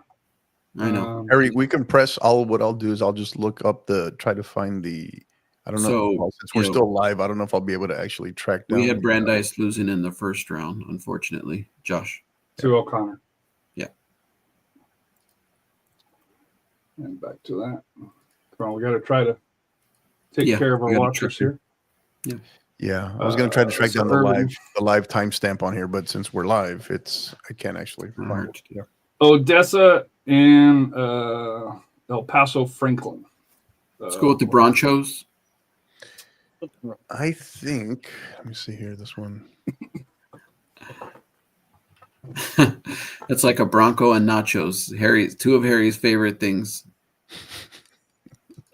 I know. Harry, we can press. What I'll do is I'll just look up try to find the. I don't know. So, Well, since we're yeah. still live, I don't know if I'll be able to actually track down. We had Brandeis losing in the first round, unfortunately. Josh. To O'Connor. Yeah. And back to that. Come on, we got to try to take Yeah, care of our we gotta watchers check here. Yeah, I was gonna try to track so down the Urban- live timestamp on here, but since we're live, I can't actually find Alright. it. Yeah. Odessa and El Paso Franklin. Let's go with the Bronchos. I think. Let me see here. This one. That's like a Bronco and nachos. Two of Harry's favorite things.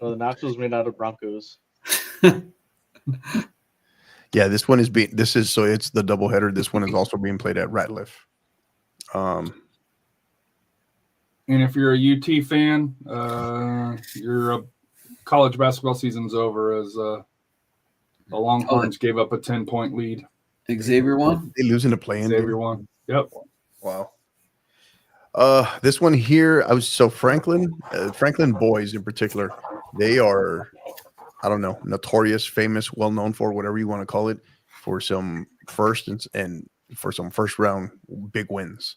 So the nachos made out of Broncos. Yeah, this one is being. This is so it's the doubleheader. This one is also being played at Ratliff. And if you're a UT fan, your college basketball season's over as the Longhorns gave up a 10-point lead. Xavier won. They losing to play in. Xavier won. Yep. Wow. This one here, Franklin boys in particular, they are, I don't know, notorious, famous, well known for whatever you want to call it, for some first and for some first round big wins.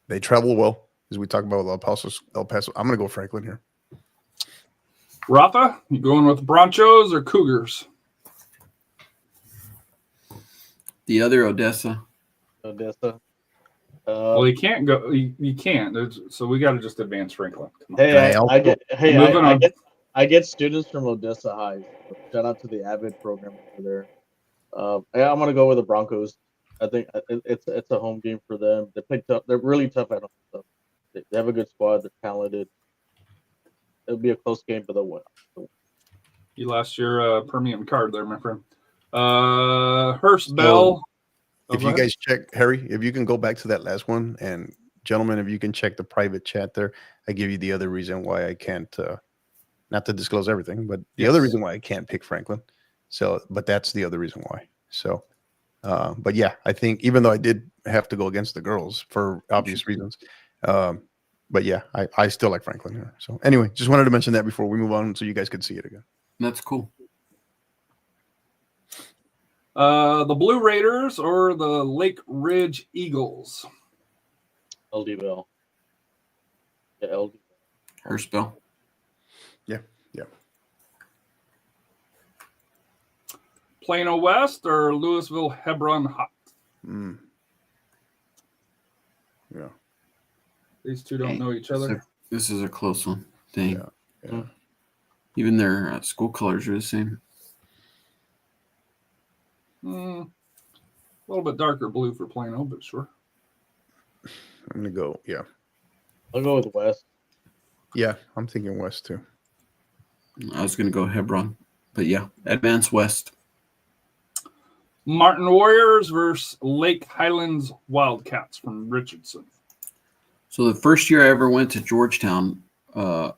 They travel well, as we talk about El Paso. I'm gonna go Franklin here. Rafa, you going with Bronchos or Cougars? The other Odessa. Odessa. Well, you can't go. You can't. So we got to just advance Franklin. Come on. Hey, Moving on. I get students from Odessa High. Shout out to the Avid program over there. I'm gonna go with the Broncos. I think it's a home game for them. They play tough. They're really tough at home. So they have a good squad. They're talented. It'll be a close game, but they'll win. You lost your premium card there, my friend. Hurst Bell. If you guys check, Harry, if you can go back to that last one, and gentlemen, if you can check the private chat there, I give you the other reason why I can't, not to disclose everything, but the other reason why I can't pick Franklin. So, but that's the other reason why. So, but yeah, I think even though I did have to go against the girls for obvious reasons, but yeah, I still like Franklin here. So anyway, just wanted to mention that before we move on, so you guys could see it again. That's cool. The Blue Raiders or the Lake Ridge Eagles? LD Bell. Yeah, LD. Hurst Bell. Yeah. Plano West or Louisville Hebron Hot? Yeah. These two don't know each other. This is a close one. Dang. Yeah. Even their school colors are the same. A little bit darker blue for Plano, but sure. I'm gonna go. Yeah. I'll go with West. Yeah, I'm thinking West too. I was going to go Hebron, but yeah, advance West. Martin Warriors versus Lake Highlands Wildcats from Richardson. So the first year I ever went to Georgetown was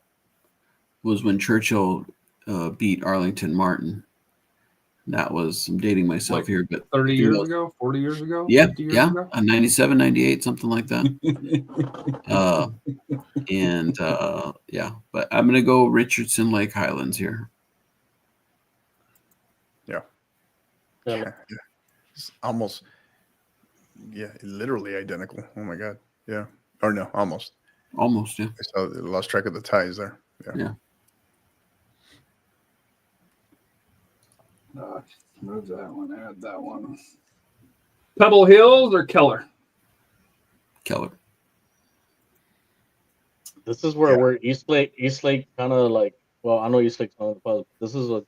when Churchill beat Arlington Martin. That was, I'm dating myself here, but 30 years ago, 40 years ago? Yeah, 50 years yeah, ago? 97, 98, something like that. Yeah, but I'm gonna go Richardson Lake Highlands here. Yeah. It's almost. Yeah, literally identical. Oh my God. Yeah. Or no, almost. Almost, yeah. I lost track of the ties there. Yeah. Move that one, add that one. Pebble Hills or Keller? Keller. This is where Eastlake kind of like, well, I know Eastlake's on the puzzle. This is like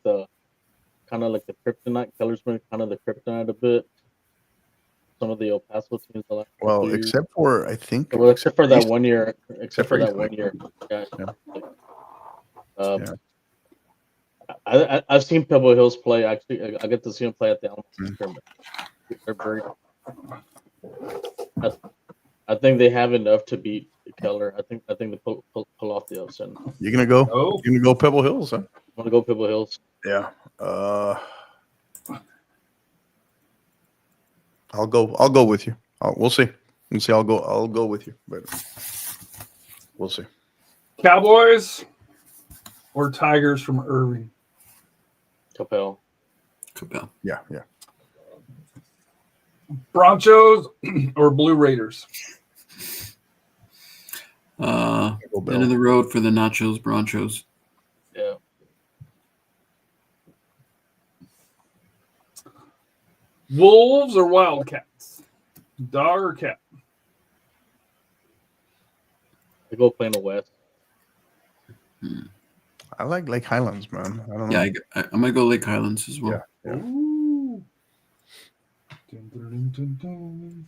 kind of like the kryptonite. Keller's been kind of the kryptonite a bit. Some of the El Paso teams the last Well, few years. except for I think Well, except for that East- 1 year. Except for that Eastland. 1 year. Yeah. Yeah. I've seen Pebble Hills play. Actually, I get to see them play at the Alamo Scrimmage. They're very. I think they have enough to beat Keller. I think they pull off the upset. I'm You're gonna go. Oh. You're gonna go Pebble Hills, huh? gonna go Pebble Hills. Yeah. I'll go with you. We'll see. We'll see. I'll go with you, but we'll see. Cowboys or Tigers from Irving? Capel. Yeah. Bronchos or Blue Raiders? Go Bill. End of the road for the Nachos Bronchos. Yeah. Wolves or Wildcats? Dog or cat? I go play in the West. I like Lake Highlands, man. I don't know. Yeah, I'm gonna go Lake Highlands as well. Yeah. Ooh. Dun, dun, dun, dun.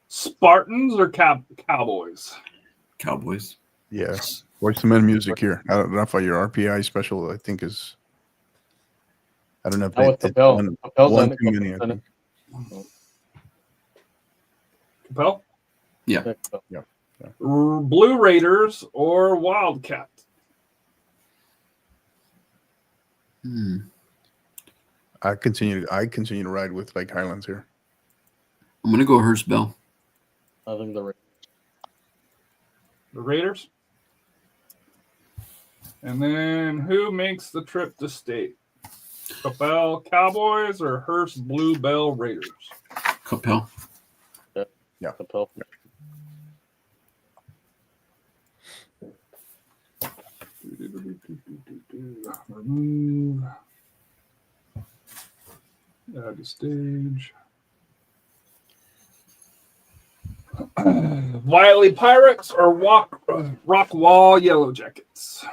Spartans or Cowboys? Cowboys. Yes. Voice the Men music here. I don't know if your RPI special, I think, is. I don't know if Now with Capel. Capel's one done it. too many, I Capel's done think. Capel? Yeah. it. Capel. Blue Raiders or Wildcat? I continue to ride with Lake Highlands here. I'm gonna go Hearst Bell. I think the The Raiders? And then who makes the trip to state? Capel Cowboys or Hearst Blue Bell Raiders? Capel. Capel. Remove. Add to stage. Wiley Pirates or Rock Wall Yellow Jackets?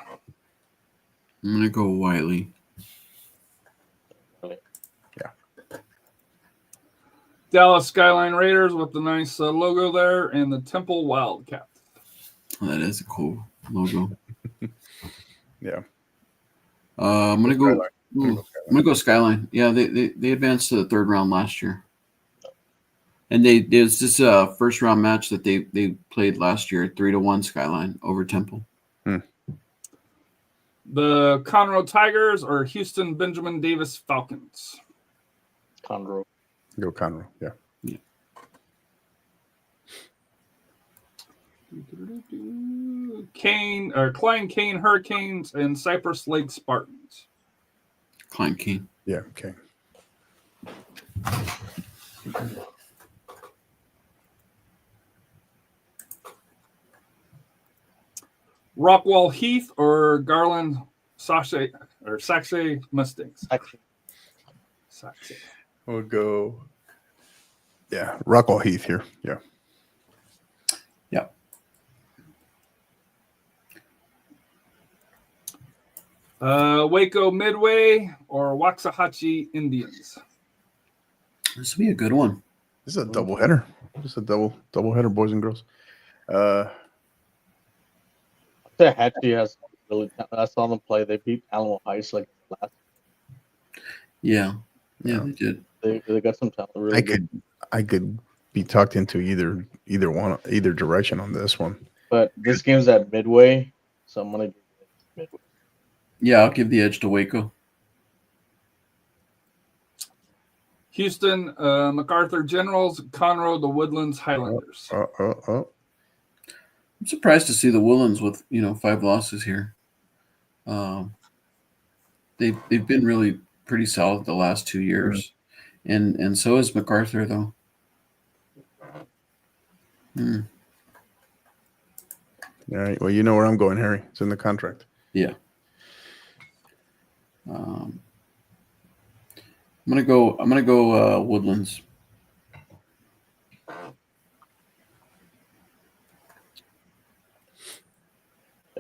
I'm gonna go Wiley. Dallas Skyline Raiders with the nice logo there, and the Temple Wildcats. Oh, that is a cool logo. Yeah. I'm gonna go. Skyline. I'm gonna go Skyline. Yeah, they advanced to the third round last year, and there's this first round match that they played last year, 3-1 Skyline over Temple. The Conroe Tigers or Houston Benjamin Davis Falcons? Conroe. Go Conroe. Yeah. Klein Kane Hurricanes and Cypress Lake Spartans. Klein King. Yeah. Okay. Rockwall Heath or Garland Saxe Mustangs? Saxe. We'll go. Yeah. Rockwall Heath here. Yeah. Waco Midway or Waxahachie Indians? This will be a good one. This is a double header. This is a double header, boys and girls. Hatchie has really. I saw them play. They beat Alamo Heights like last. Yeah, they did. They got some talent. Really I could be tucked into either direction on this one. But this game's at Midway, so I'm gonna do Midway. Yeah, I'll give the edge to Waco. Houston MacArthur Generals, Conroe the Woodlands Highlanders. Oh. I'm surprised to see the Woolens with 5 losses here. They've been really pretty solid the last 2 years, and so is MacArthur though. All right. Well, you know where I'm going, Harry. It's in the contract. Yeah. I'm gonna go Woodlands.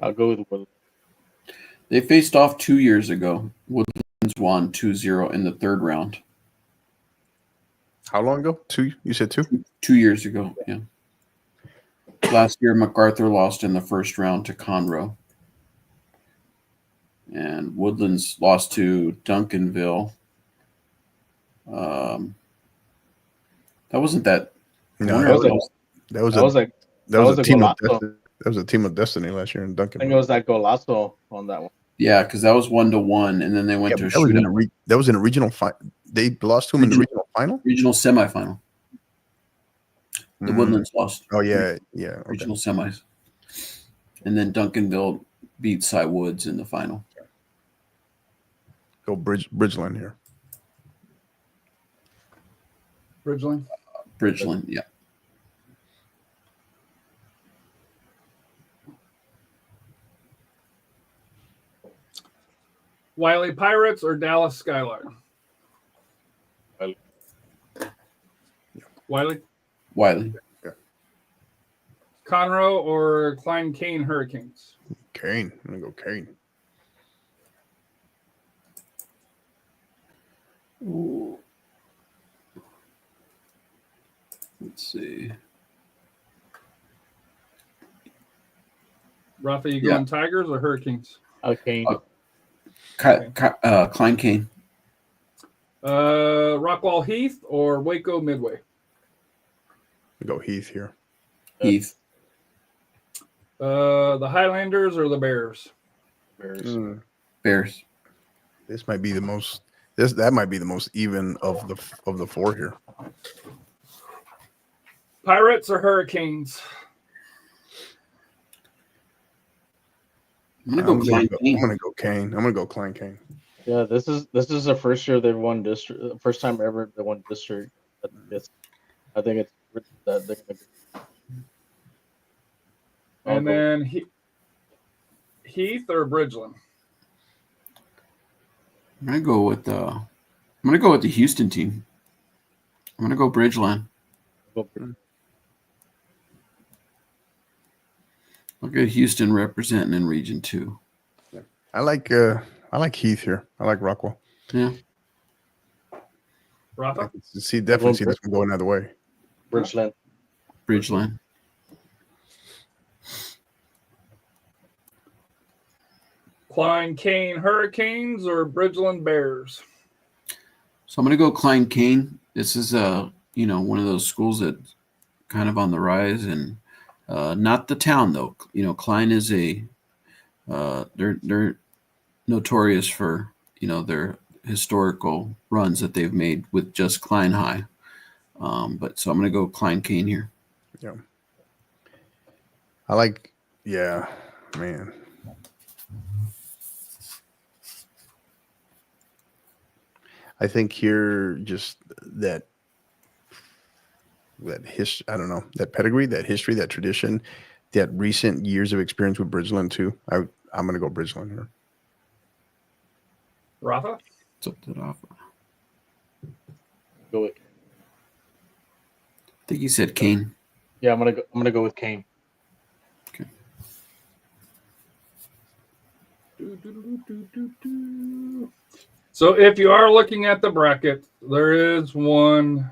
I'll go with Woodlands. They faced off 2 years ago. Woodlands won 2-0 in the third round. How long ago? Two? You said two? 2 years ago, yeah. Last year, MacArthur lost in the first round to Conroe. And Woodlands lost to Duncanville. That wasn't that. No, That was like that was that was like that was was a a team of golazo. destiny. That was a team of destiny last year in Duncan. I think it was that golazo on that one. Yeah, because that was 1-1, and then they went to a that was in shootout. that was in a regional final. They lost to him in the regional final. Regional semifinal. The Woodlands lost. Oh yeah, yeah. Okay. Regional semis. And then Duncanville beat Cy Woods in the final. Go Bridgeland here. Bridgeland. Yeah. Wiley Pirates or Dallas Skyline? Wiley. Wiley. Conroe or Klein Kane Hurricanes? Kane. I'm gonna go Kane. Ooh. Let's see. Rafa, you going Tigers or Hurricanes? Okay. Klein Kane. Rockwall Heath or Waco Midway? Go Heath here. Heath. The Highlanders or the Bears? Bears. Bears. This might be the most. That might be the most even of the four here. Pirates or Hurricanes? I'm gonna go Klein Kane. I'm gonna go Kane. I'm gonna go Klein Kane. Yeah, this is the first year they've won district. First time ever they won district. I think it's that they're gonna be. And then Heath or Bridgeland? I'm gonna go with the Houston team. I'm gonna go Bridgeland. Look at Houston representing in Region 2. I like Heath here. I like Rockwell. Yeah. Rafa? Definitely see this one go another way. Bridgeland. Klein Kane Hurricanes or Bridgeland Bears? So I'm gonna go Klein Kane. This is one of those schools that kind of on the rise, and not the town though. Klein is they're notorious for their historical runs that they've made with just Klein High. But so I'm gonna go Klein Kane here. Yeah. I like. Yeah, man. I think here just that history. I don't know, that pedigree, that history, that tradition, that recent years of experience with Bridgeland too. I'm gonna go Bridgeland here. Rafa? It's up to Rafa. Go with. I think you said Kane. Yeah, I'm gonna go with Kane. Okay. So if you are looking at the bracket, there is one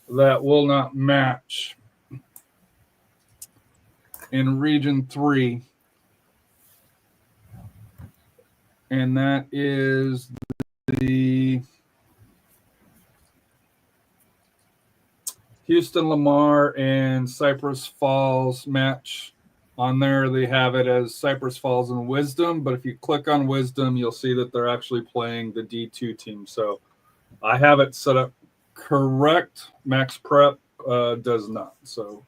that will not match in Region 3. And that is the Houston Lamar and Cypress Falls match. On there, they have it as Cypress Falls and Wisdom, but if you click on Wisdom, you'll see that they're actually playing the D2 team. So I have it set up correct. Max Prep does not. So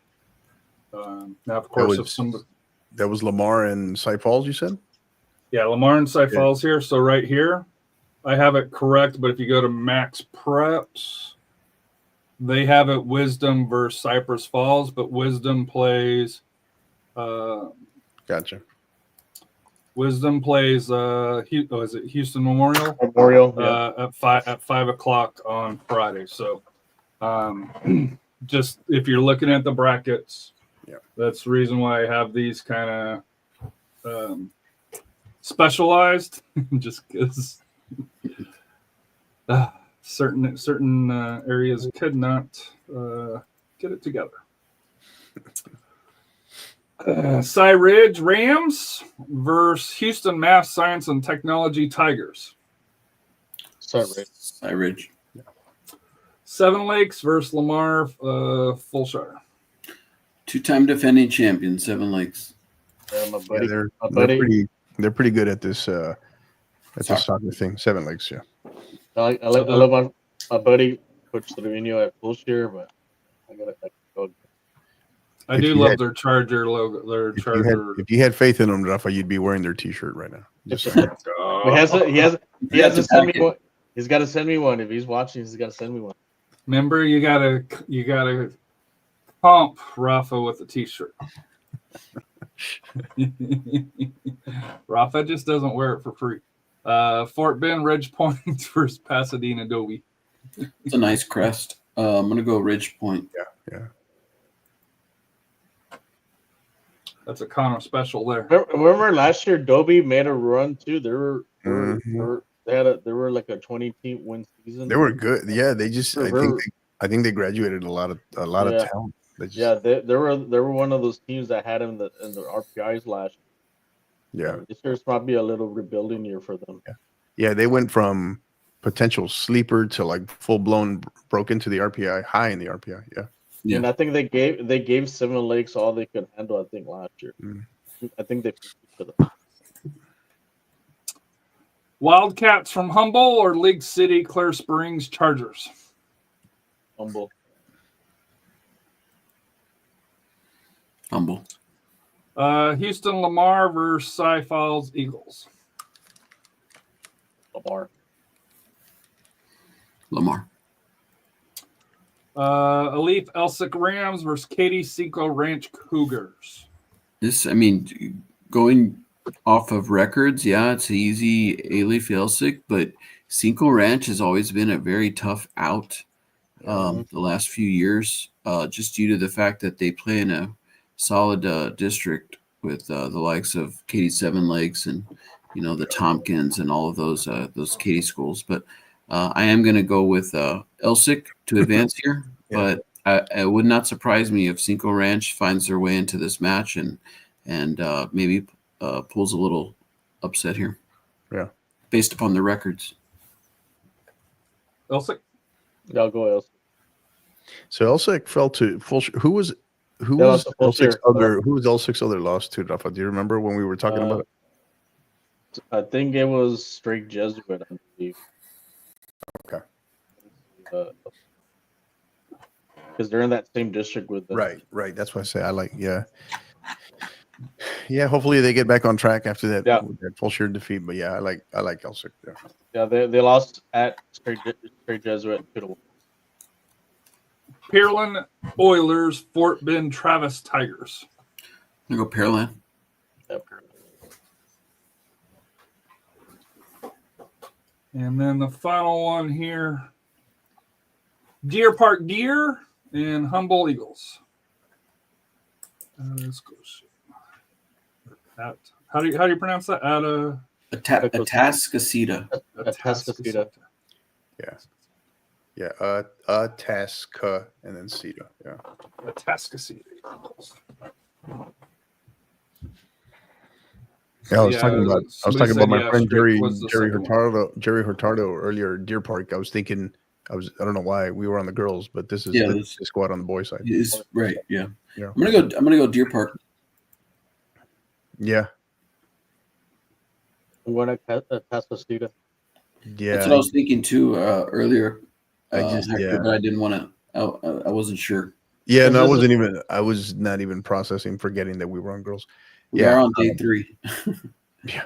now, of course, that was Lamar and Cy Falls, you said? Yeah, Lamar and Cy Falls here. So right here, I have it correct, but if you go to Max Preps, they have it Wisdom versus Cypress Falls, but Wisdom plays. Gotcha. Wisdom plays. Is it Houston Memorial? Yeah. At 5 o'clock on Friday. So, just if you're looking at the brackets, that's the reason why I have these kind of specialized. Just because certain areas could not get it together. Cy Ridge Rams versus Houston Math Science and Technology Tigers. Cy Ridge. Seven Lakes versus Lamar Fulshire. Two-time defending champion, Seven Lakes. My buddy, Yeah, my buddy. they're pretty good at this soccer thing. Seven Lakes, yeah. I love my buddy Coach Trevino at Bullshire, but I gotta go. I do love their Charger logo. Their Charger. If you had faith in them, Rafa, you'd be wearing their T-shirt right now. He has to send me one. He's got to send me one. If he's watching, he's got to send me one. Remember, you gotta comp Rafa with a T-shirt. Rafa just doesn't wear it for free. Fort Bend Ridge Point versus Pasadena Dobie. It's a nice crest. I'm gonna go Ridge Point. Yeah. That's a Connor special there. Remember last year, Dobie made a run too. They were like a 20-team win season. They were good. Yeah, they just I think they graduated a lot of talent. They were one of those teams that had in the RPIs last year. Yeah. This year's might be a little rebuilding year for them. Yeah, they went from potential sleeper to like full blown broke into the RPI, high in the RPI. Yeah. And I think they gave Seven Lakes all they could handle, I think, last year. I think they for them. Wildcats from Humboldt or League City Clear Springs Chargers? Humboldt. Houston Lamar versus Cy Falls Eagles. Lamar. Alif Elsick Rams versus Katy Cinco Ranch Cougars. Going off of records, it's easy Alif Elsick, but Cinco Ranch has always been a very tough out the last few years, just due to the fact that they play in a solid district with the likes of Katy Seven Lakes and the Tompkins and all of those Katy schools. But I am going to go with Elsick to advance here, but it would not surprise me if Cinco Ranch finds their way into this match and maybe pulls a little upset here. Yeah, based upon the records. Elsick. Yeah, I'll go Elsick. So Elsick fell to full. Who was Elsick's other loss to, Rafa? Do you remember when we were talking about it? I think it was straight Jesuit, I believe. Okay. Because they're in that same district with them. Right. That's why I say hopefully they get back on track after that full sheer defeat. But I like Elsick there. Yeah, they lost at straight Jesuit 2-1. Pearland Oilers, Fort Bend Travis Tigers. I'm gonna go Pearland. Yep. And then the final one here, Deer Park Deer and Humboldt Eagles. Let's go. How do you pronounce that? Atascocita. Atascocita. Yeah. Tasca and then Cita. Yeah. Atascocita. Yeah, I was talking about my friend Jerry Hurtado earlier. Deer Park. I was thinking, I don't know why we were on the girls, but this is the squad on the boys side. Is right. Yeah. I'm gonna go Deer Park. Yeah. I'm going to Atascocita. Yeah. That's what I was thinking too earlier. But I didn't want to. I wasn't sure. Yeah, no, I was not even processing, forgetting that we were on girls. We are on day 3. Yeah.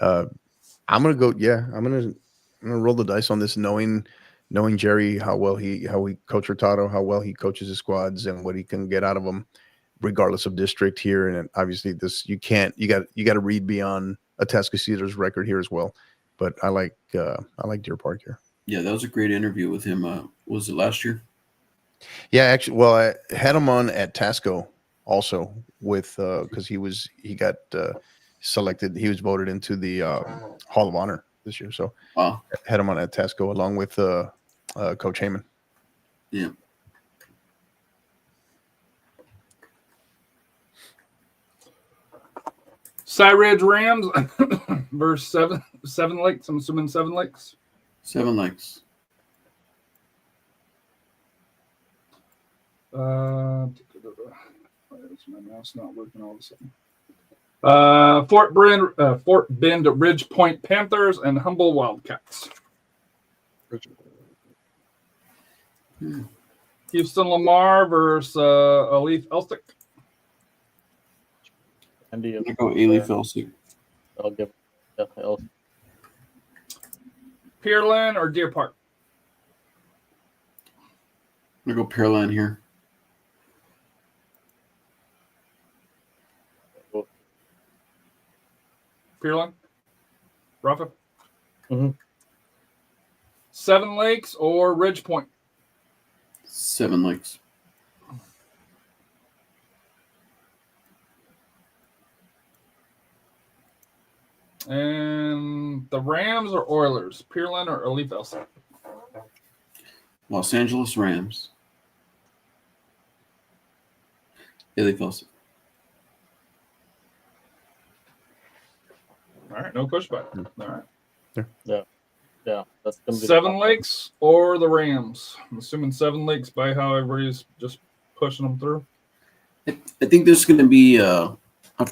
I'm gonna go. Yeah, I'm gonna roll the dice on this, knowing Jerry, how he coach Hurtado, how well he coaches his squads, and what he can get out of them, regardless of district here. And obviously, you got to read beyond Atascocita's record here as well. But I like Deer Park here. Yeah, that was a great interview with him. Was it last year? Yeah, actually, well, I had him on at Tasco also with because he got selected. He was voted into the Hall of Honor this year. So Wow. had him on that task go along with Coach Heyman. Yeah. Cy Ridge Rams versus Seven Lakes. I'm assuming Seven Lakes. 7 Lakes. Why is my mouse not working all of a sudden? Fort Bend Ridge Point Panthers and Humble Wildcats. Houston Lamar versus Alif Elsick. Andy, I'm going to go Ailey Felsick. I'll give Elf. Pearland or Deer Park. I'm going to go Pearland here. Pearland. Rafa. Mhm. Seven Lakes or Ridge Point. 7 Lakes. And the Rams or Oilers. Pearland or Alif Elsick. Los Angeles Rams. Ailey Felsick. All right, no pushback. All right. Yeah, that's gonna be Seven Lakes or the Rams. I'm assuming Seven Lakes by how everybody's just pushing them through. I think there's going to be, of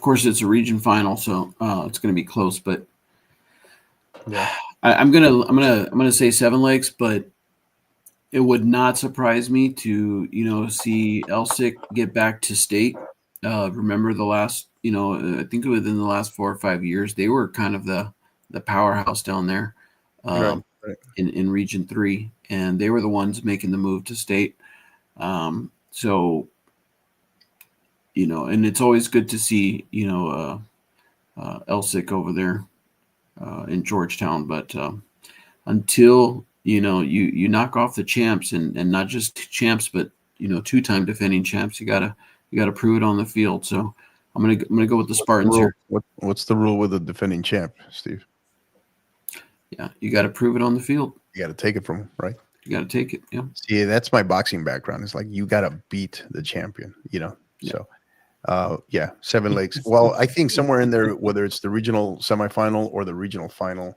course, it's a region final, so it's going to be close. But Yeah. I'm gonna say 7 Lakes, but it would not surprise me to see Elsick get back to state. Remember the last, I think within the last 4 or 5 years, they were kind of the powerhouse down there. Right. In Region 3, and they were the ones making the move to state. So, and it's always good to see, Elsick over there in Georgetown. But until, you knock off the champs and not just champs, but, 2-time defending champs, you gotta prove it on the field. So I'm gonna go with the Spartans here. What's the rule with the defending champ, Steve? Yeah, you got to prove it on the field. You got to take it from him, right? You got to take it. Yeah. See, that's my boxing background. It's like you got to beat the champion, Yeah. So, 7 Lakes. Well, I think somewhere in there, whether it's the regional semifinal or the regional final,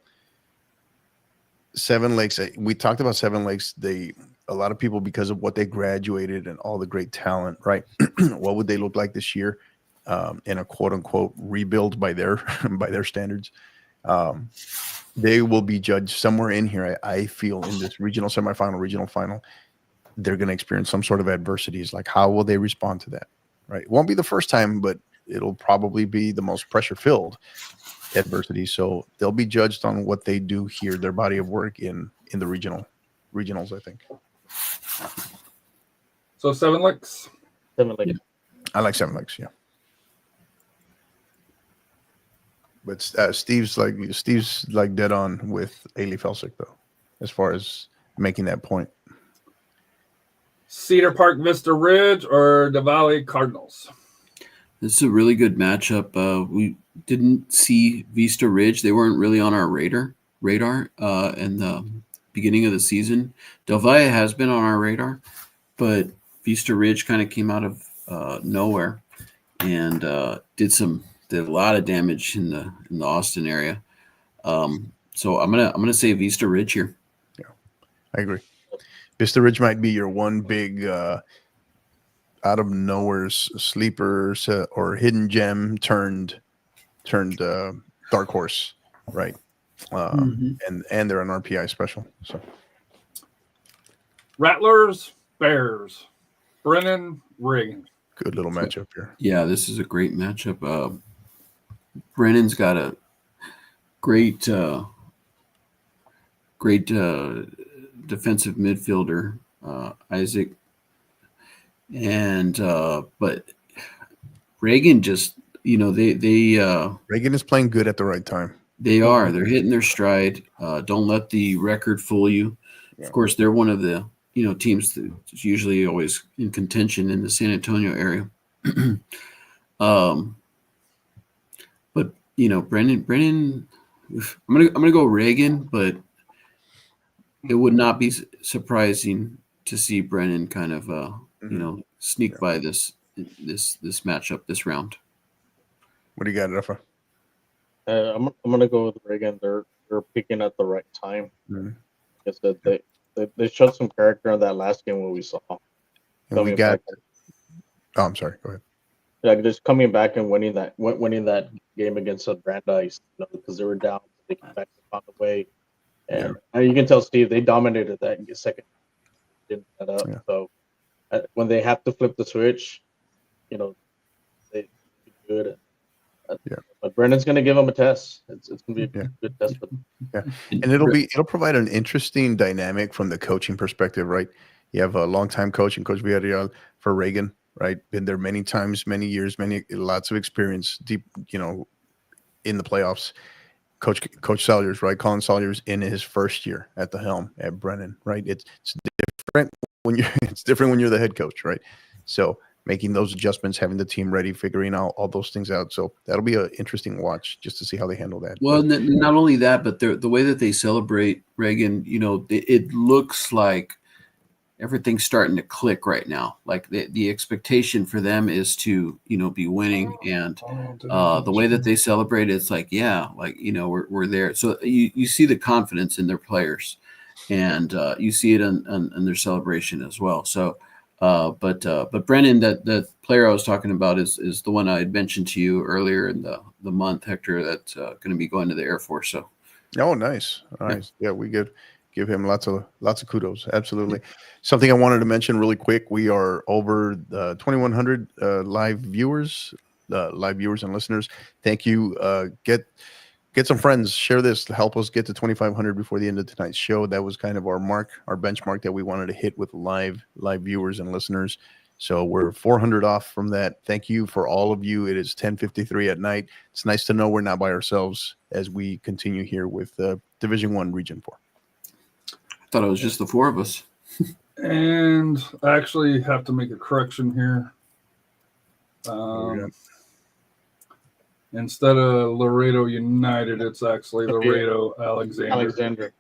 7 Lakes. We talked about 7 Lakes. A lot of people, because of what they graduated and all the great talent, right? What would they look like this year in a quote unquote rebuild by their standards? They will be judged somewhere in here. I feel in this regional semifinal, regional final, they're going to experience some sort of adversities. Like, how will they respond to that? Right? It won't be the first time, but it'll probably be the most pressure-filled adversity. So they'll be judged on what they do here, their body of work in the regionals, I think. So 7 Lakes. 7 Lakes. I like 7 Lakes, yeah. But Steve's like dead on with Ailey Felsick, though, as far as making that point. Cedar Park Vista Ridge or the Valley Cardinals. This is a really good matchup. We didn't see Vista Ridge. They weren't really on our radar in the beginning of the season. Del Valle has been on our radar, but Vista Ridge kind of came out of nowhere and did a lot of damage in the Austin area. So I'm gonna say Vista Ridge here. Yeah, I agree. Vista Ridge might be your one big out of nowhere sleeper or hidden gem turned dark horse, right? And they're an RPI special. So Rattlers Bears. Brennan Reagan. good little matchup here. Yeah, this is a great matchup. Brennan's got a great defensive midfielder, Isaac, and but Reagan just Reagan is playing good at the right time. They're hitting their stride. Don't let the record fool you. Yeah. Of course, they're one of the teams that's usually always in contention in the San Antonio area. But Brennan I'm gonna go Reagan, but it would not be surprising to see Brennan kind of sneak by this matchup this round. What do you got, Rafa? I'm gonna go with Reagan. They're picking at the right time. Mhm. I said they showed some character in that last game when we saw. And we Coming got. back. Oh, I'm sorry. Go ahead. Like just coming back and winning that game against Brandeis, because they were down, they came back and found a way, and you can tell Steve they dominated that second. Didn't let up. Yeah. So when they have to flip the switch, they do it. Yeah. But Brennan's going to give them a test. It's going to be a good test for them. Yeah, and it'll provide an interesting dynamic from the coaching perspective, right? You have a longtime coach and Coach Villarreal for Reagan, right? Been there many times, many years, lots of experience, deep, in the playoffs. Coach Salyers, right? Colin Salyers in his first year at the helm at Brennan, right? It's different when you're the head coach, right? So making those adjustments, having the team ready, figuring out all those things out. So that'll be an interesting watch just to see how they handle that. Well, not only that, but the way that they celebrate Reagan, it looks like everything's starting to click right now. Like the expectation for them is to, be winning, and the way that they celebrate, it's like, we're there. So you see the confidence in their players, and you see it in their celebration as well. So. But Brennan, that player I was talking about is the one I had mentioned to you earlier in the month, Hector, that's going to be going to the Air Force. So, nice. Yeah, we give him lots of kudos. Absolutely. Something I wanted to mention really quick: we are over the 2,100 live viewers and listeners. Thank you. Get some friends, share this to help us get to 2,500 before the end of tonight's show. That was kind of our benchmark that we wanted to hit with live viewers and listeners. So we're 400 off from that. Thank you for all of you. It is 10:53 at night. It's nice to know we're not by ourselves as we continue here with Division I, Region 4. I thought it was just the four of us. And I actually have to make a correction here. Instead of Laredo United, it's actually Laredo Alexander.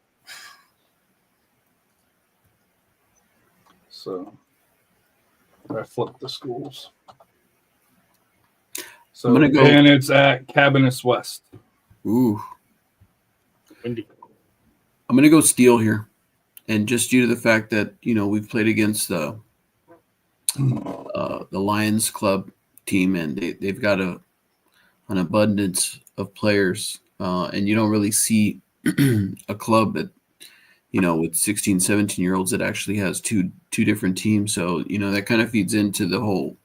So I flipped the schools. So and it's at Cabinets West. Ooh. Windy. I'm gonna go Steel here, and just due to the fact that we've played against the Lions Club team, and they've got an abundance of players, and you don't really see a club that with 16, 17-year-olds that actually has two different teams. So that kind of feeds into the whole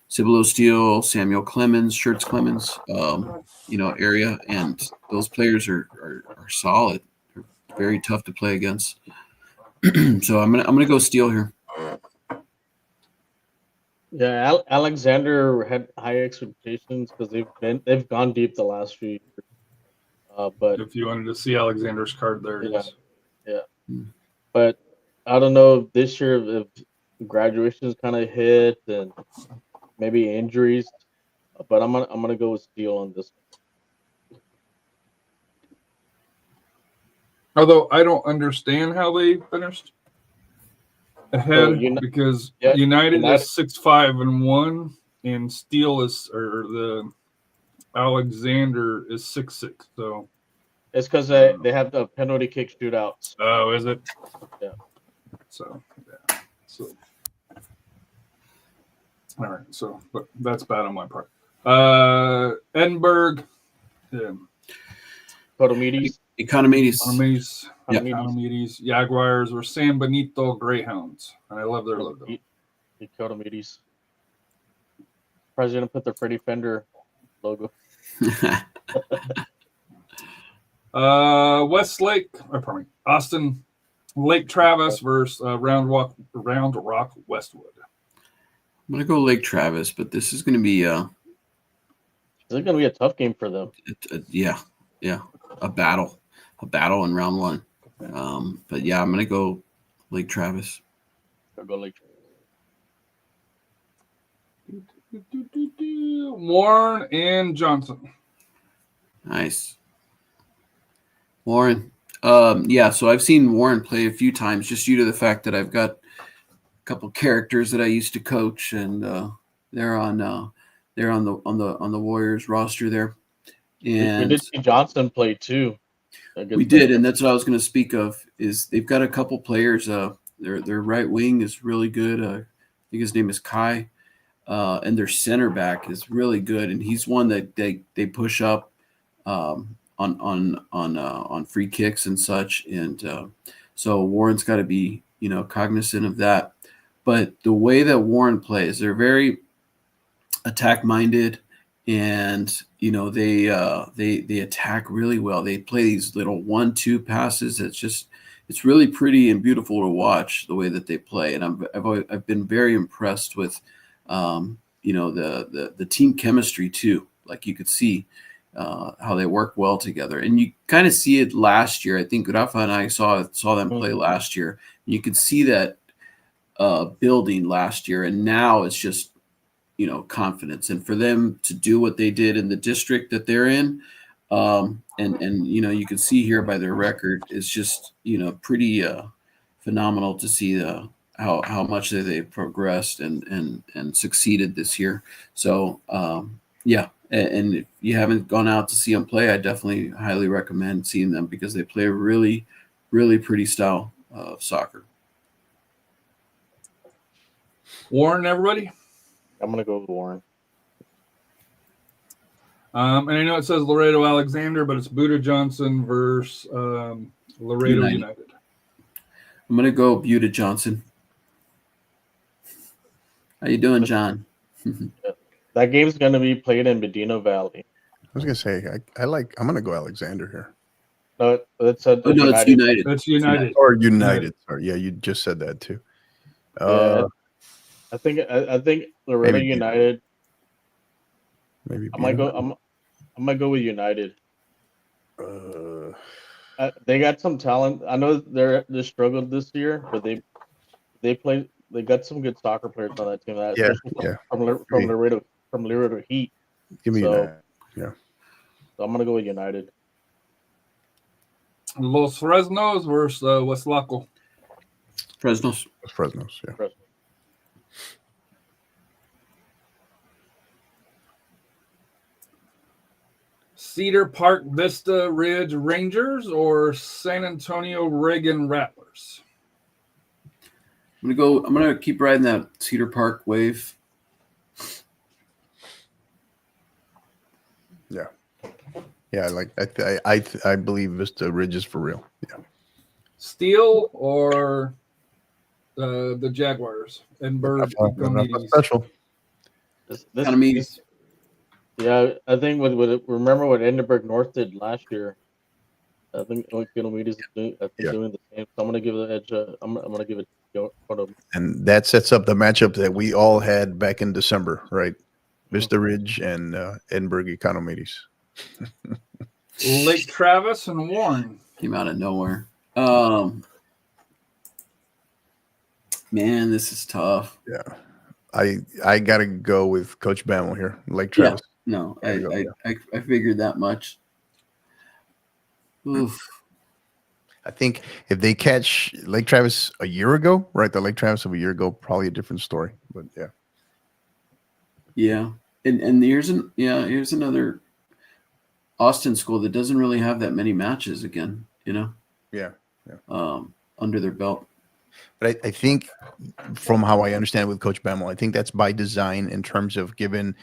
Cibolo Steel, Samuel Clemens, Schertz Clemens, area, and those players are solid. They're very tough to play against. So I'm gonna go Steel here. Yeah, Alexander had high expectations because they've gone deep the last few years. But if you wanted to see Alexander's card, there it is. Yeah. But I don't know this year if graduations kind of hit and maybe injuries. But I'm gonna go with Steel on this one. Although I don't understand how they finished ahead because United is 6-5-1 and Steel the Alexander is 6-6. So it's because they have the penalty kick shootouts. Oh, is it? Yeah. So all right. So but that's bad on my part. Edinburgh. Yeah. Economides. Jaguars or San Benito Greyhounds. I love their logo. Economides. President put the Freddie Fender logo. Austin Lake Travis versus Round Rock Westwood. I'm gonna go Lake Travis, but this is gonna be This is gonna be a tough game for them. A battle in round one. But yeah, I'm gonna go Lake Travis. I'll go Lake Travis. Warren and Johnson. Nice. Warren. Yeah, so I've seen Warren play a few times just due to the fact that I've got a couple characters that I used to coach, and they're on the Warriors roster there. We And did see Johnson play too. we did, and that's what I was going to speak of. Is they've got a couple players. Their right wing is really good. I think his name is Kai, and their center back is really good, and he's one that they push up on free kicks and such, and so Warren's got to be cognizant of that. But the way that Warren plays, they're very attack minded, and they attack really well. They play these little 1-2 passes. It's really pretty and beautiful to watch the way that they play, and I've been very impressed with the team chemistry too. Like you could see how they work well together, and you kind of see it last year. I think Rafa and I saw them play last year. You could see that building last year, and now it's just confidence, and for them to do what they did in the district that they're in, and you can see here by their record, is just pretty phenomenal to see how much they've progressed and succeeded this year. So yeah, and if you haven't gone out to see them play, I definitely highly recommend seeing them because they play a really, really pretty style of soccer. Warren, everybody. I'm gonna go with Warren. And I know it says Laredo Alexander, but it's Buda Johnson versus Laredo United. I'm gonna go Buda Johnson. How you doing, John? That game's gonna be played in Medina Valley. I was gonna say I'm gonna go Alexander here. No, it's It's United. It's United. Or United. Sorry, yeah, you just said that too. Yeah, I think Laredo maybe United. Maybe I might go with United. They got some talent. I know they struggled this year, but they got some good soccer players on that team. From Laredo Heat. Give me that. Yeah. So I'm gonna go with United. Los Fresnos versus Westlaco. Fresnos, yeah. Fresno. Cedar Park Vista Ridge Rangers or San Antonio Reagan Rattlers? I'm gonna keep riding that Cedar Park wave. Yeah, I believe Vista Ridge is for real. Yeah. Steel or the Jaguars and Bird special. Yeah, I think remember what Edinburgh North did last year. I think Gilmedes is doing the same. So I'm gonna give the edge. I'm gonna give it. And that sets up the matchup that we all had back in December, right? Vista Ridge and Edinburgh Economides. Lake Travis and Warren. Came out of nowhere. Man, this is tough. Yeah. I gotta go with Coach Bamel here. Lake Travis. Yeah. No, I figured that much. Oof. I think if they catch Lake Travis a year ago, right? The Lake Travis of a year ago, probably a different story. But yeah. Yeah. And here's another Austin school that doesn't really have that many matches again, Yeah. under their belt. But I think from how I understand it with Coach Bamel, I think that's by design in terms of given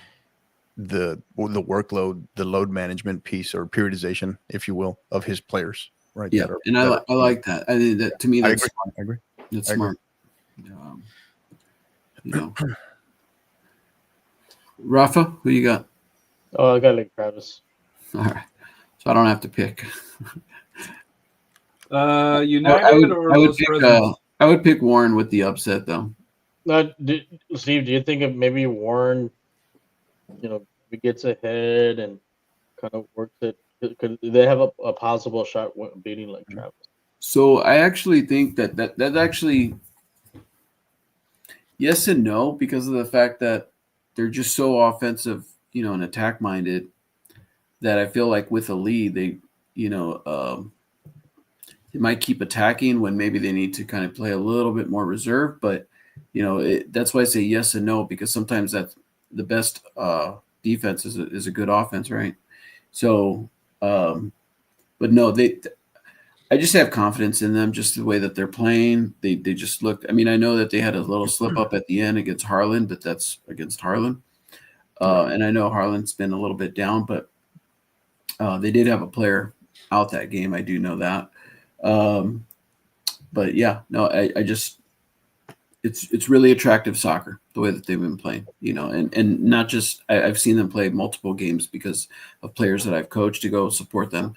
the workload, the load management piece or periodization, if you will, of his players. Right. Yeah. I like that. I think that to me, that's smart. I agree. That's smart. Rafa, who you got? Oh, I got Lake Travis. All right. So I don't have to pick. United I would pick Warren with the upset though. Steve, do you think if maybe Warren, if he gets ahead and kind of works it, could they have a possible shot beating Lake Travis? So I actually think that actually yes and no, because of the fact that they're just so offensive, and attack minded, that I feel like with a lead, they, they might keep attacking when maybe they need to kind of play a little bit more reserve. But that's why I say yes and no, because sometimes that's the best defense is a good offense, right? So, but no, I just have confidence in them, just the way that they're playing. They just looked. I mean, I know that they had a little slip up at the end against Harlan, but that's against Harlan. And I know Harlan's been a little bit down, but they did have a player out that game. I do know that. But yeah, no, I just it's really attractive soccer the way that they've been playing, and not just I've seen them play multiple games because of players that I've coached to go support them.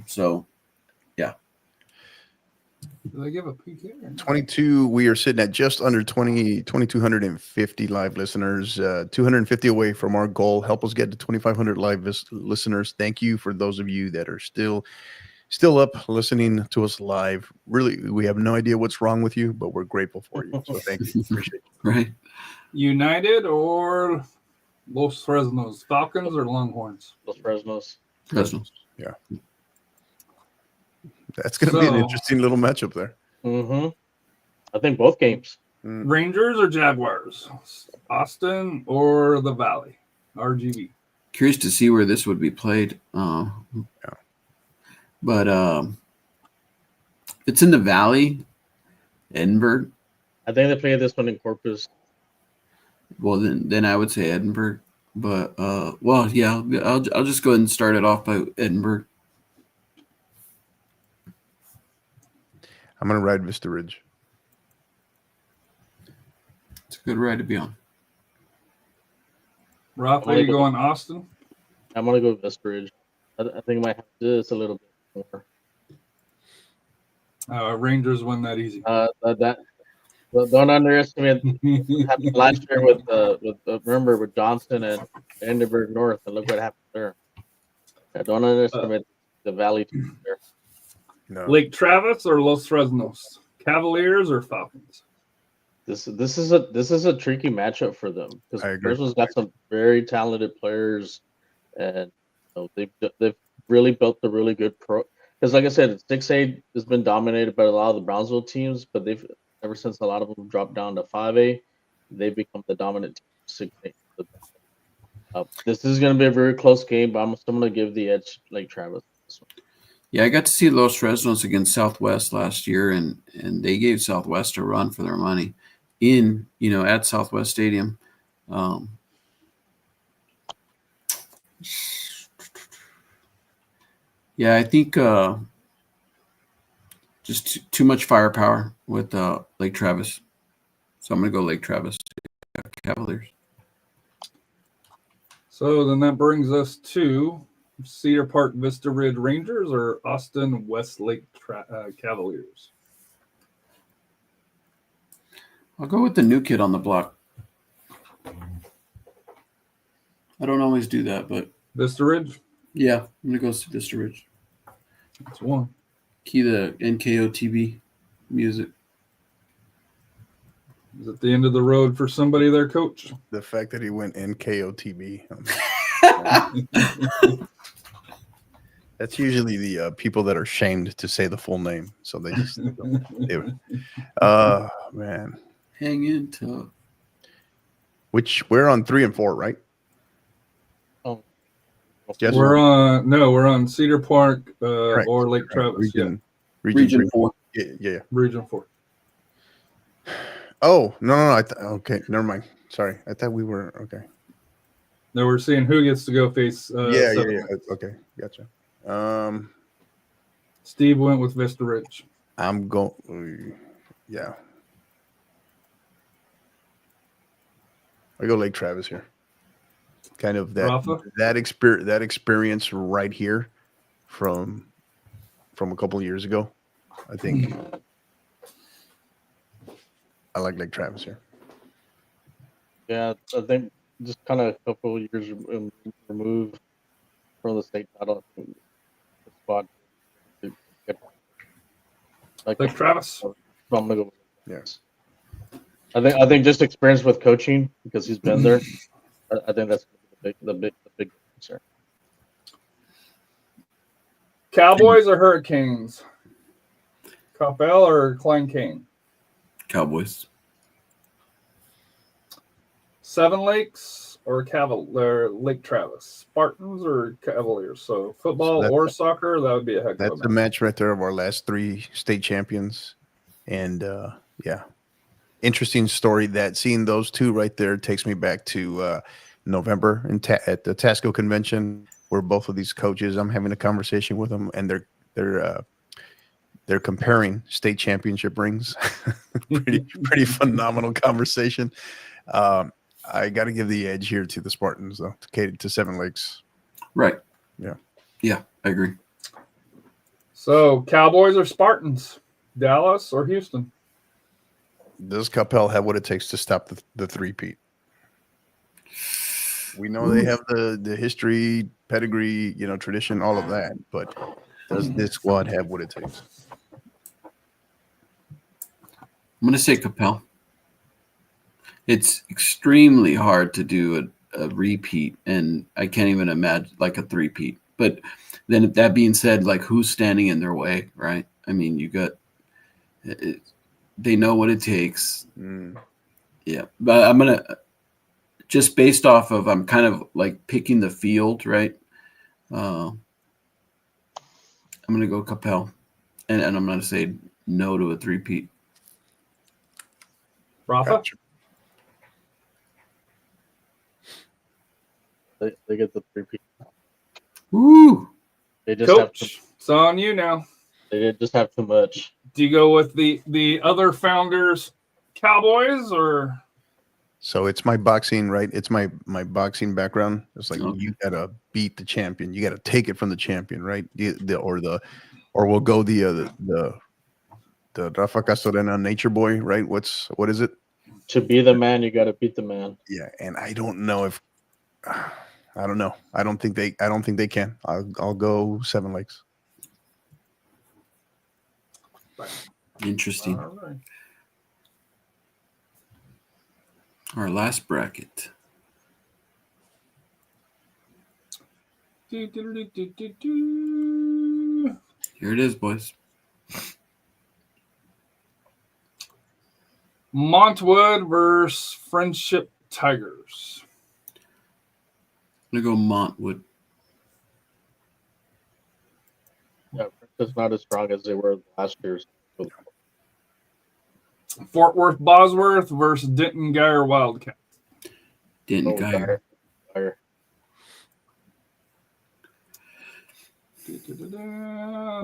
So yeah. Do they give a PK? 22. We are sitting at just under 2,250 live listeners, 250 away from our goal. Help us get to 2,500 live listeners. Thank you for those of you that are still up listening to us live. Really, we have no idea what's wrong with you, but we're grateful for you. So thank you. Appreciate it. Right. United or Los Fresnos? Falcons or Longhorns? Los Fresnos. Fresno. Yeah. That's going to be an So- interesting little matchup there. Mm-hmm. I think both games. Rangers or Jaguars? Austin or the Valley? RGV. Curious to see where this would be played. But it's in the Valley, Edinburgh. I think they play this one in Corpus. Well, then I would say Edinburgh. But well, yeah, I'll just go ahead and start it off by Edinburgh. I'm going to ride Vista Ridge. It's a good ride to be on. Rafa, you going Austin? I'm gonna go with Westbridge. I think I might have to do this a little bit more. Rangers win that easy. Don't underestimate what happened last year with remember with Johnson and Edinburgh North, and look what happened there. Yeah, don't underestimate the Valley team there. No. Lake Travis or Los Fresnos? Cavaliers or Falcons? This is a tricky matchup for them I because agree. Fresno's got some very talented players, and they've really built a really good pro. Because like I said, 6A has been dominated by a lot of the Brownsville teams, but they've ever since a lot of them dropped down to 5A, they've become the dominant team. 6A. This is going to be a very close game, but I'm still going to give the edge Lake Travis. This one. Yeah, I got to see Los Fresnos against Southwest last year, and they gave Southwest a run for their money at Southwest Stadium. Yeah, I think just too much firepower with Lake Travis. So I'm going to go Lake Travis Cavaliers. So then that brings us to Cedar Park Vista Ridge Rangers or Austin Westlake Cavaliers. I'll go with the new kid on the block. I don't always do that, but Vista Ridge? yeah, I'm going to go Vista Ridge. That's one. Key the NKOTB music. Is it the end of the road for somebody there, Coach? The fact that he went NKOTB. That's usually the people that are shamed to say the full name. So they just man. Hang in tough. Which we're on 3 and 4, right? Oh, Yes, We're on Cedar Park Correct. or Lake Travis. Region 4. Yeah. Region 4. Oh, no. Okay, never mind. Sorry. I thought we were okay. Now we're seeing who gets to go face. Yeah. Seven. Okay, gotcha. Steve went with Vista Ridge. I'm going. Yeah. I go Lake Travis here. Kind of Rafa? that experience right here from a couple of years ago. I think I like Lake Travis here. Yeah, I think just kind of a couple of years removed from the state title. I think the spot. Lake Travis. I'm gonna go. Yes. I think just experience with coaching because he's been there. I think that's the big concern. Cowboys or Hurricanes? Coppell or Klein Kane? Cowboys. Seven Lakes or Lake Travis? Spartans or Cavaliers? So football or soccer, that would be a heck of a match. That's the match right there of our last 3 state champions. And yeah, interesting story that seeing those two right there takes me back to November at the Tasco convention, where both of these coaches, I'm having a conversation with them, and they're comparing state championship rings. pretty phenomenal conversation. I got to give the edge here to the Spartans, though, to Seven Lakes. Right. Yeah. Yeah, I agree. So Cowboys or Spartans? Dallas or Houston? Does Coppell have what it takes to stop the three-peat? We know they have the history, pedigree, tradition, all of that. But does this squad have what it takes? I'm going to say Coppell. It's extremely hard to do a repeat, and I can't even imagine like a three-peat. But then that being said, like who's standing in their way, right? I mean, you got they know what it takes. Yeah, but I'm going to just based off of I'm kind of like picking the field, right? I'm going to go Coppell, and I'm going to say no to a three-peat. Rafa? Gotcha. They get the 3-peat. Woo! They just have Coach, it's on you now. they just have too much. Do you go with the other founders, Cowboys, or? So it's my boxing, right? It's my boxing background. It's like Okay. you gotta beat the champion. You gotta take it from the champion, right? Or we'll go the Rafa Castorena Nature Boy, right? What is it? To be the man, you got to beat the man. Yeah, and I don't know if I don't know. I don't think they can. I'll go Seven Lakes. Interesting. All right. Our last bracket. Do. Here it is, boys. Montwood versus Friendship Tigers. I'm going to go Montwood. Yeah, it's not as strong as they were last year. Fort Worth Bosworth versus Denton Geyer Wildcats. Denton Geyer.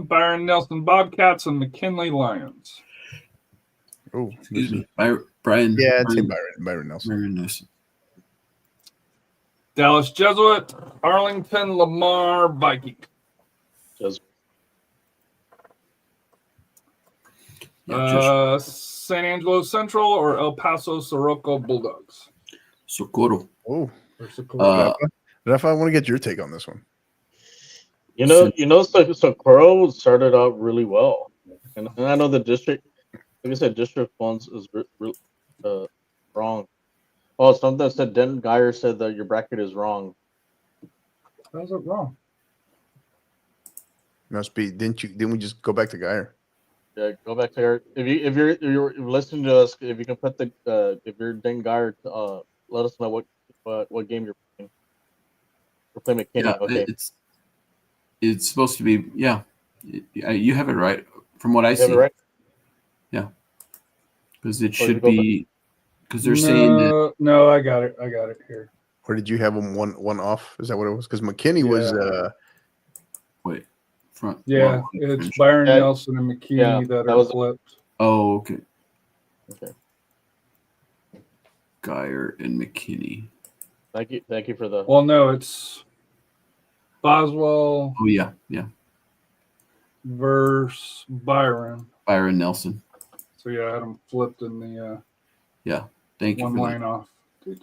Byron Nelson Bobcats and McKinley Lions. Oh, Excuse me. Brian. Yeah, I'd say Byron Nelson. Byron Nelson. Dallas Jesuit, Arlington Lamar Viking. San Angelo Central or El Paso Sirocco Bulldogs. Socorro. Oh, Or Rafa, I want to get your take on this one. So Coro started out really well, and I know the district, like I said, district funds is wrong. Oh, something said Denton Geyer said that your bracket is wrong. How's it wrong? Must be. Didn't we just go back to Geyer? Yeah, go back to her. If you're listening to us, if you can put if you're Denton Geyer, let us know what game you're playing. We're playing McKinney. Yeah, Okay. It's supposed to be. Yeah, you have it right from what I see. Right? Yeah, because it should be. Because they're saying that. No, I got it here. Or did you have them one off? Is that what it was? Because McKinney was. Wait, front. Yeah, it's Byron Nelson and McKinney that are flipped. Oh, okay. Okay. Geyer and McKinney. Thank you for the. Well, no, it's Boswell. Oh yeah. Versus Byron Nelson. So yeah, I had them flipped in the. Yeah. Thank you. One for line that. off. But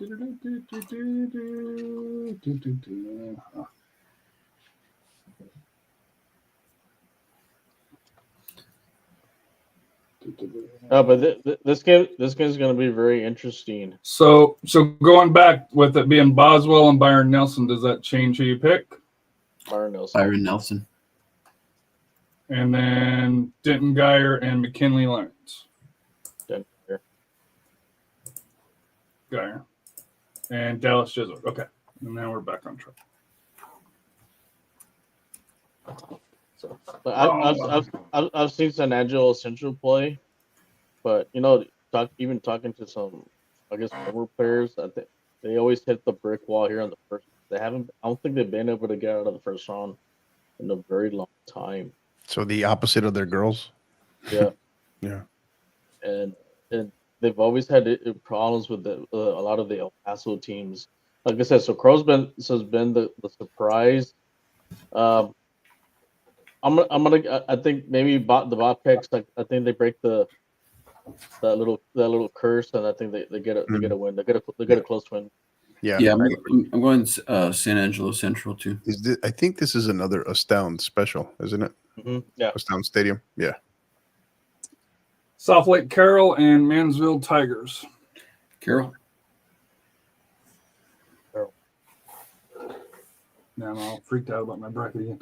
this game is going to be very interesting. So going back with it being Boswell and Byron Nelson, does that change who you pick? Byron Nelson. Byron Nelson. And then Denton Geyer and McKinley Lions. Denver. Geyer. And Dallas Jesuit. Okay. And now we're back on track. So, but I've seen San Angelo Central play, but even talking to some, I guess, former players, I think they always hit the brick wall here on the first. They haven't. I don't think they've been able to get out of the first round in a very long time. So the opposite of their girls. Yeah, Yeah. and they've always had problems with a lot of the El Paso teams. Like I said, so Crow's been the surprise. I think maybe the Bobcats. Like I think they break that little curse, and I think they get a win. They get a close win. Yeah. Yeah, I'm going San Angelo Central too. I think this is another Astound special, isn't it? Mm-hmm. Yeah. Astound Stadium. Yeah. South Lake Carroll and Mansfield Tigers. Carroll. Now I'm all freaked out about my bracket again.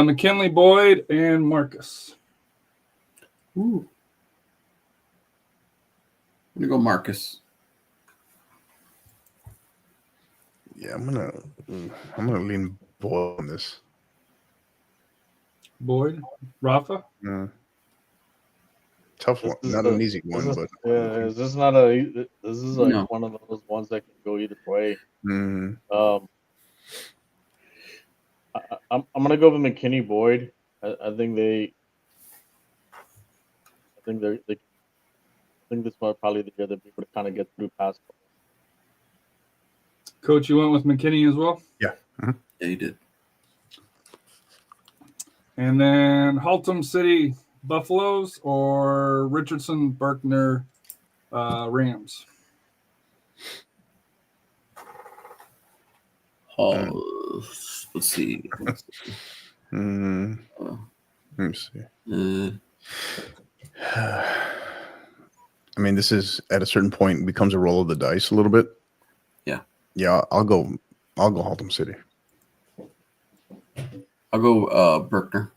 McKinley Boyd and Marcus. Ooh. I'm gonna go Marcus. Yeah, I'm gonna lean Boyd on this. Boyd, Rafa. Yeah. Tough one, This is not an easy one, but this is not a. This is like No. one of those ones that can go either way. mhm. I'm gonna go with McKinney Boyd. I think they. I think this might probably the year they'll be able to kind of get through past. Coach, you went with McKinney as well. Yeah. Mhm. Yeah, he did. And then Haltom City Buffaloes or Richardson Berkner Rams. Oh, let's see. Mm, Uh, let me see. uh, I mean, this is at a certain point becomes a roll of the dice a little bit. Yeah. Yeah, I'll go Haltom City. I'll go Berkner.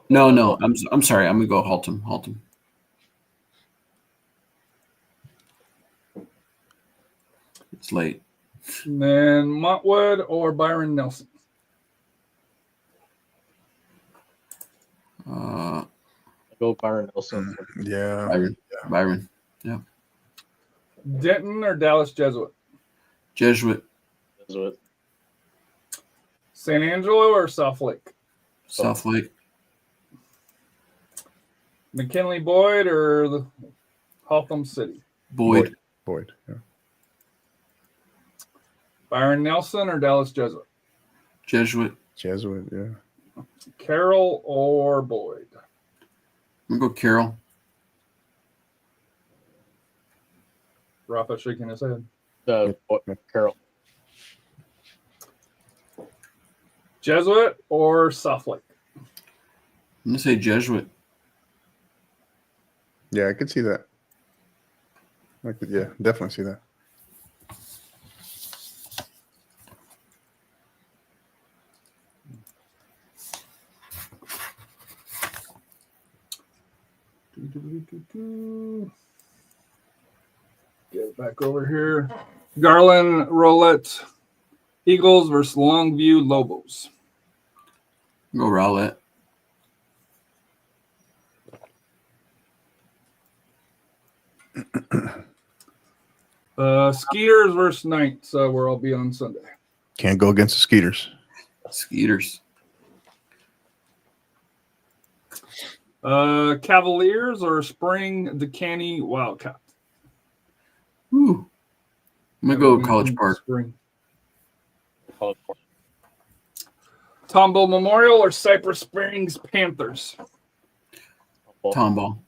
No, I'm sorry. I'm gonna go Haltom. It's late. And then Montwood or Byron Nelson. Uh, Go Byron Nelson. Yeah. Byron. Yeah. Denton or Dallas Jesuit. Jesuit. Jesuit. San Angelo or South Lake. South Lake. McKinley Boyd or the Haltom City. Boyd. Yeah. Byron Nelson or Dallas Jesuit. Jesuit. Jesuit. Yeah. Carroll or Boyd. I'm gonna go Carroll. Rafa shaking his head. Carroll. Jesuit or South Lake. I'm gonna say Jesuit. Yeah, I could see that. Definitely see that. Get it back over here. Garland Roulette Eagles versus Longview Lobos. Go Rowlett. Skeeters versus Knights, where I'll be on Sunday. Can't go against the Skeeters. Skeeters. Cavaliers or Spring Decaney Wildcat. Ooh. I'm gonna go College Park. Spring. College Park. Tomball Memorial or Cypress Springs Panthers. Tomball.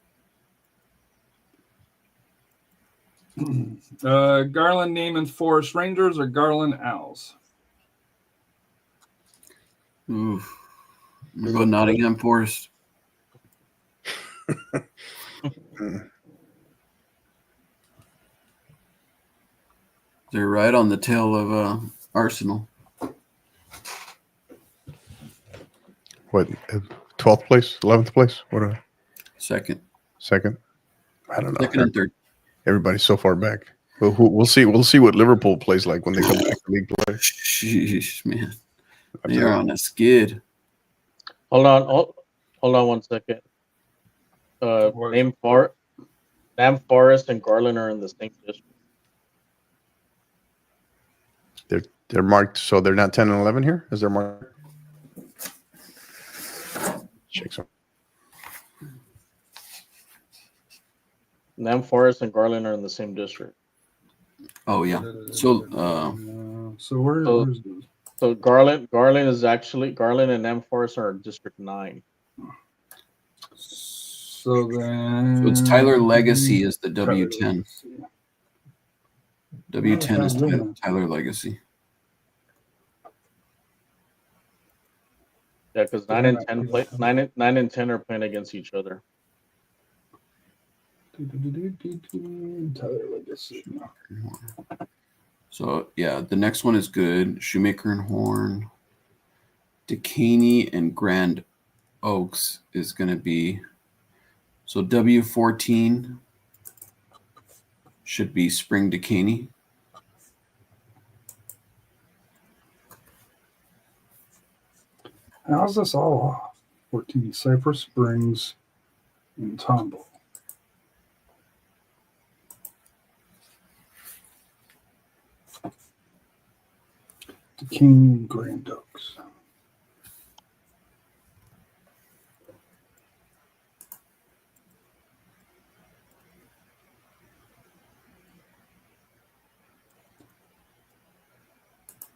Garland Neiman Forest Rangers or Garland Owls. Ooh. I'm gonna go Nottingham Forest. They're right on the tail of Arsenal. What? 12th place, 11th place? What a Second. second. I don't know. Second and third. Everybody's so far back. We'll see. We'll see what Liverpool plays like when they come back to league play. Sheesh, man. They are on a skid. Hold on 1 second. Nam Forest and Garland are in the same district. They're marked, so they're not 10 and 11 here. Is there marked? Check some. Nam Forest and Garland are in the same district. Oh yeah. So where's this? So Garland and Nam Forest are in District 9. So then it's Tyler Legacy is the W10. W10 is Tyler Legacy. Yeah, because 9 and 10 play 9 and 10 are playing against each other. Tyler Legacy. So yeah, the next one is good. Shoemaker and Horn, Decaney and Grand Oaks is going to be. So W14 should be Spring Decaney. How's this all off? 14 Cypress Springs and Tomball. The King Grand Oaks.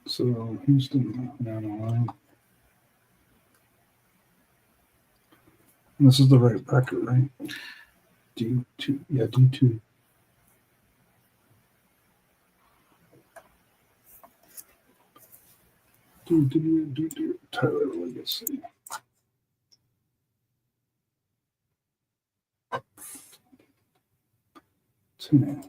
So Houston down the line. And this is the right bracket, right? D2. Yeah, D2. Tyler Legacy. Ten.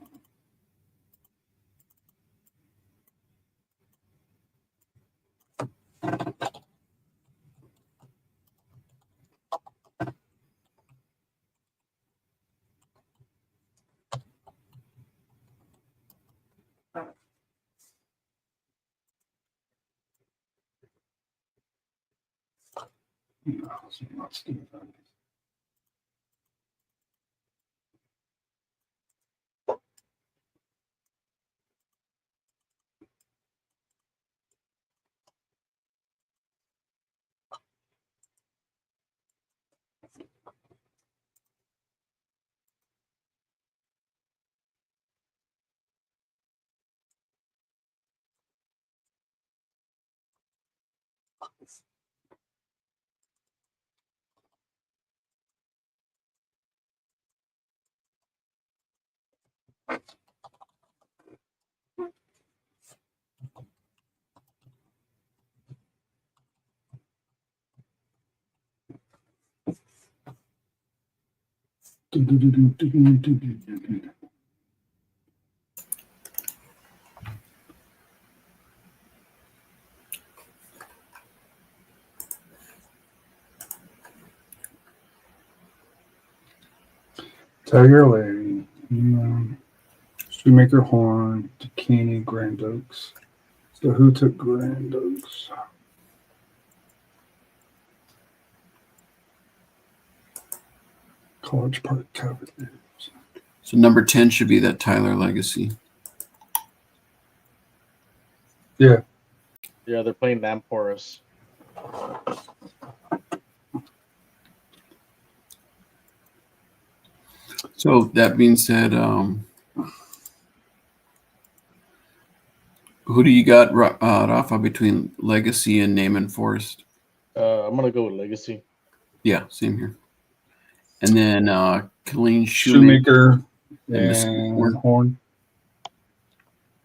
No, let's do that. Tiger Lady, Shoemaker Horn, Decaney, Grand Oaks. So who took Grand Oaks? College Park Cavaliers. So number 10 should be that Tyler Legacy. Yeah. Yeah, they're playing Nam Forest. So that being said, who do you got, Rafa, between Legacy and Naaman Forest? I'm gonna go with Legacy. Yeah, same here. And then Colleen Shoemaker and Mesquite Horn.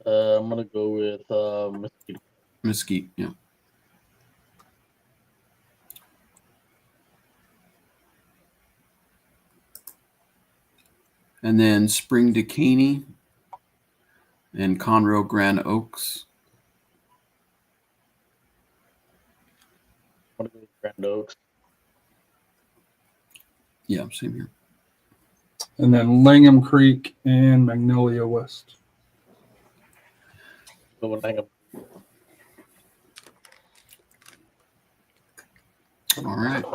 I'm gonna go with Mesquite. Mesquite, yeah. And then Spring Decaney and Conroe Grand Oaks. I'm gonna go with Grand Oaks. Yeah, same here. And then Langham Creek and Magnolia West. Go with Langham. All right.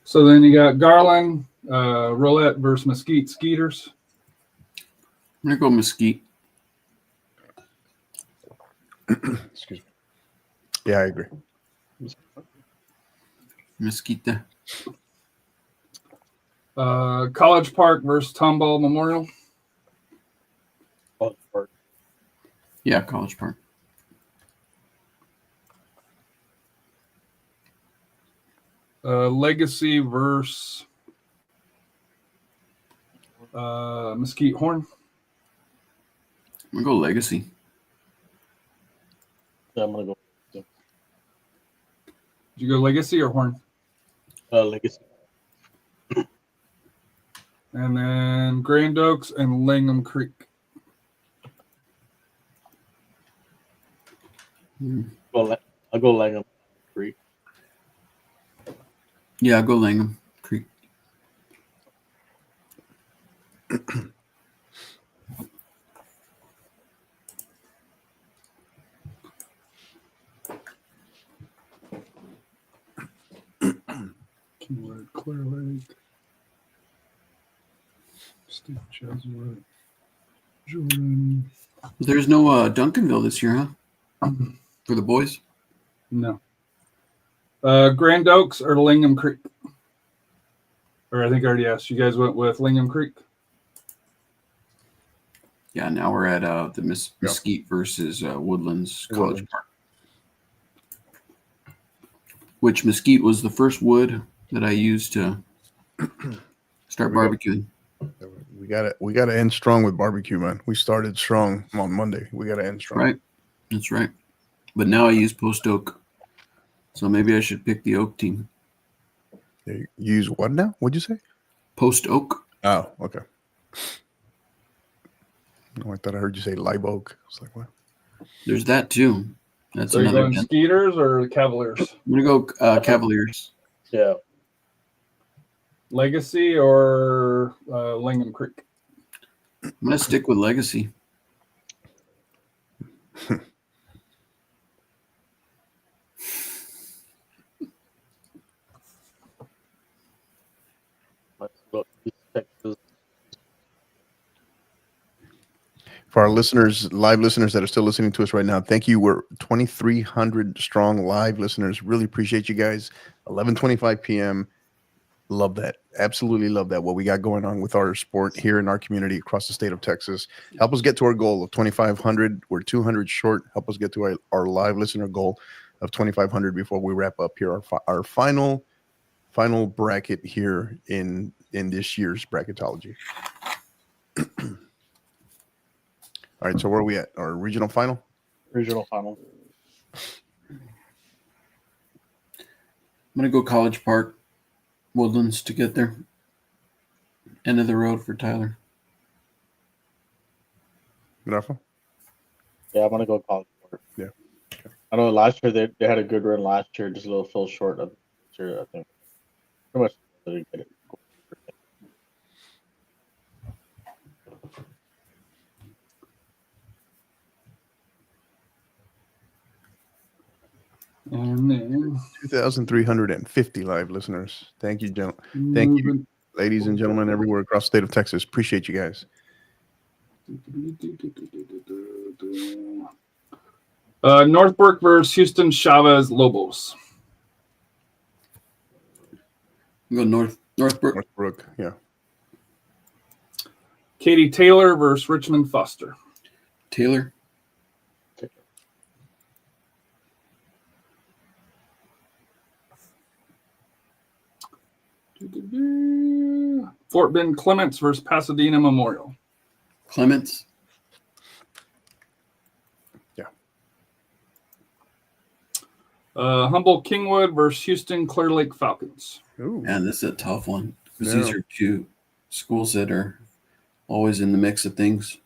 So then you got Garland, Roulette versus Mesquite Skeeters. I'm going to go Mesquite. Excuse me. Yeah, I agree. Mesquite. College Park versus Tomball Memorial. College Park. Yeah, College Park. Legacy versus Mesquite Horn. I'm going to go Legacy. Yeah, I'm gonna go Did you go Legacy or Horn? Legacy. And then Grand Oaks and Langham Creek. I'll go Langham Creek. Yeah, I'll go Langham Creek. Keyword Clear Lake. Steve Jesuit. Jordan. There's no Duncanville this year, huh? For the boys? No. Grand Oaks or Langham Creek? Or I think I already asked. You guys went with Langham Creek? Yeah, now we're at the Mesquite versus Woodlands College Park. Which Mesquite was the first wood that I used to start barbecuing. We gotta end strong with barbecue, man. We started strong on Monday. We gotta end strong. Right. That's right. But now I use post oak. So maybe I should pick the oak team. You use what now? What'd you say? Post oak. Oh, okay. Oh, I thought I heard you say live oak. I was like, what? There's that too. That's So you're another going one. Skeeters or Cavaliers? I'm gonna go Cavaliers. Yeah. Legacy or Langham Creek? I'm gonna stick with Legacy. Let's go East Texas. For our listeners, live listeners that are still listening to us right now, thank you. We're 2,300 strong live listeners. Really appreciate you guys. 11:25 p.m. Love that. Absolutely love that. What we got going on with our sport here in our community across the state of Texas. Help us get to our goal of 2,500. We're 200 short. Help us get to our live listener goal of 2,500 before we wrap up here. Our final bracket here in this year's bracketology. All right, so where are we at? Our regional final? Regional final. I'm gonna go College Park, Woodlands to get there. End of the road for Tyler. Rafa? Yeah, I'm gonna go College Park. Yeah. Okay. I know last year they had a good run last year, just a little fell short of this year, I think. Pretty much didn't get it. And then 2,350 live listeners. Thank you, Thank you, ladies and gentlemen, everywhere across the state of Texas. Appreciate you guys. Northbrook versus Houston Chavez Lobos. I'm going Northbrook. Northbrook, yeah. Katie Taylor versus Richmond Foster. Taylor. Fort Bend Clements versus Pasadena Memorial. Clements. Yeah. Humboldt Kingwood versus Houston Clear Lake Falcons. Ooh. Man, this is a tough one. Because Yeah. these are two schools that are always in the mix of things.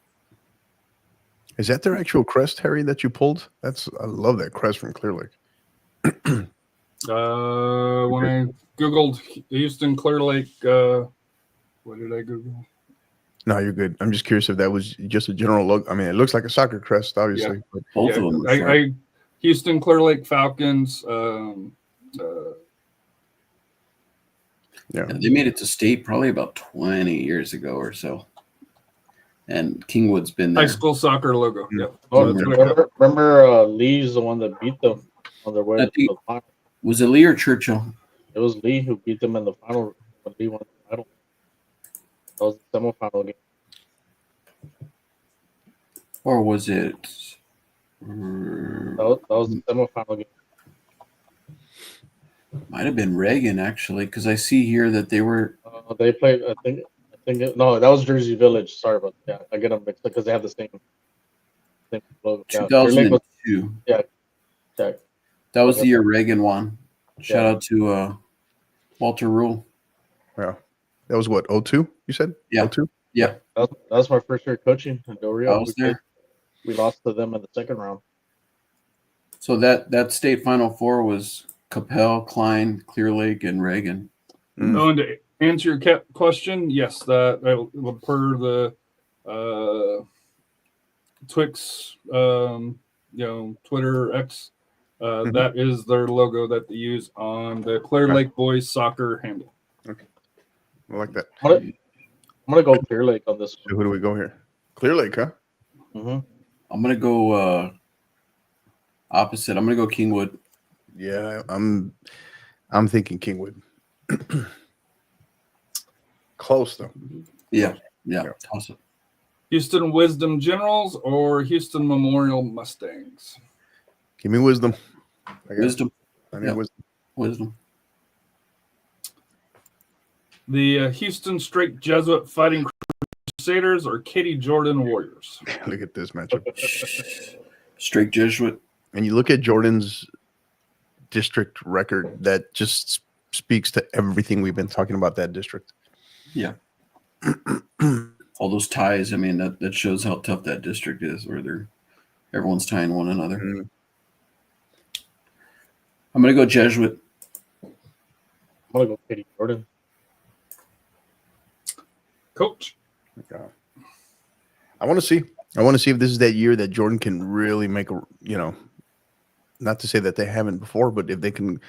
Is that their actual crest, Harry, that you pulled? I love that crest from Clear Lake. When I Googled Houston Clear Lake, what did I Google? No, you're good. I'm just curious if that was just a general look. I mean, it looks like a soccer crest, obviously. Yeah. But Both of them are sharp. Houston Clear Lake Falcons. yeah. They made it to state probably about 20 years ago or so. And Kingwood's been there. High school soccer logo. Mm. Yeah. Oh, So that's what I got. remember Lee's the one that beat them on their way I to think- the final. Was it Lee or Churchill? It was Lee who beat them in the final when Lee won the title. That was the semifinal game. Or was it? That was the semifinal game. Might have been Reagan, actually, because I see here that they were. They played. No, that was Jersey Village. Sorry about that. Yeah, I get them mixed up because they have the same logo. Yeah, Clear Lake was- 2002. yeah. That was the year Reagan won. Shout out to Walter Rule. Yeah. That was what, 02, you said? Yeah. 02? Yeah, That was my first year coaching in Del Rio. I was there. We lost to them in the second round. So that state Final Four was Capel, Klein, Clear Lake, and Reagan. Mm. Oh, and to answer your question, yes, that per the Twix, Twitter X, that is their logo that they use on the Clear Lake boys soccer handle. Okay. I like that. I'm gonna go Clear Lake on this So who do we go here? Clear Lake, huh? one. I'm gonna go opposite. I'm gonna go Kingwood. Yeah, I'm thinking Kingwood. Close though. Yeah. Yeah. Toss it. Houston Wisdom Generals or Houston Memorial Mustangs? Give me wisdom. I got Wisdom. I need Yeah. wisdom. Wisdom. The Houston Straight Jesuit Fighting Crusaders or Katie Jordan Warriors? Look at this matchup. Straight Jesuit. And you look at Jordan's district record, that just speaks to everything we've been talking about that district. Yeah. All those ties. I mean, that shows how tough that district is, where everyone's tying one another. Mm. I'm gonna go Jesuit. I'm gonna go Katie Jordan. Coach? Yeah. I want to see if this is that year that Jordan can really make a, not to say that they haven't before, but if they can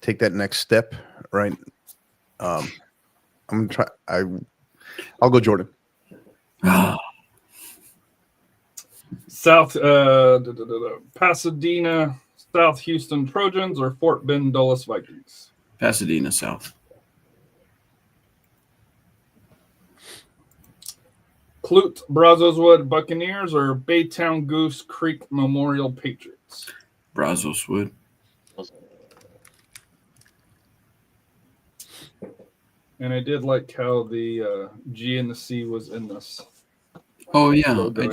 take that next step, right? I'm gonna try. I'll go Jordan. South Pasadena South Houston Trojans or Fort Bend Dulles Vikings? Pasadena South. Clute Brazoswood Buccaneers or Baytown Goose Creek Memorial Patriots? Brazos Wood. And I did like how the G and the C was in this. Oh yeah. Logo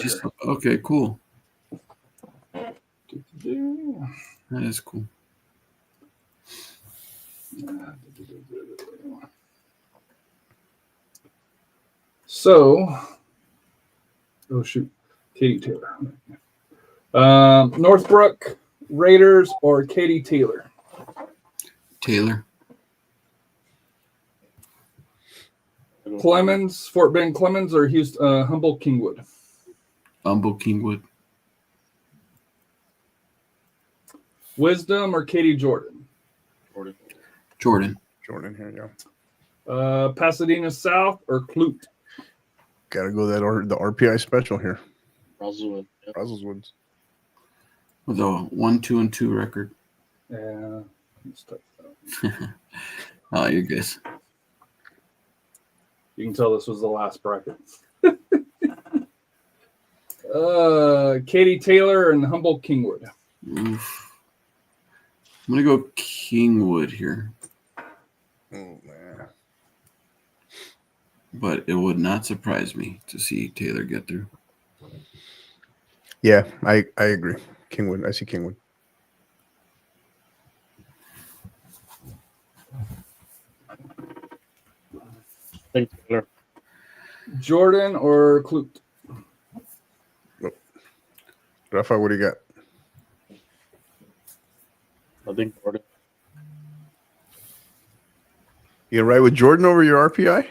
Okay, cool. here. That is cool. So, oh shoot, Katie Taylor. Northbrook Raiders or Katie Taylor? Taylor. Clemens, Fort Bend Clemens or Houston, Humboldt Kingwood? Humboldt Kingwood. Wisdom or Katie Jordan? Jordan. Jordan here, yeah. Pasadena South or Clute? Gotta go the RPI special here. Roswell. Russell's wins. With a 1-2-2 record. Yeah. Oh, you're good. You can tell this was the last bracket. Katie Taylor and Humboldt Kingwood. Oof. I'm gonna go Kingwood here, Oh man. but it would not surprise me to see Taylor get through. Yeah, I agree. Kingwood. I see Kingwood. Thanks, Taylor. Jordan or Clute? Rafa, what do you got? I think Jordan. You right with Jordan over your RPI?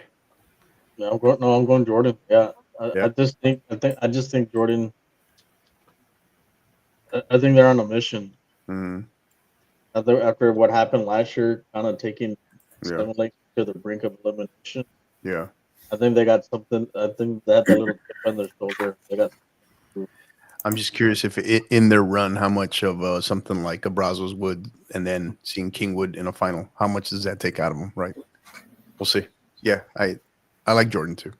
Yeah, I'm going Jordan. Yeah, Yeah. I just think Jordan. I think they're on a mission. Mm, After what happened last year, kind of taking yeah. Seven Lakes to the brink of elimination. Yeah. I think they got something. I think they had that little chip on their shoulder. They got. I'm just curious if in their run, how much of something like a Brazos would, and then seeing Kingwood in a final, how much does that take out of them? Right. We'll see. Yeah, I like Jordan too.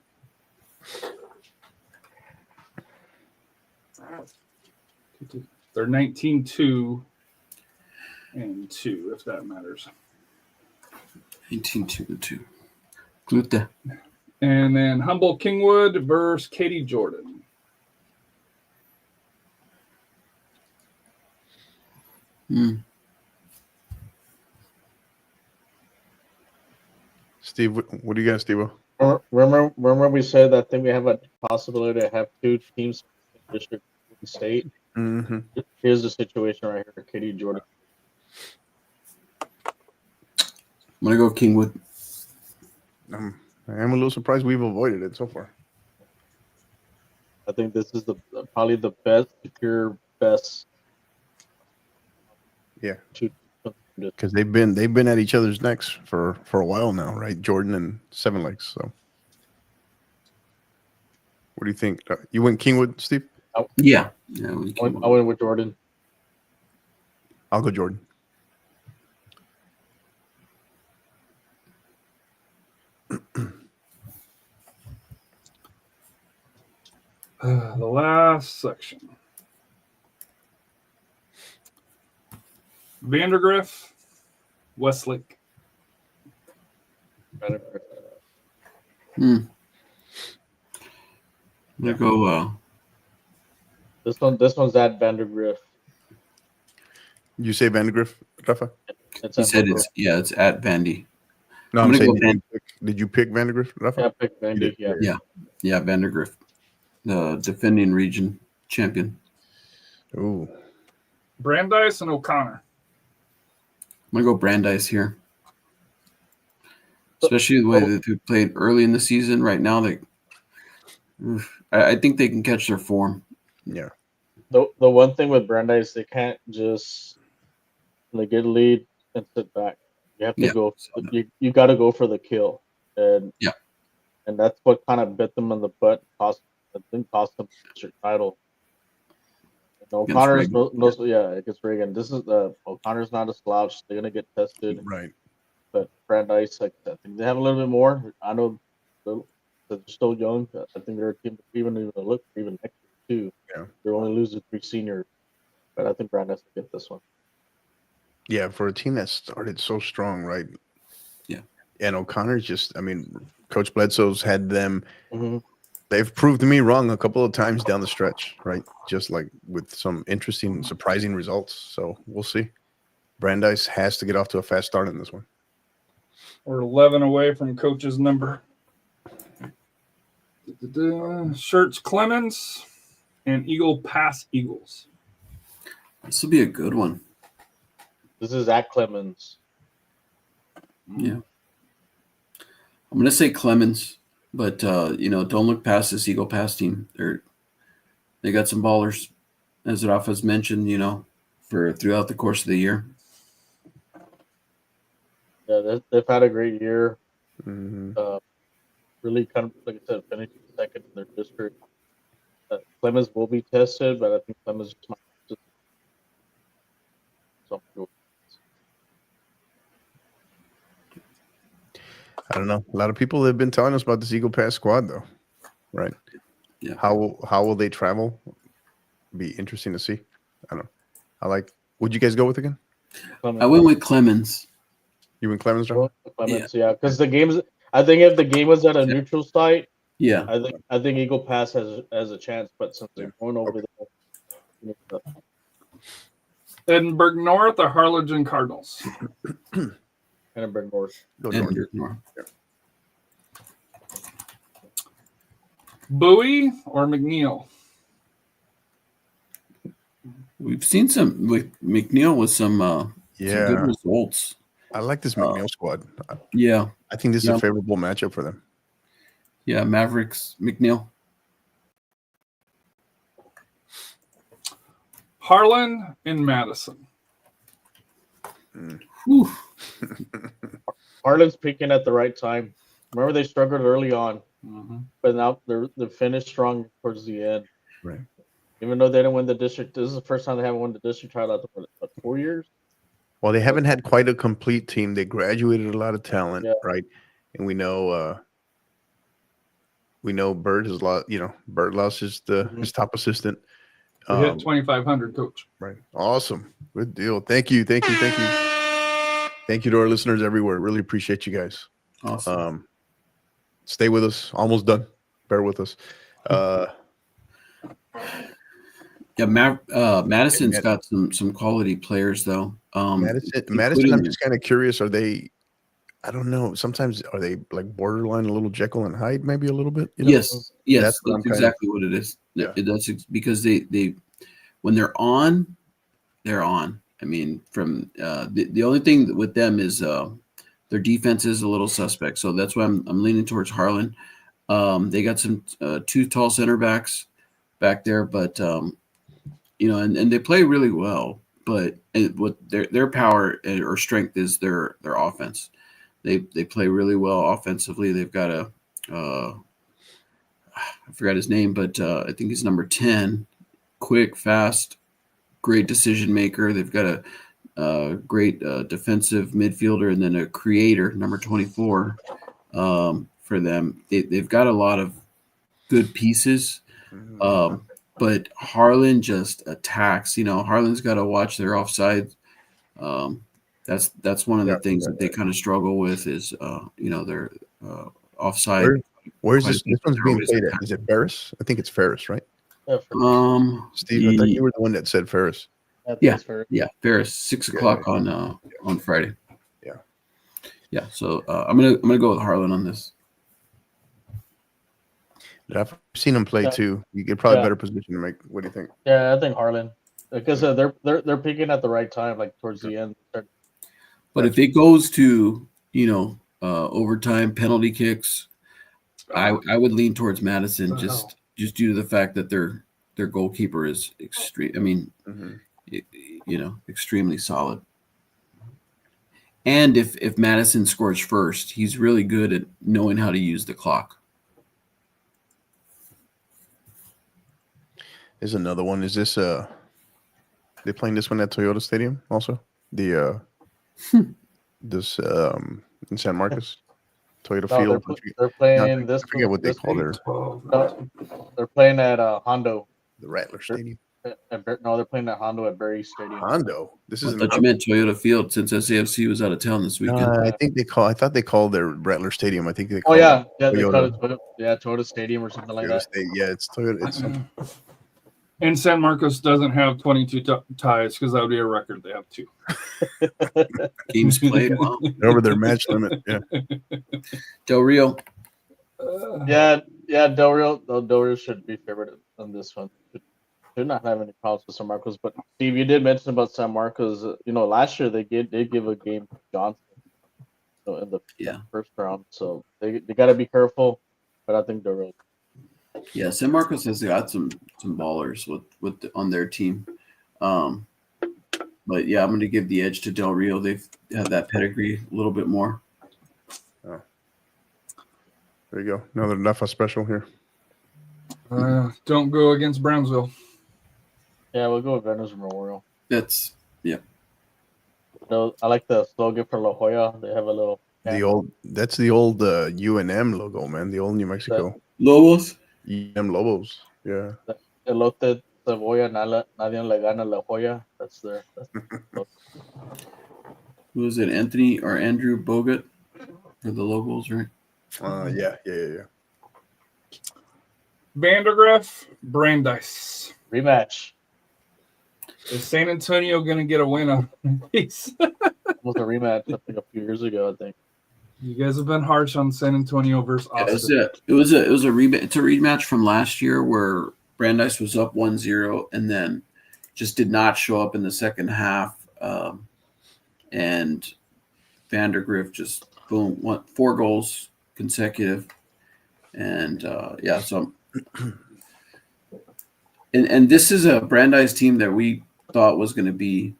They're 19-2 and 2, if that matters. 18-2. Glute. And then Humboldt Kingwood versus Katie Jordan. Steve, what do you got, Steve? Remember we said that I think we have a possibility to have two teams in district state. Mm-hmm. Here's the situation right here, Katie Jordan. I'm going to go Kingwood. I am a little surprised we've avoided it so far. I think this is probably the best, secure, best. Yeah. Two. Because they've been at each other's necks for a while now, right? Jordan and Seven Lakes. So, what do you think? You went Kingwood, Steve? Yeah. I went with Jordan. I'll go Jordan. The last section. Vandergrift, Westlake. I'm going to go. This one's at Vandergrift. You say Vandergrift, Rafa? He said it's at Vandy. No, I'm I'm gonna saying, go did you pick Vandergrift, Rafa? Yeah, I picked Vandy. Yeah. Yeah, Vandergrift, the defending region champion. Ooh. Brandeis and O'Connor. I'm going to go Brandeis here. Especially the way that they played early in the season. Right now, I think they can catch their form. Yeah. The one thing with Brandeis, they can't just get a lead and sit back. You have to go. You got to go for the kill, and that's what kind of bit them in the butt. Cost them their title. And O'Connor's against Reagan. This is O'Connor's not a slouch. They're gonna get tested. Right. But Brandeis, I think they have a little bit more. I know they're still young. I think they're a team even look even next year too. Yeah. They're only losing 3 seniors, but I think Brandeis will get this one. Yeah, for a team that started so strong, right? Yeah. And O'Connor's just, Coach Bledsoe's had them. Mm-hmm. They've proved me wrong a couple of times down the stretch, right? Just like with some interesting, surprising results. So we'll see. Brandeis has to get off to a fast start in this one. We're 11 away from Coach's number. Shirts Clemens and Eagle Pass Eagles. This will be a good one. This is at Clemens. Yeah. I'm going to say Clemens, but, don't look past this Eagle Pass team. They got some ballers, as Rafa's mentioned, for throughout the course of the year. Yeah, they've had a great year. Mm-hmm. Really kind of, like I said, finishing second in their district. Clemens will be tested, but I think Clemens just might just I don't know. A lot of people have been telling us about this Eagle Pass squad, though, right? Yeah. How will they travel? Be interesting to see. I don't know. What'd you guys go with again? Clemens. I went with Clemens. You and Clemens, John? Clemens, yeah, because the games. I think if the game was at a neutral site, Yeah, I think Eagle Pass has a chance, but since they're going over there. Edinburgh North or Harlingen Cardinals. Edinburgh North. Go North. North. Bowie or McNeil. We've seen some with McNeil with some good results. I like this McNeil squad. Yeah. I think this is a favorable matchup for them. Yeah, Mavericks, McNeil. Harlan and Madison. Harlan's peaking at the right time. Remember, they struggled early on, but now they're finished strong towards the end. Right. Even though they didn't win the district, this is the first time they haven't won the district title after what, 4 years. Well, they haven't had quite a complete team. They graduated a lot of talent, right? And we know Bird has lost. Bird lost his top assistant. We hit 2,500, Coach. Right. Awesome. Good deal. Thank you. Thank you to our listeners everywhere. Really appreciate you guys. Awesome. Stay with us. Almost done. Bear with us. Madison's got some quality players though. Madison, I'm just kind of curious. Are they? I don't know. Sometimes are they like borderline a little Jekyll and Hyde, maybe a little bit? Yes, that's exactly what it is. Yeah. That's because they when they're on, they're on. I mean, from the only thing with them is their defense is a little suspect. So that's why I'm leaning towards Harlan. They got some 2 tall center backs back there, but and they play really well. But what their power or strength is their offense. They play really well offensively. They've got I forgot his name, but I think he's number 10. Quick, fast, great decision maker. They've got a great defensive midfielder and then a creator, number 24, for them. They've got a lot of good pieces, but Harlan just attacks. Harlan's got to watch their offside. That's one of the things that they kind of struggle with is their offside. Where's this? This one's being played at. Is it Ferris? I think it's Ferris, right? Steve, I thought you were the one that said Ferris. Yeah, Ferris, 6 o'clock on Friday. Yeah. So I'm gonna go with Harlan on this. I've seen him play too. You get probably better position to make. What do you think? Yeah, I think Harlan, because they're peaking at the right time, like towards the end. But if it goes to overtime, penalty kicks, I would lean towards Madison just due to the fact that their goalkeeper is extreme. I mean, extremely solid. And if Madison scores first, he's really good at knowing how to use the clock. There's another one. Is this they playing this one at Toyota Stadium also? The this in San Marcos, Toyota Field. They're playing this. I forget what they call their. They're playing at Hondo. The Rattler Stadium. No, they're playing at Hondo at Berry Stadium. Hondo. This is. I thought you meant Toyota Field since SAFC was out of town this weekend. I thought they called their Rattler Stadium. I think they. They call it Toyota Stadium or something like that. Yeah, it's Toyota. It's something. And San Marcos doesn't have 22 ties because that would be a record. They have 2. Games played. Wow. They're over their match limit. Yeah. Del Rio. Del Rio should be favored on this one. Should not have any problems with San Marcos. But Steve, you did mention about San Marcos. Last year they give a game to Johnson. In the first round, so they got to be careful. But I think Del Rio. Yeah, San Marcos has got some ballers with on their team, but yeah, I'm going to give the edge to Del Rio. They've had that pedigree a little bit more. Oh. There you go. Another Nafa special here. Don't go against Brownsville. Yeah, we'll go with Veterans Memorial. That's I like the slogan for La Jolla. They have a little. That's the old UNM logo, man. The old New Mexico. Lobos. UNM Lobos. Yeah. Elote Cebolla, nadie le gana La Jolla. That's their. Who is it? Anthony or Andrew Bogut for the Lobos, right? Yeah. Vandergriff, Brandeis. Rematch. Is San Antonio going to get a win on these? It was a rematch, I think, a few years ago, I think. You guys have been harsh on San Antonio versus Austin. Yeah, it was a rematch. It's a rematch from last year where Brandeis was up 1-0 and then just did not show up in the second half. And Vandergrift just boom, 4 goals consecutive. And so and this is a Brandeis team that we thought was going to be,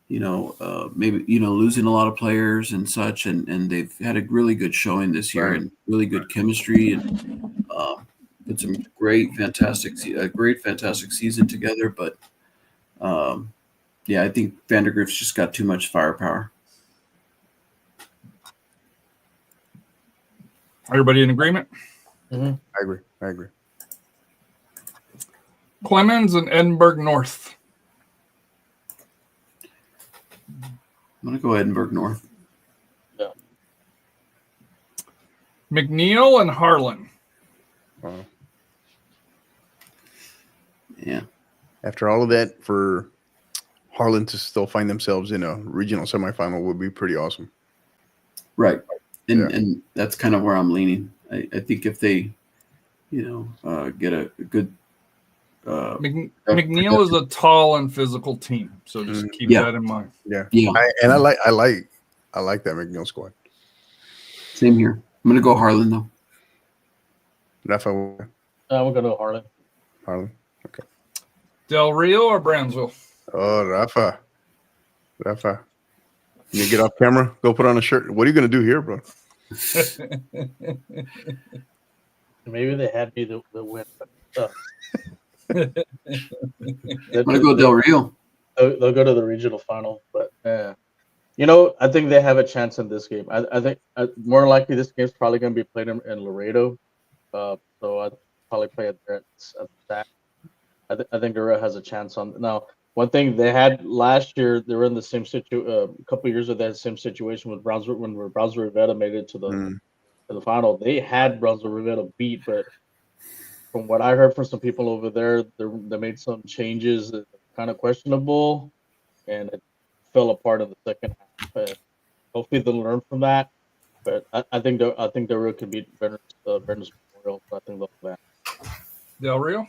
maybe, losing a lot of players and such. And they've had a really good showing this year and really good chemistry and put some fantastic season together. But I think Vandergrift's just got too much firepower. Everybody in agreement? Mm-hmm. I agree. Clemens and Edinburgh North. I'm going to go Edinburgh North. Yeah. McNeil and Harlan. Wow. Yeah. After all of that, for Harlan to still find themselves in a regional semifinal would be pretty awesome. Right. And that's kind of where I'm leaning. I think if they, get a good. McNeil is a tall and physical team, so just keep that in mind. Yeah. Yeah. I like that McNeil squad. Same here. I'm going to go Harlan, though. Rafa. We're going to go Harlan. Harlan. Okay. Del Rio or Brownsville? Oh, Rafa. You get off camera, go put on a shirt. What are you going to do here, bro? Maybe they had me the win. I'm going to go Del Rio. They'll go to the regional final. But, I think they have a chance in this game. I think more likely this game's probably going to be played in Laredo. So I'd probably play it there at that. I think Laredo has a chance on. Now, one thing they had last year, they were in the same a couple of years of that same situation with Brownsville when Brownsville Rivetta made it to the final. They had Brownsville Rivetta beat, but from what I heard from some people over there, they made some changes that were kind of questionable, and it fell apart in the second half. But hopefully they'll learn from that. But I think Del Rio could beat Veterans Memorial. So I think they'll do that. Del Rio.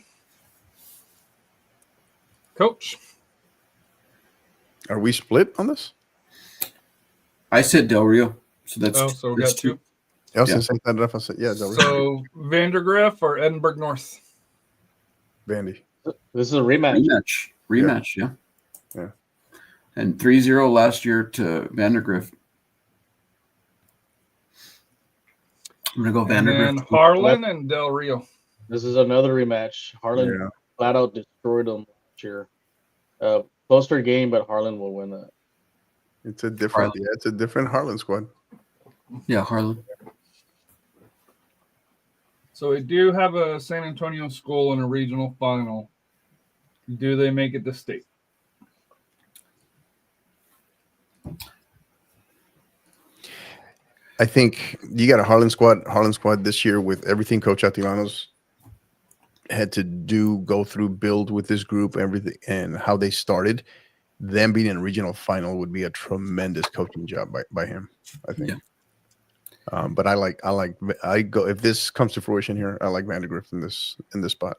Coach. Are we split on this? I said Del Rio. So that's so we got 2. I was going to say that Rafa said, yeah, Del Rio. So Vandergrift or Edinburgh North? Vandy. This is a rematch. Rematch, yeah. And 3-0 last year to Vandergrift. I'm going to go Vandergrift. And Harlan and Del Rio. This is another rematch. Harlan flat out destroyed them last year. Closer game, but Harlan will win that. It's a different Harlan squad. Yeah, Harlan. So we do have a San Antonio school in a regional final. Do they make it to state? I think you got a Harlan squad this year with everything Coach Atilanos had to go through, build with this group, everything, and how they started. Them being in a regional final would be a tremendous coaching job by him, I think. Yeah. But I go, if this comes to fruition here, I like Vandergrift in this spot.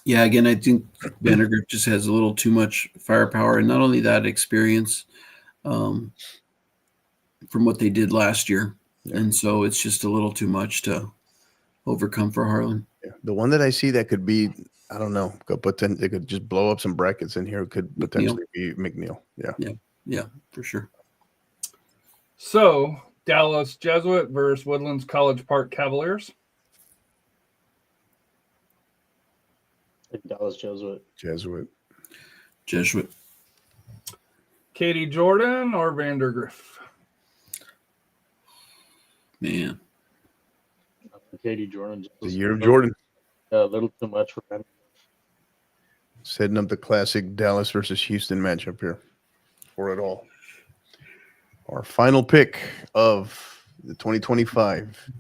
Yeah, again, I think Vandergrift just has a little too much firepower, and not only that, experience from what they did last year. Yeah. And so it's just a little too much to overcome for Harlan. Yeah. The one that I see that could be, I don't know, they could just blow up some brackets in here, could potentially be McNeil. Yeah, for sure. So Dallas Jesuit versus Woodlands College Park Cavaliers. Dallas Jesuit. Katie Jordan or Vandergrift? Man. Katie Jordan. The year of Jordan. A little too much for them. Setting up the classic Dallas versus Houston matchup here for it all. Our final pick of the 2025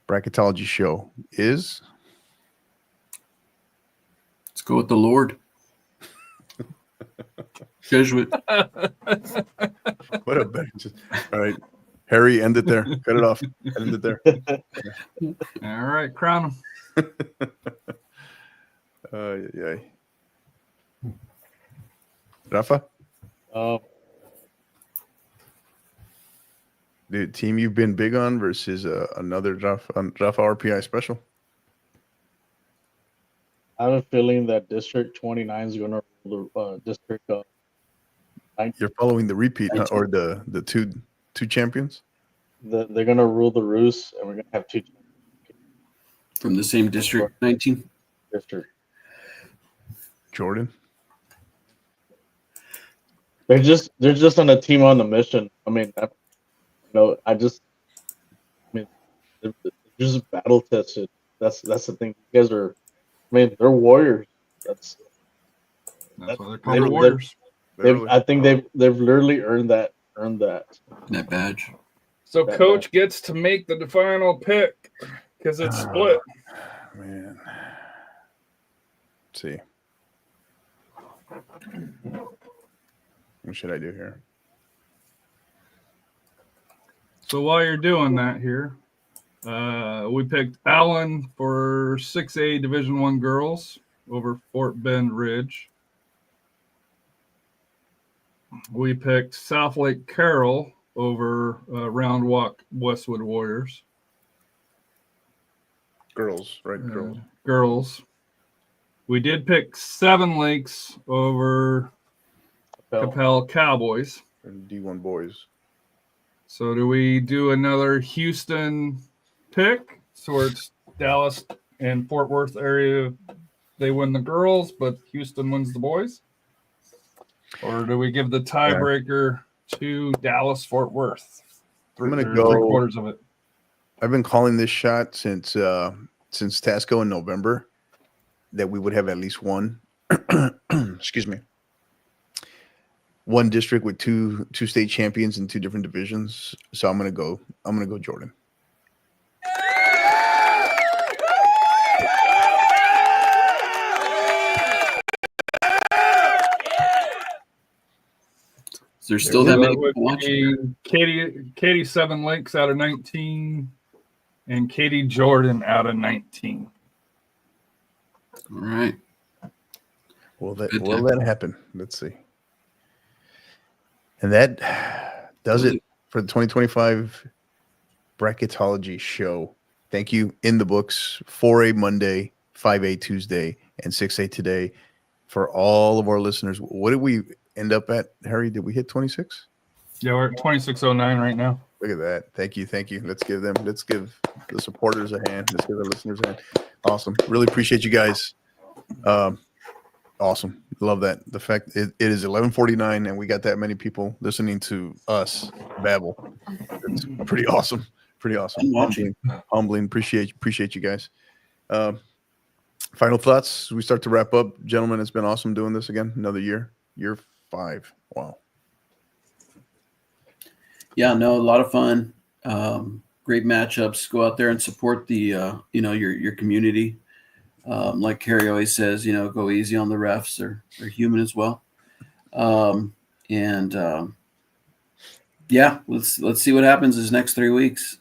Bracketology Show is... Let's go with the Lord. Jesuit. What a bet. All right. Harry, end it there. Cut it off. End it there. All right, crown him. Yeah. Rafa, Um, the team you've been big on versus another Rafa RPI special. I have a feeling that District 29 is going to rule the District 19. You're following the repeat, huh? 19. Or the two champions. They're going to rule the roost, and we're going to have two From the same district, 19. districts. Jordan. They're just on a team on a mission. I mean, I mean, they're just battle tested. That's the thing. You guys are, I mean, they're warriors. That's That's why they're they've- called the they've- Warriors. Literally. I think they've literally earned that. That badge. So that- coach gets to make the final pick because it's split. Man. Let's see. What should I do here? So while you're doing that here, we picked Allen for 6A Division I girls over Fort Bend Ridge. We picked South Lake Carroll over Round Walk Westwood Warriors. Girls, right? Girls. Girls. We did pick Seven Lakes over Capel Cowboys. And D1 boys. So do we do another Houston pick? So it's Dallas and Fort Worth area, they win the girls, but Houston wins the boys? Or do we give the tiebreaker to Dallas Fort Worth? I'm gonna Or go- 3/4 of it. I've been calling this shot since Tasco in November that we would have at least one. Excuse me. One district with two state champions in two different divisions. So I'm gonna go Jordan. Is there still that So many that would people watching? be Katie Seven Lakes out of 19 and Katie Jordan out of 19. All right. Will Good that happen? Let's see. And that does it for the 2025 Bracketology Show. Thank you. In the books, 4A Monday, 5A Tuesday, and 6A today. For all of our listeners, what did we end up at, Harry? Did we hit 26? Yeah, we're at 2609 right now. Look at that. Thank you. Let's give the supporters a hand. Let's give the listeners a hand. Awesome. Really appreciate you guys. Awesome. Love that. The fact it is 11:49 and we got that many people listening to us babble. It's pretty awesome. Pretty awesome. And watching. Humbling. Appreciate you guys. Final thoughts. We start to wrap up. Gentlemen, it's been awesome doing this again. Another year. Year 5. Wow. Yeah, no, a lot of fun. Great matchups. Go out there and support the your community. Like Carrie always says, go easy on the refs. They're human as well. Yeah, let's see what happens this next 3 weeks.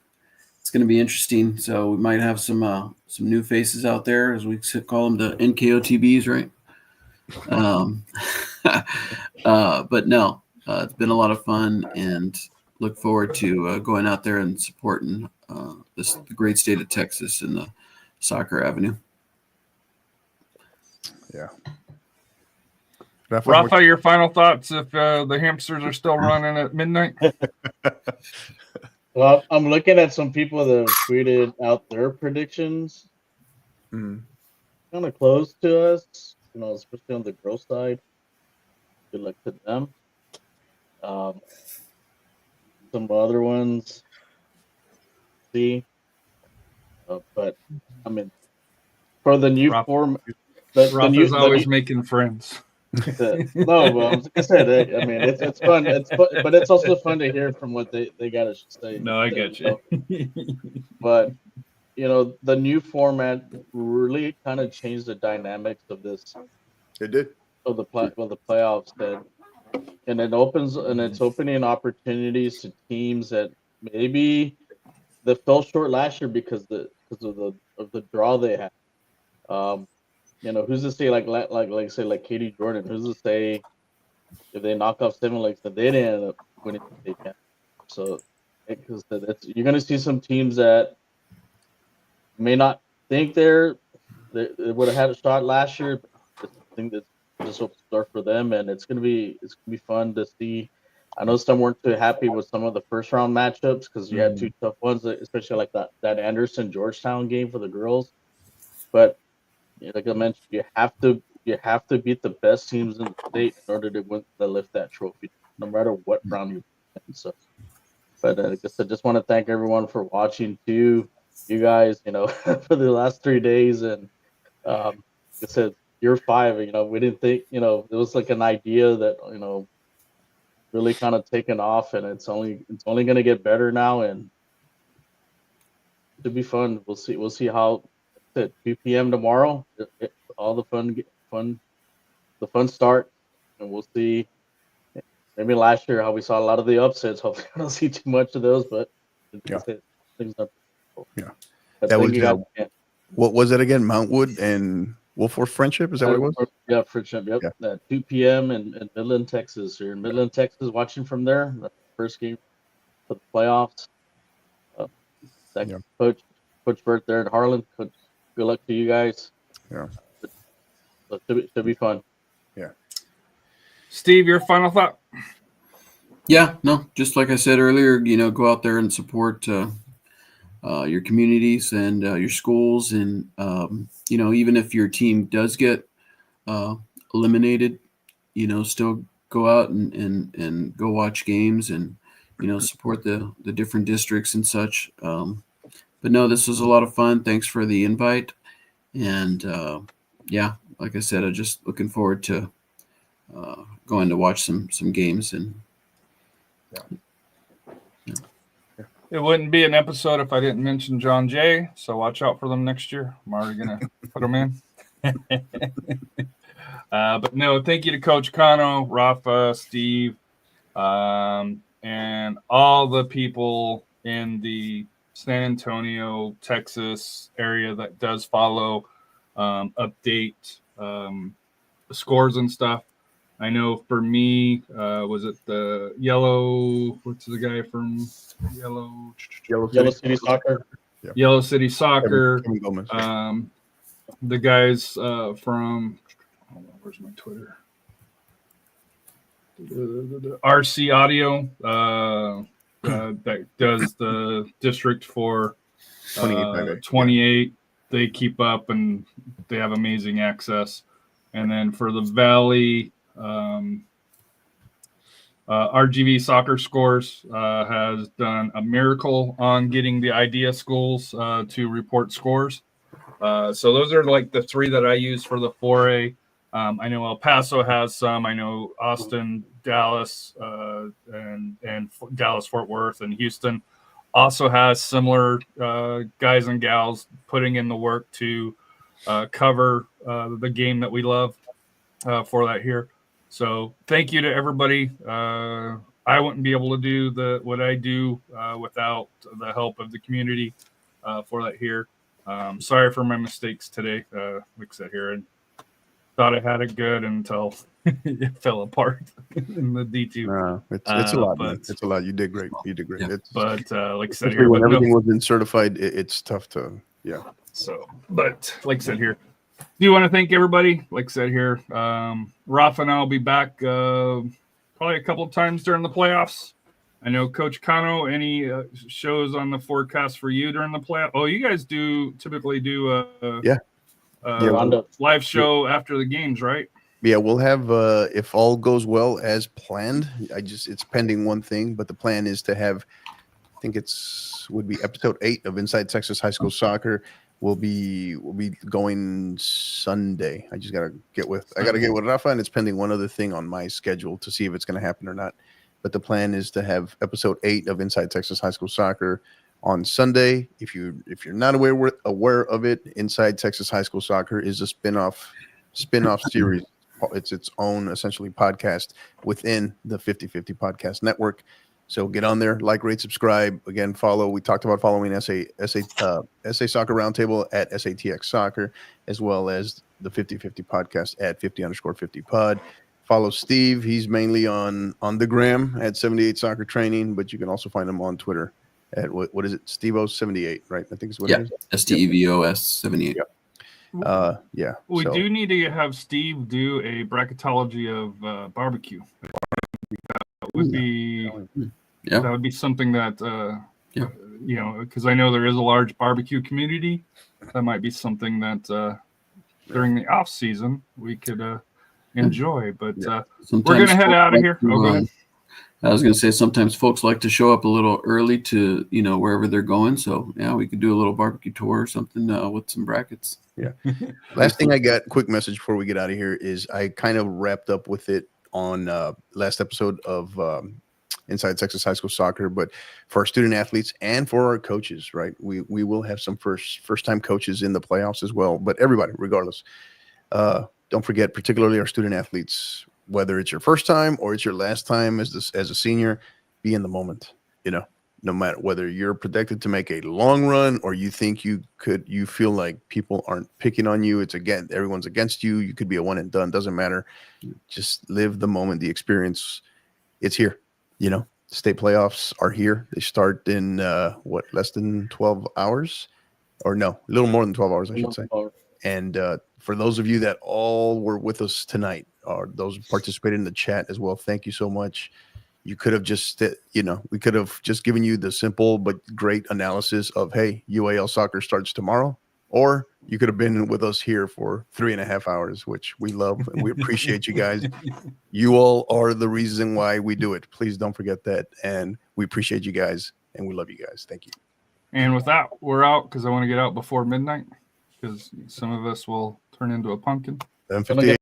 It's going to be interesting. So we might have some new faces out there, as we call them, the NKOTBs, right? But no, it's been a lot of fun, and look forward to going out there and supporting the great state of Texas in the soccer avenue. Yeah. Rafa, your final thoughts if the hamsters are still running at midnight? Well, I'm looking at some people that have tweeted out their predictions. Mhm. Kind of close to us, especially on the girl side. Good luck to them. Some other ones, see. But I mean, for the new form, Rafa's always making friends. no, well, I said, I mean, it's fun. It's fun, but it's also fun to hear from what they got to say. No, I get you. But the new format really kind of changed the dynamics of this. It did. Of the playoffs, and it's opening opportunities to teams that maybe that fell short last year because of the draw they had. Who's to say like Katie Jordan? Who's to say if they knock off Seven Lakes, then they didn't end up winning the state championship. So because you're going to see some teams that may not think they would have had a shot last year. But I think that's just a start for them, and it's gonna be fun to see. I know some weren't too happy with some of the first round matchups because you had two tough ones, especially like that Anderson Georgetown game for the girls. But like I mentioned, you have to beat the best teams in the state in order to lift that trophy, no matter what round you in. So, but I guess I just want to thank everyone for watching too. You guys, for the last 3 days, and like I said, year 5, we didn't think, it was like an idea that, really kind of taken off, and it's only going to get better now, and it'll be fun. We'll see how at 2 p.m. tomorrow, all the fun start, and we'll see. Maybe last year how we saw a lot of the upsets. Hopefully, I don't see too much of those, but Yeah. things are. Yeah. But That thank was you guys again. what was it again? Mount Wood and Wolford Friendship? Is that what it was? Yeah, Friendship. Yep. Yeah. At 2 p.m. in Midland, Texas. You're in Midland, Texas, watching from there. The first game for the playoffs. That Yeah. Coach Burt there in Harlan. Coach, good luck to you guys. Yeah. So should be fun. Yeah. Steve, your final thought? Yeah, no, just like I said earlier, go out there and support your communities and your schools, and even if your team does get eliminated, still go out and go watch games and support the different districts and such. But no, this was a lot of fun. Thanks for the invite, and yeah, like I said, I'm just looking forward to going to watch some games. And It wouldn't be an episode if I didn't mention John Jay, so watch out for them next year. I'm already going to put them in. But no, thank you to Coach Cano, Rafa, Steve, and all the people in the San Antonio, Texas area that does follow, update the scores and stuff. I know for me, was it the what's the guy from Yellow City Soccer. Yeah. Yellow City Soccer. Kevin Gomez. The guys from, where's my Twitter? RC Audio that does the district for 28. They keep up and they have amazing access. And then for the Valley, RGV Soccer Scores has done a miracle on getting the idea schools to report scores. So those are like the 3 that I use for the 4A. I know El Paso has some. I know Austin, Dallas, and Dallas, Fort Worth, and Houston also has similar guys and gals putting in the work to cover the game that we love for that here. So thank you to everybody. I wouldn't be able to do what I do without the help of the community for that here. Sorry for my mistakes today. Like I said here, and thought I had it good until it fell apart in the D2. It's a lot, but- man. It's a lot. You did great. You did great. Yeah. But like I said Especially here, when but no, everything was in certified, it's tough to, yeah. so, but like I said here, do you want to thank everybody? Like I said here, Rafa and I will be back probably a couple of times during the playoffs. I know Coach Cano, any shows on the forecast for you during the playoff? Oh, you guys typically do a live show after the games, right? Yeah, we'll have if all goes well as planned. It's pending one thing, but the plan is to have, I think would be episode 8 of Inside Texas High School Soccer. We'll be going Sunday. I gotta get with Rafa, and it's pending one other thing on my schedule to see if it's going to happen or not. But the plan is to have episode 8 of Inside Texas High School Soccer on Sunday. If you're not aware of it, Inside Texas High School Soccer is a spin-off series. It's its own essentially podcast within the 50/50 podcast network. So get on there, like, rate, subscribe. Again, follow. We talked about following SA Soccer Roundtable at SATX Soccer, as well as the 50/50 podcast at 50_50 pod. follow Steve. He's mainly on the gram at 78 Soccer Training, but you can also find him on Twitter at what is it? Steve078, right? I think is what it is. STEVOS78. Yeah. We so, do need to have Steve do a bracketology of barbecue. That would be Yeah. that would be something that Yeah. you know, because I know there is a large barbecue community. That might be something that during the off season we could enjoy. But we're Sometimes gonna head folks out of like here. to, Oh, go ahead. I was going to say sometimes folks like to show up a little early to, wherever they're going. So, yeah, we could do a little barbecue tour or something with some brackets. Yeah. Last thing I got, quick message before we get out of here, is I kind of wrapped up with it on last episode of Inside Texas High School Soccer, but for our student athletes and for our coaches, right? We will have some first time coaches in the playoffs as well, but everybody, regardless, don't forget, particularly our student athletes, whether it's your first time or it's your last time as a senior, be in the moment. No matter whether you're projected to make a long run or you think you feel like people aren't picking on you. Everyone's against you. You could be a one and done. Doesn't matter. Just live the moment, the experience. It's here. State playoffs are here. They start in less than 12 hours, or no, a little more than 12 hours, I should say. And for those of you that all were with us tonight, or those who participated in the chat as well, thank you so much. You could have just, we could have just given you the simple but great analysis of, hey, UAL soccer starts tomorrow. Or you could have been with us here for 3.5 hours, which we love and we appreciate you guys. You all are the reason why we do it. Please don't forget that. And we appreciate you guys and we love you guys. Thank you. And with that, we're out because I want to get out before midnight because some of us will turn into a pumpkin. 7:58.